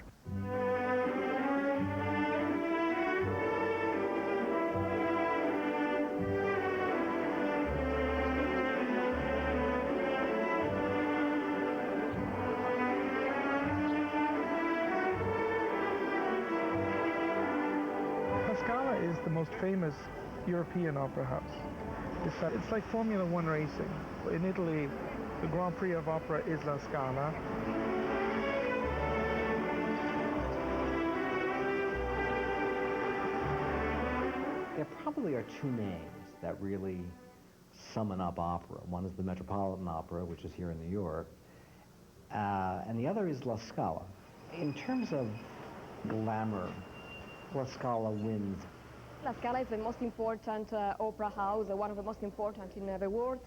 Is the most famous European opera house. It's like Formula One racing. In Italy, the Grand Prix of opera is La Scala. There probably are 2 names that really summon up opera. One is the Metropolitan Opera, which is here in New York, and the other is La Scala. In terms of glamour, La Scala wins. La Scala is the most important opera house, one of the most important in the world.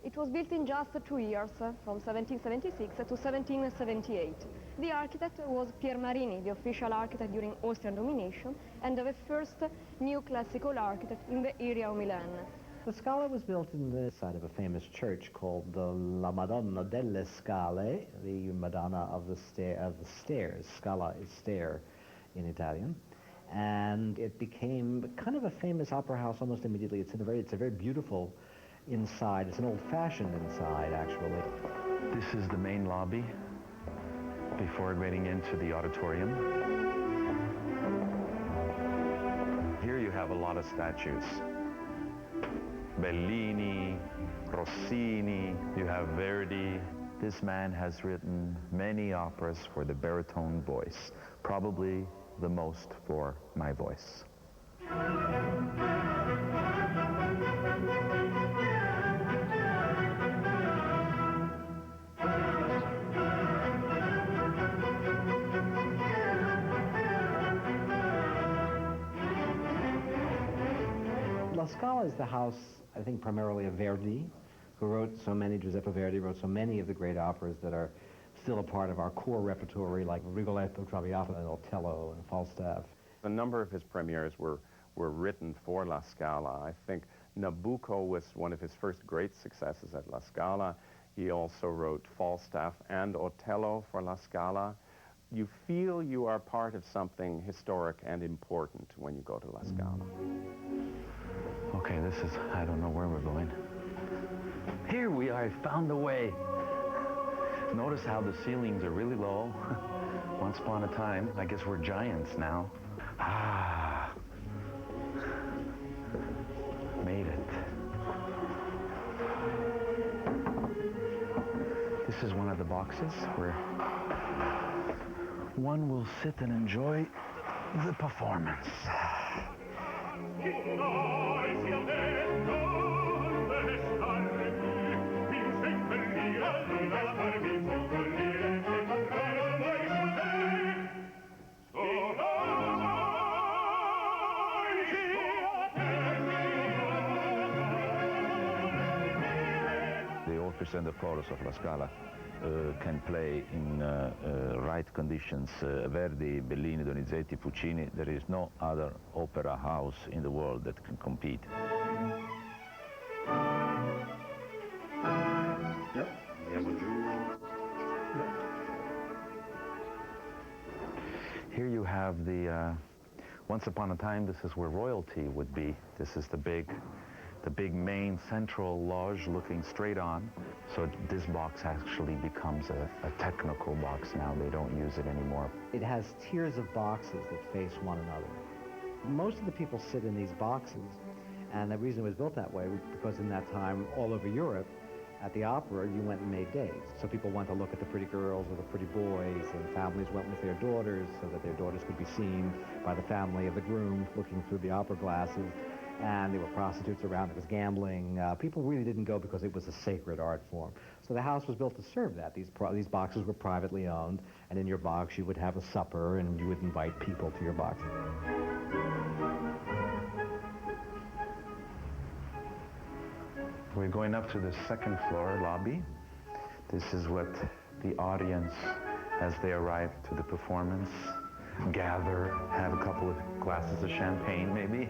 It was built in just 2 years, from 1776 to 1778. The architect was Pier Marini, the official architect during Austrian domination, and the first neoclassical architect in the area of Milan. The Scala was built in the side of a famous church called the La Madonna delle Scale, the Madonna of the stairs. Scala is stair in Italian. And it became kind of a famous opera house almost immediately. It's a very beautiful inside. It's an old-fashioned inside, actually. This is the main lobby before getting into the auditorium. Here you have a lot of statues. Bellini, Rossini, you have Verdi. This man has written many operas for the baritone voice, probably the most for my voice. La Scala is the house, I think, primarily of Verdi, who wrote so many, Giuseppe Verdi wrote so many of the great operas that are still a part of our core repertory, like Rigoletto, Traviata, and Otello, and Falstaff. A number of his premieres were written for La Scala. I think Nabucco was one of his first great successes at La Scala. He also wrote Falstaff and Otello for La Scala. You feel you are part of something historic and important when you go to La Scala. Okay, this is, I don't know where we're going. Here we are, I found the way. Notice how the ceilings are really low. Once upon a time, I guess we're giants now. Ah, made it. This is one of the boxes where one will sit and enjoy the performance. The orchestra and the chorus of La Scala can play in right conditions. Verdi, Bellini, Donizetti, Puccini. There is no other opera house in the world that can compete. Here you have the, once upon a time, this is where royalty would be. This is the big main central lodge looking straight on. So this box actually becomes a technical box now. They don't use it anymore. It has tiers of boxes that face one another. Most of the people sit in these boxes, and the reason it was built that way was because in that time, all over Europe, at the opera, you went and made days. So people went to look at the pretty girls or the pretty boys, and families went with their daughters so that their daughters could be seen by the family of the groom looking through the opera glasses. And there were prostitutes around, there was gambling. People really didn't go because it was a sacred art form. So the house was built to serve that. These boxes were privately owned, and in your box you would have a supper and you would invite people to your box. We're going up to the second floor lobby. This is what the audience, as they arrive to the performance, gather, have a couple of glasses of champagne maybe.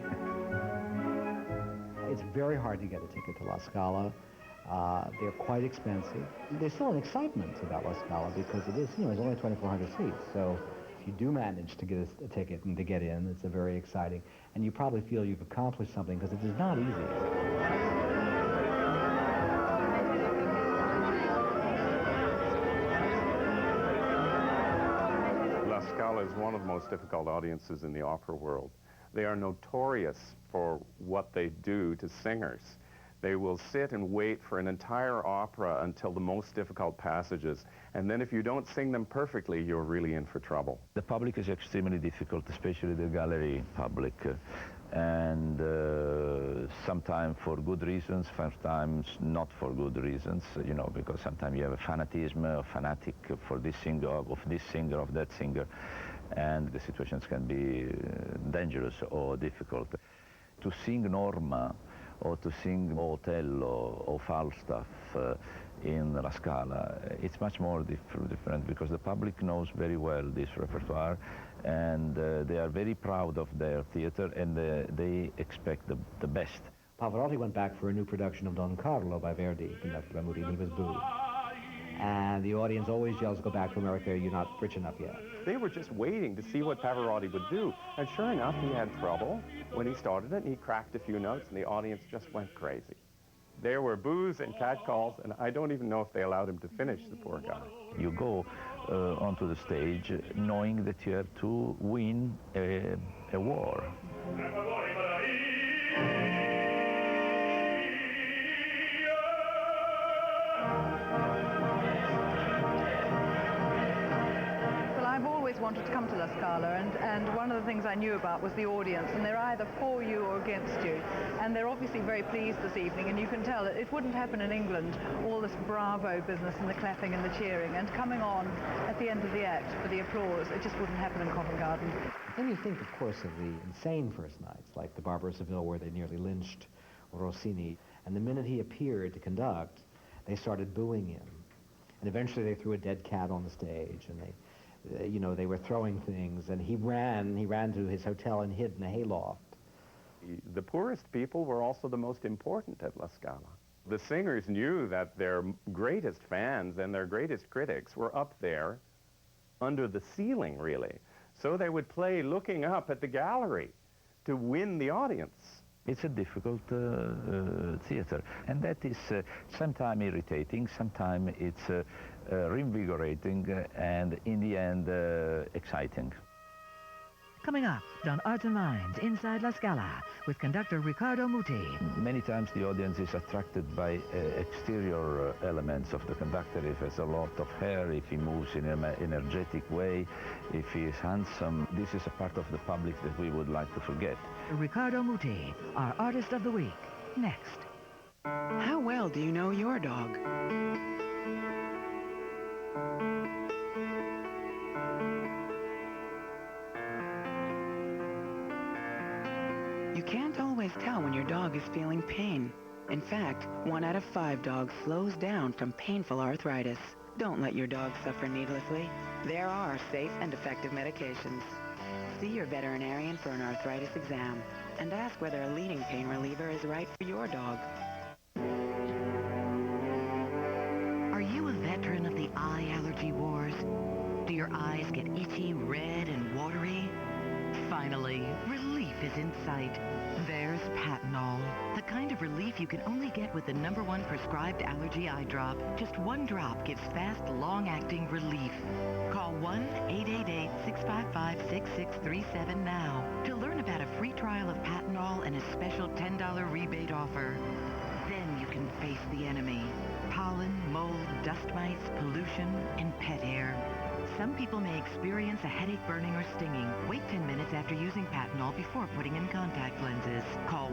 It's very hard to get a ticket to La Scala. They're quite expensive. There's still an excitement about La Scala because it is, it's only 2,400 seats. So if you do manage to get a ticket and to get in, it's a very exciting. And you probably feel you've accomplished something because it is not easy. La Scala is one of the most difficult audiences in the opera world. They are notorious for what they do to singers. They will sit and wait for an entire opera until the most difficult passages, and then if you don't sing them perfectly, you're really in for trouble. The public is extremely difficult, especially the gallery public, and sometimes for good reasons, sometimes not for good reasons, because sometimes you have a fanatism, a fanatic for this singer, of this singer, of that singer, and the situations can be dangerous or difficult. To sing Norma, or to sing Otello or Falstaff in La Scala, it's much more different because the public knows very well this repertoire, and they are very proud of their theater, and they expect the best. Pavarotti went back for a new production of Don Carlo by Verdi, conducted by Murini. He was booed. And the audience always yells, "Go back to America, you're not rich enough yet." They were just waiting to see what Pavarotti would do. And sure enough, he had trouble when he started it, and he cracked a few notes, and the audience just went crazy. There were boos and catcalls, and I don't even know if they allowed him to finish, the poor guy. You go onto the stage knowing that you have to win a war. Wanted to come to La Scala, and one of the things I knew about was the audience, and they're either for you or against you, and they're obviously very pleased this evening, and you can tell it wouldn't happen in England, all this bravo business and the clapping and the cheering, and coming on at the end of the act for the applause, it just wouldn't happen in Covent Garden. Then you think, of course, of the insane first nights, like the Barber of Seville, where they nearly lynched Rossini, and the minute he appeared to conduct, they started booing him, and eventually they threw a dead cat on the stage, and they were throwing things, and he ran to his hotel and hid in a hayloft. The poorest people were also the most important at La Scala. The singers knew that their greatest fans and their greatest critics were up there under the ceiling, really. So they would play looking up at the gallery to win the audience. It's a difficult theater, and that is sometimes irritating, sometimes it's reinvigorating, and in the end, exciting. Coming up on Arts and Minds, inside La Scala, with conductor Riccardo Muti. Many times the audience is attracted by exterior elements of the conductor. If he has a lot of hair, if he moves in an energetic way, if he is handsome. This is a part of the public that we would like to forget. Riccardo Muti, our Artist of the Week. Next. How well do you know your dog? You can't always tell when your dog is feeling pain. In fact, 1 out of 5 dogs slows down from painful arthritis. Don't let your dog suffer needlessly. There are safe and effective medications. See your veterinarian for an arthritis exam and ask whether a leading pain reliever is right for your dog. Are you a veteran of the eye allergy wars? Do your eyes get itchy, red, and watery? Finally, relief is in sight. There's Patanol, the kind of relief you can only get with the #1 prescribed allergy eye drop. Just 1 drop gives fast, long-acting relief. Call 1-888-655-6637 now to learn about a free trial of Patanol and a special $10 rebate offer. Then you can face the enemy. Pollen, mold, dust mites, pollution, and pet hair. Some people may experience a headache, burning, or stinging. Wait 10 minutes after using Patanol before putting in contact lenses. Call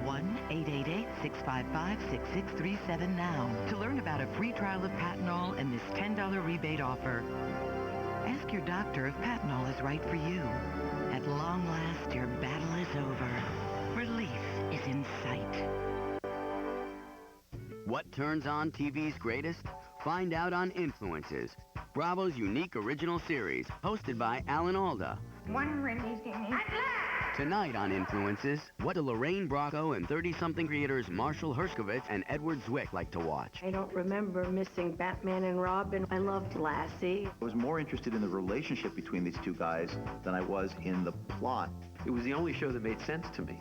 1-888-655-6637 now to learn about a free trial of Patanol and this $10 rebate offer. Ask your doctor if Patanol is right for you. At long last, your battle is over. Relief is in sight. What turns on TV's greatest? Find out on Influences, Bravo's unique original series, hosted by Alan Alda. Tonight on Influences, what do Lorraine Bracco and 30-something creators Marshall Herskovitz and Edward Zwick like to watch? I don't remember missing Batman and Robin. I loved Lassie. I was more interested in the relationship between these two guys than I was in the plot. It was the only show that made sense to me.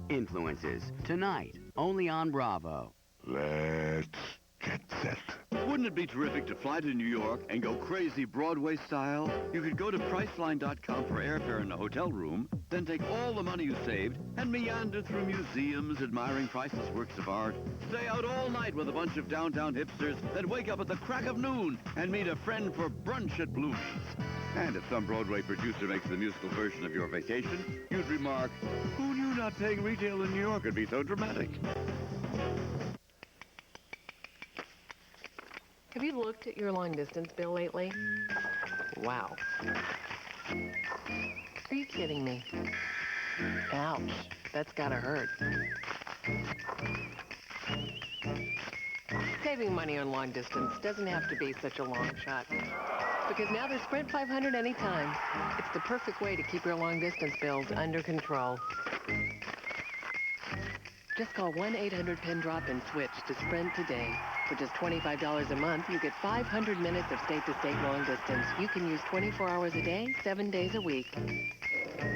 Influences, tonight, only on Bravo. Let's get set. Wouldn't it be terrific to fly to New York and go crazy Broadway style? You could go to Priceline.com for airfare and a hotel room, then take all the money you saved and meander through museums admiring priceless works of art, stay out all night with a bunch of downtown hipsters, then wake up at the crack of noon and meet a friend for brunch at Bluey's. And if some Broadway producer makes the musical version of your vacation, you'd remark, who knew not paying retail in New York would be so dramatic? Have you looked at your long-distance bill lately? Wow. Are you kidding me? Ouch. That's gotta hurt. Saving money on long distance doesn't have to be such a long shot. Because now there's Sprint 500 anytime. It's the perfect way to keep your long-distance bills under control. Just call 1-800-PIN-DROP and switch to Sprint today. For just $25 a month, you get 500 minutes of state-to-state long distance. You can use 24 hours a day, 7 days a week.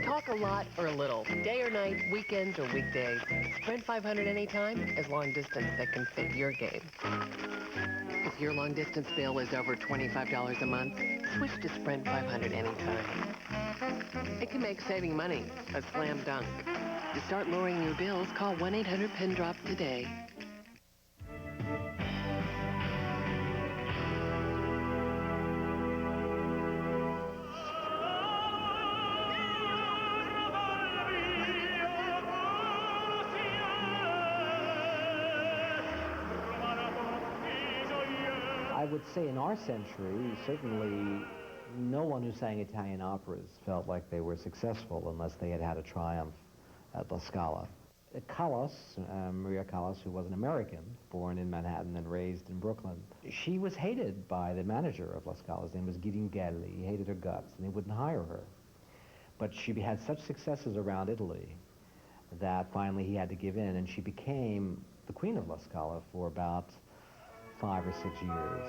Talk a lot or a little, day or night, weekends or weekdays. Sprint 500 anytime is long distance that can fit your game. If your long distance bill is over $25 a month, switch to Sprint 500 anytime. It can make saving money a slam dunk. To start lowering your bills, call 1-800-PIN-DROP today. I would say in our century, certainly no one who sang Italian operas felt like they were successful unless they had had a triumph at La Scala. Callas, Maria Callas, who was an American, born in Manhattan and raised in Brooklyn, she was hated by the manager of La Scala. His name was Ghiringhelli. He hated her guts, and he wouldn't hire her. But she had such successes around Italy that finally he had to give in, and she became the queen of La Scala for about 5 or 6 years.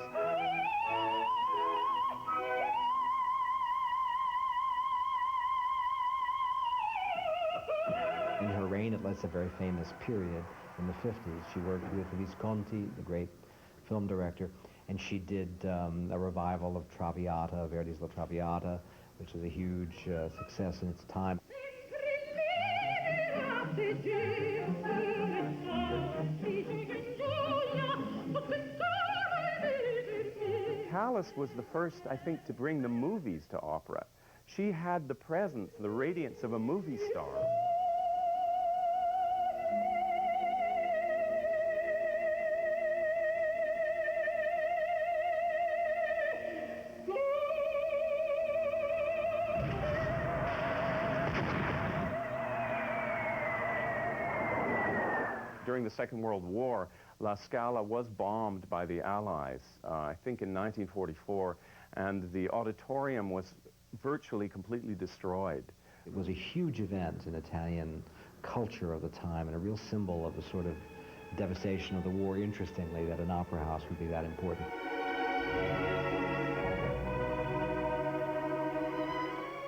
In her reign, it's a very famous period in the 50s. She worked with Visconti, the great film director, and she did a revival of Traviata, Verdi's La Traviata, which was a huge success in its time. Callas was the first, I think, to bring the movies to opera. She had the presence, the radiance of a movie star. During the Second World War, La Scala was bombed by the Allies, I think in 1944, and the auditorium was virtually completely destroyed. It was a huge event in Italian culture of the time and a real symbol of the sort of devastation of the war, interestingly, that an opera house would be that important.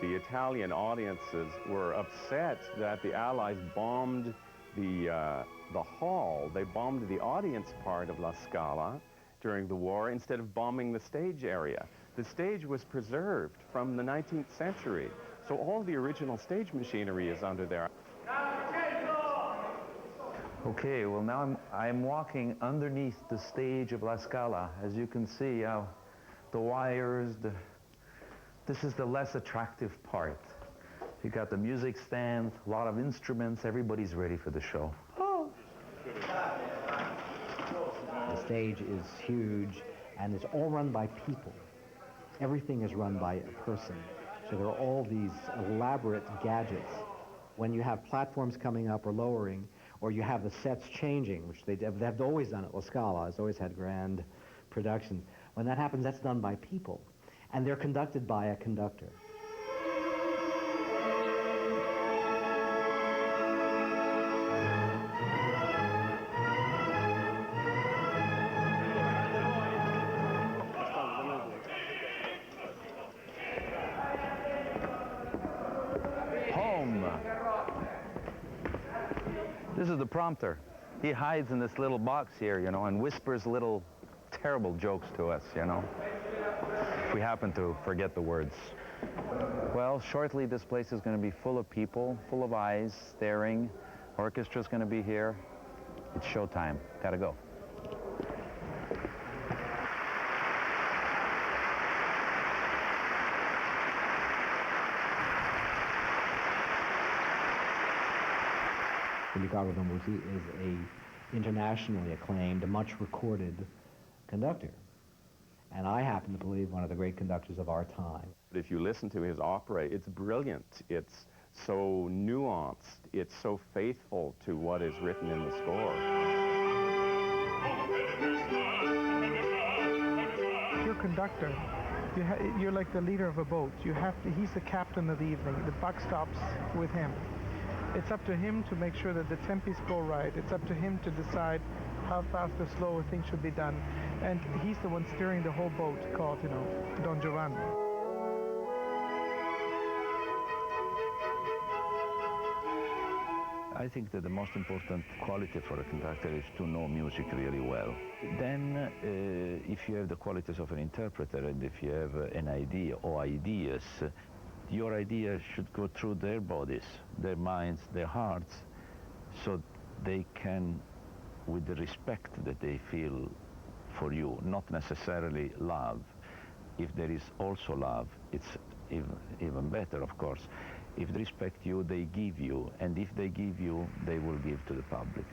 The Italian audiences were upset that the Allies bombed the hall. They bombed the audience part of La Scala during the war instead of bombing the stage area. The stage was preserved from the 19th century, so all the original stage machinery is under there. Okay, well now I'm walking underneath the stage of La Scala. As you can see, the wires, this is the less attractive part. You got the music stand, a lot of instruments, everybody's ready for the show. The stage is huge, and it's all run by people. Everything is run by a person. So there are all these elaborate gadgets. When you have platforms coming up or lowering, or you have the sets changing, which they've always done at La Scala, it's always had grand productions. When that happens, that's done by people, and they're conducted by a conductor. This is the prompter. He hides in this little box here, you know, and whispers little terrible jokes to us, you know, if we happen to forget the words. Well, shortly this place is going to be full of people, full of eyes, staring. Orchestra's going to be here. It's showtime. Gotta go. Riccardo Muti is a internationally acclaimed, much recorded conductor. And I happen to believe one of the great conductors of our time. If you listen to his opera, it's brilliant. It's so nuanced. It's so faithful to what is written in the score. If you're a conductor, you're like the leader of a boat. He's the captain of the evening. The buck stops with him. It's up to him to make sure that the tempos go right. It's up to him to decide how fast or slow a thing should be done. And he's the one steering the whole boat called, you know, Don Giovanni. I think that the most important quality for a conductor is to know music really well. Then, if you have the qualities of an interpreter and if you have an idea or ideas, your idea should go through their bodies, their minds, their hearts, so they can, with the respect that they feel for you, not necessarily love. If there is also love, it's even better, of course. If they respect you, they give you, and if they give you, they will give to the public.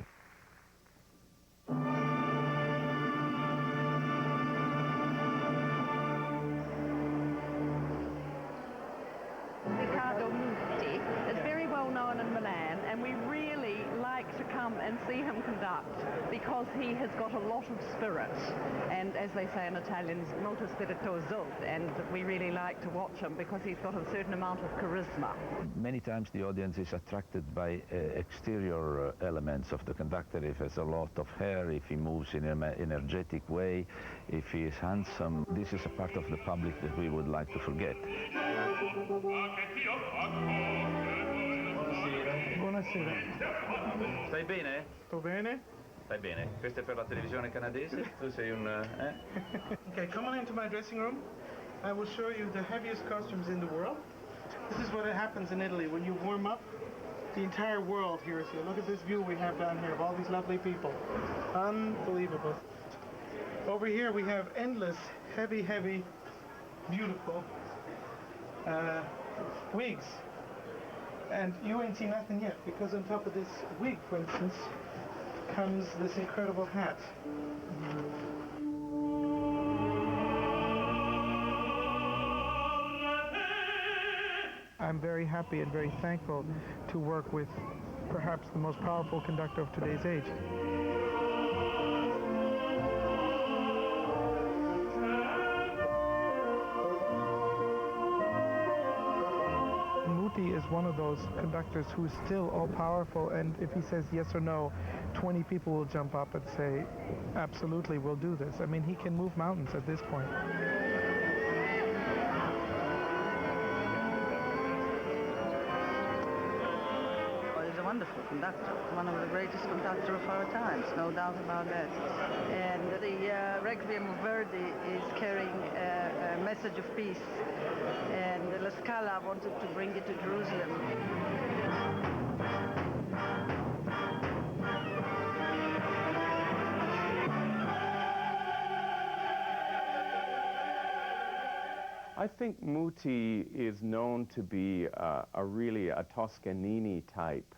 Riccardo Muti is very well known in Milan, and we really like to come and see him conduct because he has got a lot of spirit, and as they say in Italian, molto spiritoso, and we really like to watch him because he's got a certain amount of charisma. Many times the audience is attracted by exterior elements of the conductor. If he has a lot of hair, if he moves in an energetic way, if he is handsome. This is a part of the public that we would like to forget. Buonasera. Stai bene? Sto bene? Stai bene. Questo è per la televisione canadese? Tu sei un... Okay, come on into my dressing room. I will show you the heaviest costumes in the world. This is what happens in Italy. When you warm up, the entire world hears you. Look at this view we have down here of all these lovely people. Unbelievable. Over here we have endless, heavy, beautiful wigs. And you ain't seen nothing yet, because on top of this wig, for instance, comes this incredible hat. I'm very happy and very thankful to work with perhaps the most powerful conductor of today's age. Muti is one of those conductors who's still all-powerful, and if he says yes or no, 20 people will jump up and say, absolutely, we'll do this. I mean, he can move mountains at this point. He's a wonderful conductor, one of the greatest conductors of our times, no doubt about that. And the Requiem of Verdi is carrying a message of peace, and La Scala wanted to bring it to Jerusalem. I think Muti is known to be really a Toscanini type.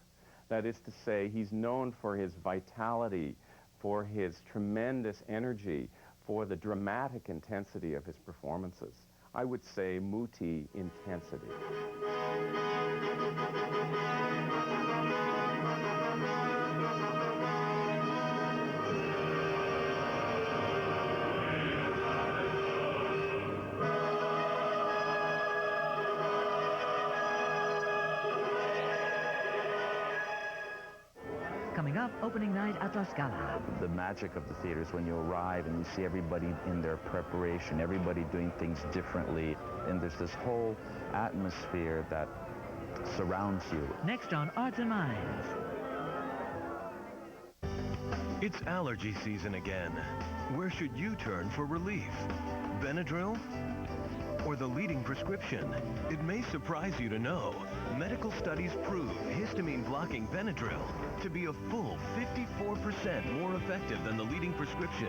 That is to say, he's known for his vitality, for his tremendous energy, for the dramatic intensity of his performances. I would say Muti intensity. Coming up, opening night at La Scala. The magic of the theater is when you arrive and you see everybody in their preparation, everybody doing things differently, and there's this whole atmosphere that surrounds you. Next on Arts and Minds. It's allergy season again. Where should you turn for relief? Benadryl? Or the leading prescription? It may surprise you to know, medical studies prove histamine-blocking Benadryl to be a full 54% more effective than the leading prescription.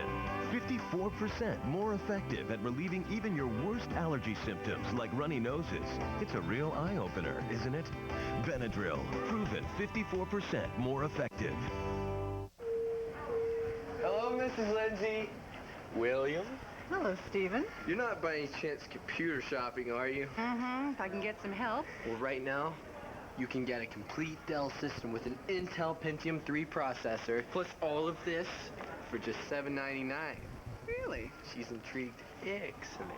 54% more effective at relieving even your worst allergy symptoms like runny noses. It's a real eye-opener, isn't it? Benadryl, proven 54% more effective. Hello, Mrs. Lindsay. William? Hello, Stephen. You're not by any chance computer shopping, are you? Mm-hmm. If I can get some help. Well, right now, you can get a complete Dell system with an Intel Pentium 3 processor, plus all of this for just $7.99. Really? She's intrigued. Excellent.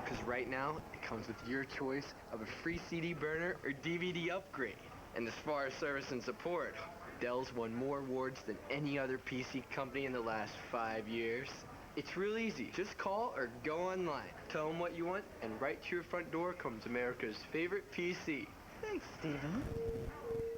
Because right now, it comes with your choice of a free CD burner or DVD upgrade. And as far as service and support, Dell's won more awards than any other PC company in the last 5 years. It's real easy. Just call or go online. Tell them what you want, and right to your front door comes America's favorite PC. Thanks, Stephen.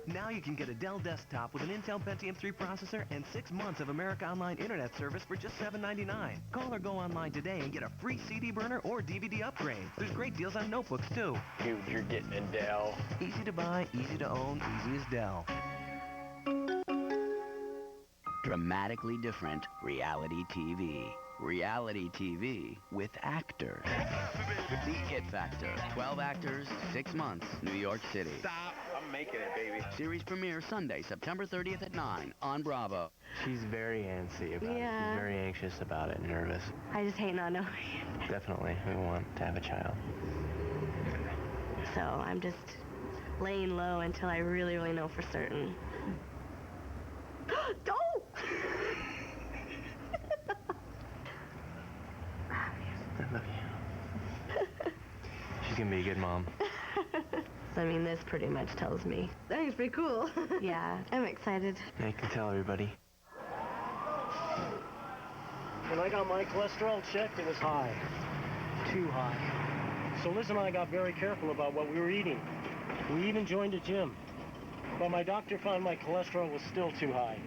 Now you can get a Dell desktop with an Intel Pentium 3 processor and 6 months of America Online Internet service for just $7.99. Call or go online today and get a free CD burner or DVD upgrade. There's great deals on notebooks, too. Dude, you're getting a Dell. Easy to buy, easy to own, easy as Dell. Dramatically different reality TV. Reality TV with actors. The It Factor. 12 actors, 6 months, New York City. Stop. I'm making it, baby. Series premiere Sunday, September 30th at 9 on Bravo. She's very antsy about it. Yeah. She's very anxious about it, nervous. I just hate not knowing. Definitely, we want to have a child. So I'm just laying low until I really, really know for certain. Don't! I love you. She's gonna be a good mom. So, I mean, this pretty much tells me. I think it's pretty cool. Yeah, I'm excited. I can tell everybody. When I got my cholesterol checked, it was high. Too high. So Liz and I got very careful about what we were eating. We even joined a gym. But my doctor found my cholesterol was still too high.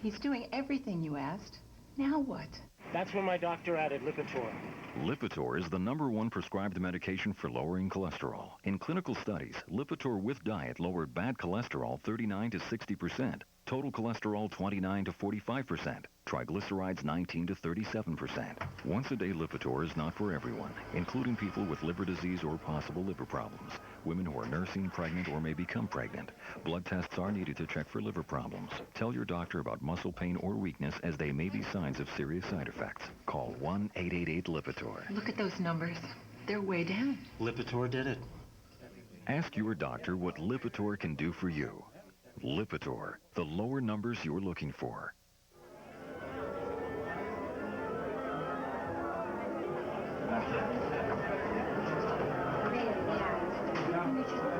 He's doing everything you asked. Now what? That's when my doctor added Lipitor. Lipitor is the #1 prescribed medication for lowering cholesterol. In clinical studies, Lipitor with diet lowered bad cholesterol 39 to 60%, total cholesterol 29 to 45%, triglycerides 19 to 37%. Once-a-day Lipitor is not for everyone, including people with liver disease or possible liver problems, women who are nursing, pregnant, or may become pregnant. Blood tests are needed to check for liver problems. Tell your doctor about muscle pain or weakness, as they may be signs of serious side effects. Call 1-888-LIPITOR. Look at those numbers. They're way down. Lipitor did it. Ask your doctor what Lipitor can do for you. Lipitor, the lower numbers you're looking for.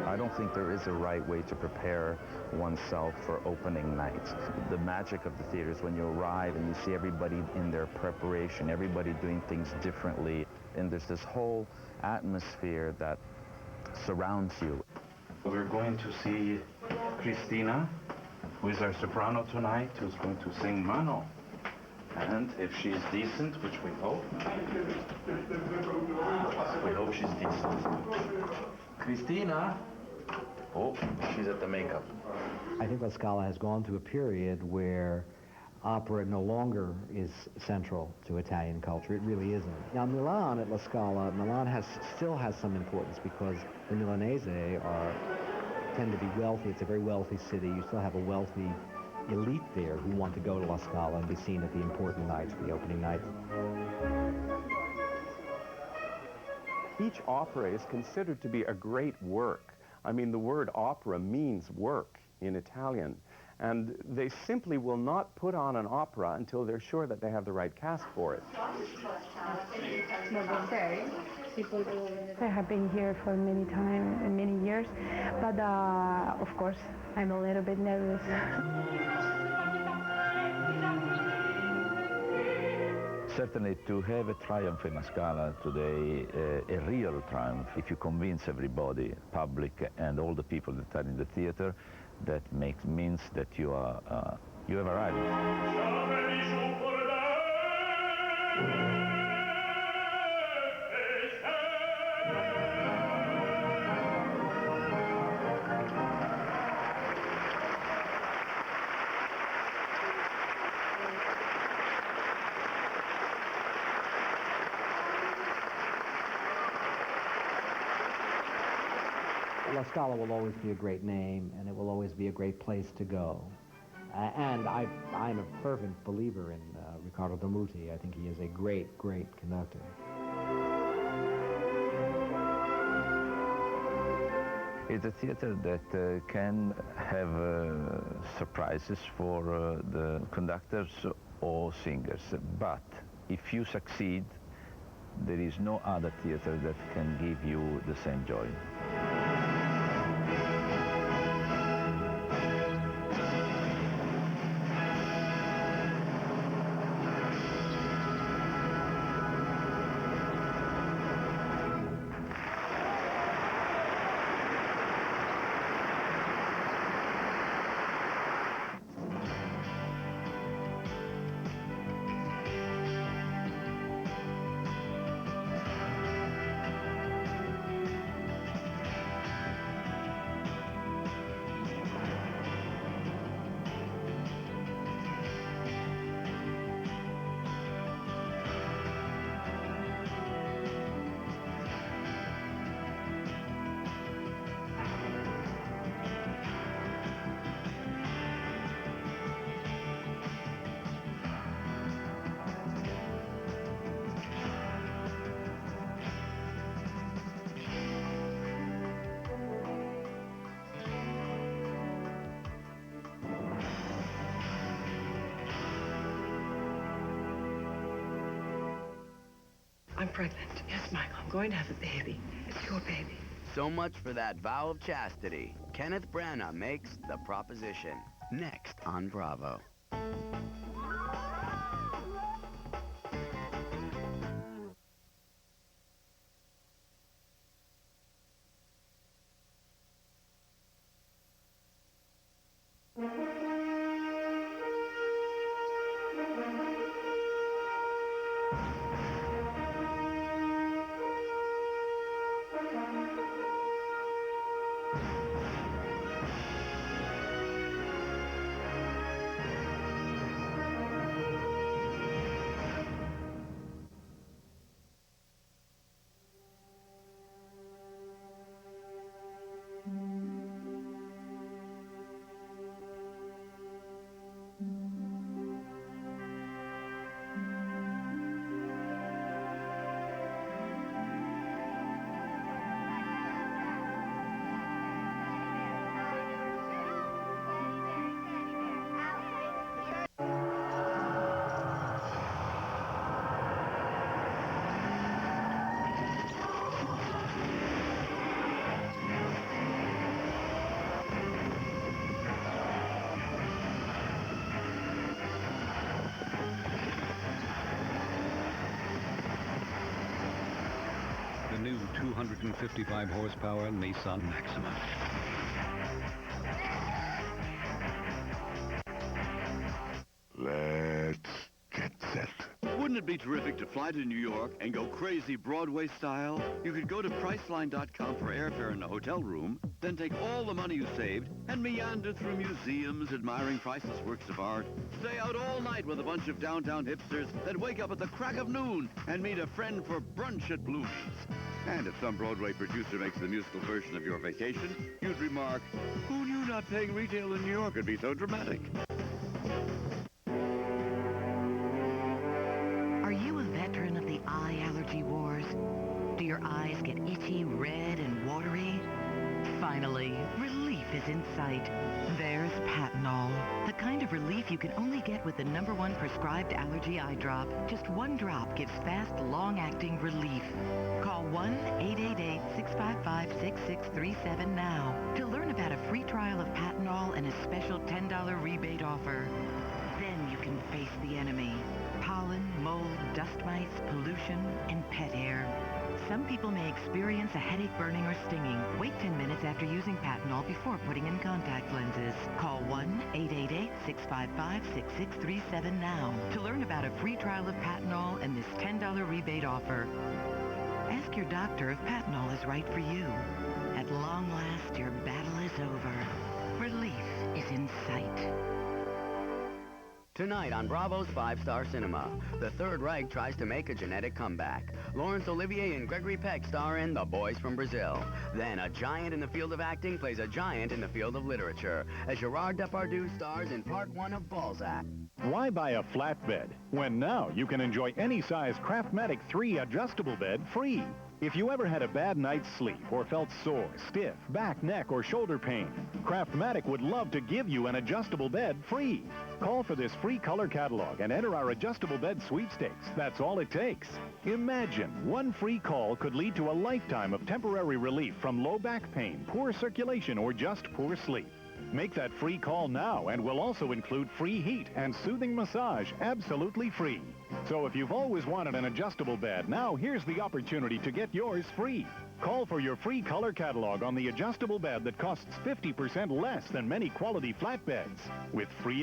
I don't think there is a right way to prepare oneself for opening night. The magic of the theater is when you arrive and you see everybody in their preparation, everybody doing things differently, and there's this whole atmosphere that surrounds you. We're going to see Christina, who is our soprano tonight, who's going to sing Mano. And if she's decent, which we hope she's decent. Christina! Oh, she's at the makeup. I think La Scala has gone through a period where opera no longer is central to Italian culture. It really isn't. Now, Milan at La Scala, Milan still has some importance because the Milanese tend to be wealthy. It's a very wealthy city. You still have a wealthy elite there who want to go to La Scala and be seen at the important nights, the opening nights. Each opera is considered to be a great work. I mean, the word opera means work in Italian. And they simply will not put on an opera until they're sure that they have the right cast for it. I have been here for many years, but of course I'm a little bit nervous. Certainly, to have a triumph in La Scala today, a real triumph, if you convince everybody, public and all the people that are in the theater, that means that you have arrived. La Scala will always be a great name, and it will always be a great place to go. And I'm a fervent believer in Riccardo Damuti. I think he is a great, great conductor. It's a theater that can have surprises for the conductors or singers, but if you succeed, there is no other theater that can give you the same joy. I'm pregnant. Yes, Michael, I'm going to have a baby. It's your baby. So much for that vow of chastity. Kenneth Branagh makes The Proposition. Next on Bravo. The new 255 horsepower Nissan Maxima. Let's get set. Wouldn't it be terrific to fly to New York and go crazy Broadway style? You could go to Priceline.com for airfare and a hotel room, then take all the money you saved and meander through museums admiring priceless works of art, stay out all night with a bunch of downtown hipsters, then wake up at the crack of noon and meet a friend for brunch at Bluey's. And if some Broadway producer makes the musical version of your vacation, you'd remark, who knew not paying retail in New York would be so dramatic? Are you a veteran of the eye allergy wars? Do your eyes get itchy, red, and watery? Finally, relief is in sight. There's Patanol, the kind of relief you can only get with the #1 prescribed allergy eye drop. Just one drop gives fast, long-acting relief. Call 1-888-655-6637 now to learn about a free trial of Patanol and a special $10 rebate offer. Then you can face the enemy. Pollen, mold, dust mites, pollution, and pet hair. Some people may experience a headache, burning, or stinging. Wait 10 minutes after using Patanol before putting in contact lenses. Call 1-888-655-6637 now to learn about a free trial of Patanol and this $10 rebate offer. Ask your doctor if Patanol is right for you. At long last, your battle is over. Relief is in sight. Tonight on Bravo's 5-Star Cinema, the Third Reich tries to make a genetic comeback. Laurence Olivier and Gregory Peck star in The Boys from Brazil. Then a giant in the field of acting plays a giant in the field of literature, as Gerard Depardieu stars in Part 1 of Balzac. Why buy a flat bed when now you can enjoy any size Craftmatic 3 adjustable bed free? If you ever had a bad night's sleep or felt sore, stiff, back, neck, or shoulder pain, Craftmatic would love to give you an adjustable bed free. Call for this free color catalog and enter our adjustable bed sweepstakes. That's all it takes. Imagine one free call could lead to a lifetime of temporary relief from low back pain, poor circulation, or just poor sleep. Make that free call now, and we'll also include free heat and soothing massage absolutely free. So if you've always wanted an adjustable bed, now here's the opportunity to get yours free. Call for your free color catalog on the adjustable bed that costs 50% less than many quality flat beds. With free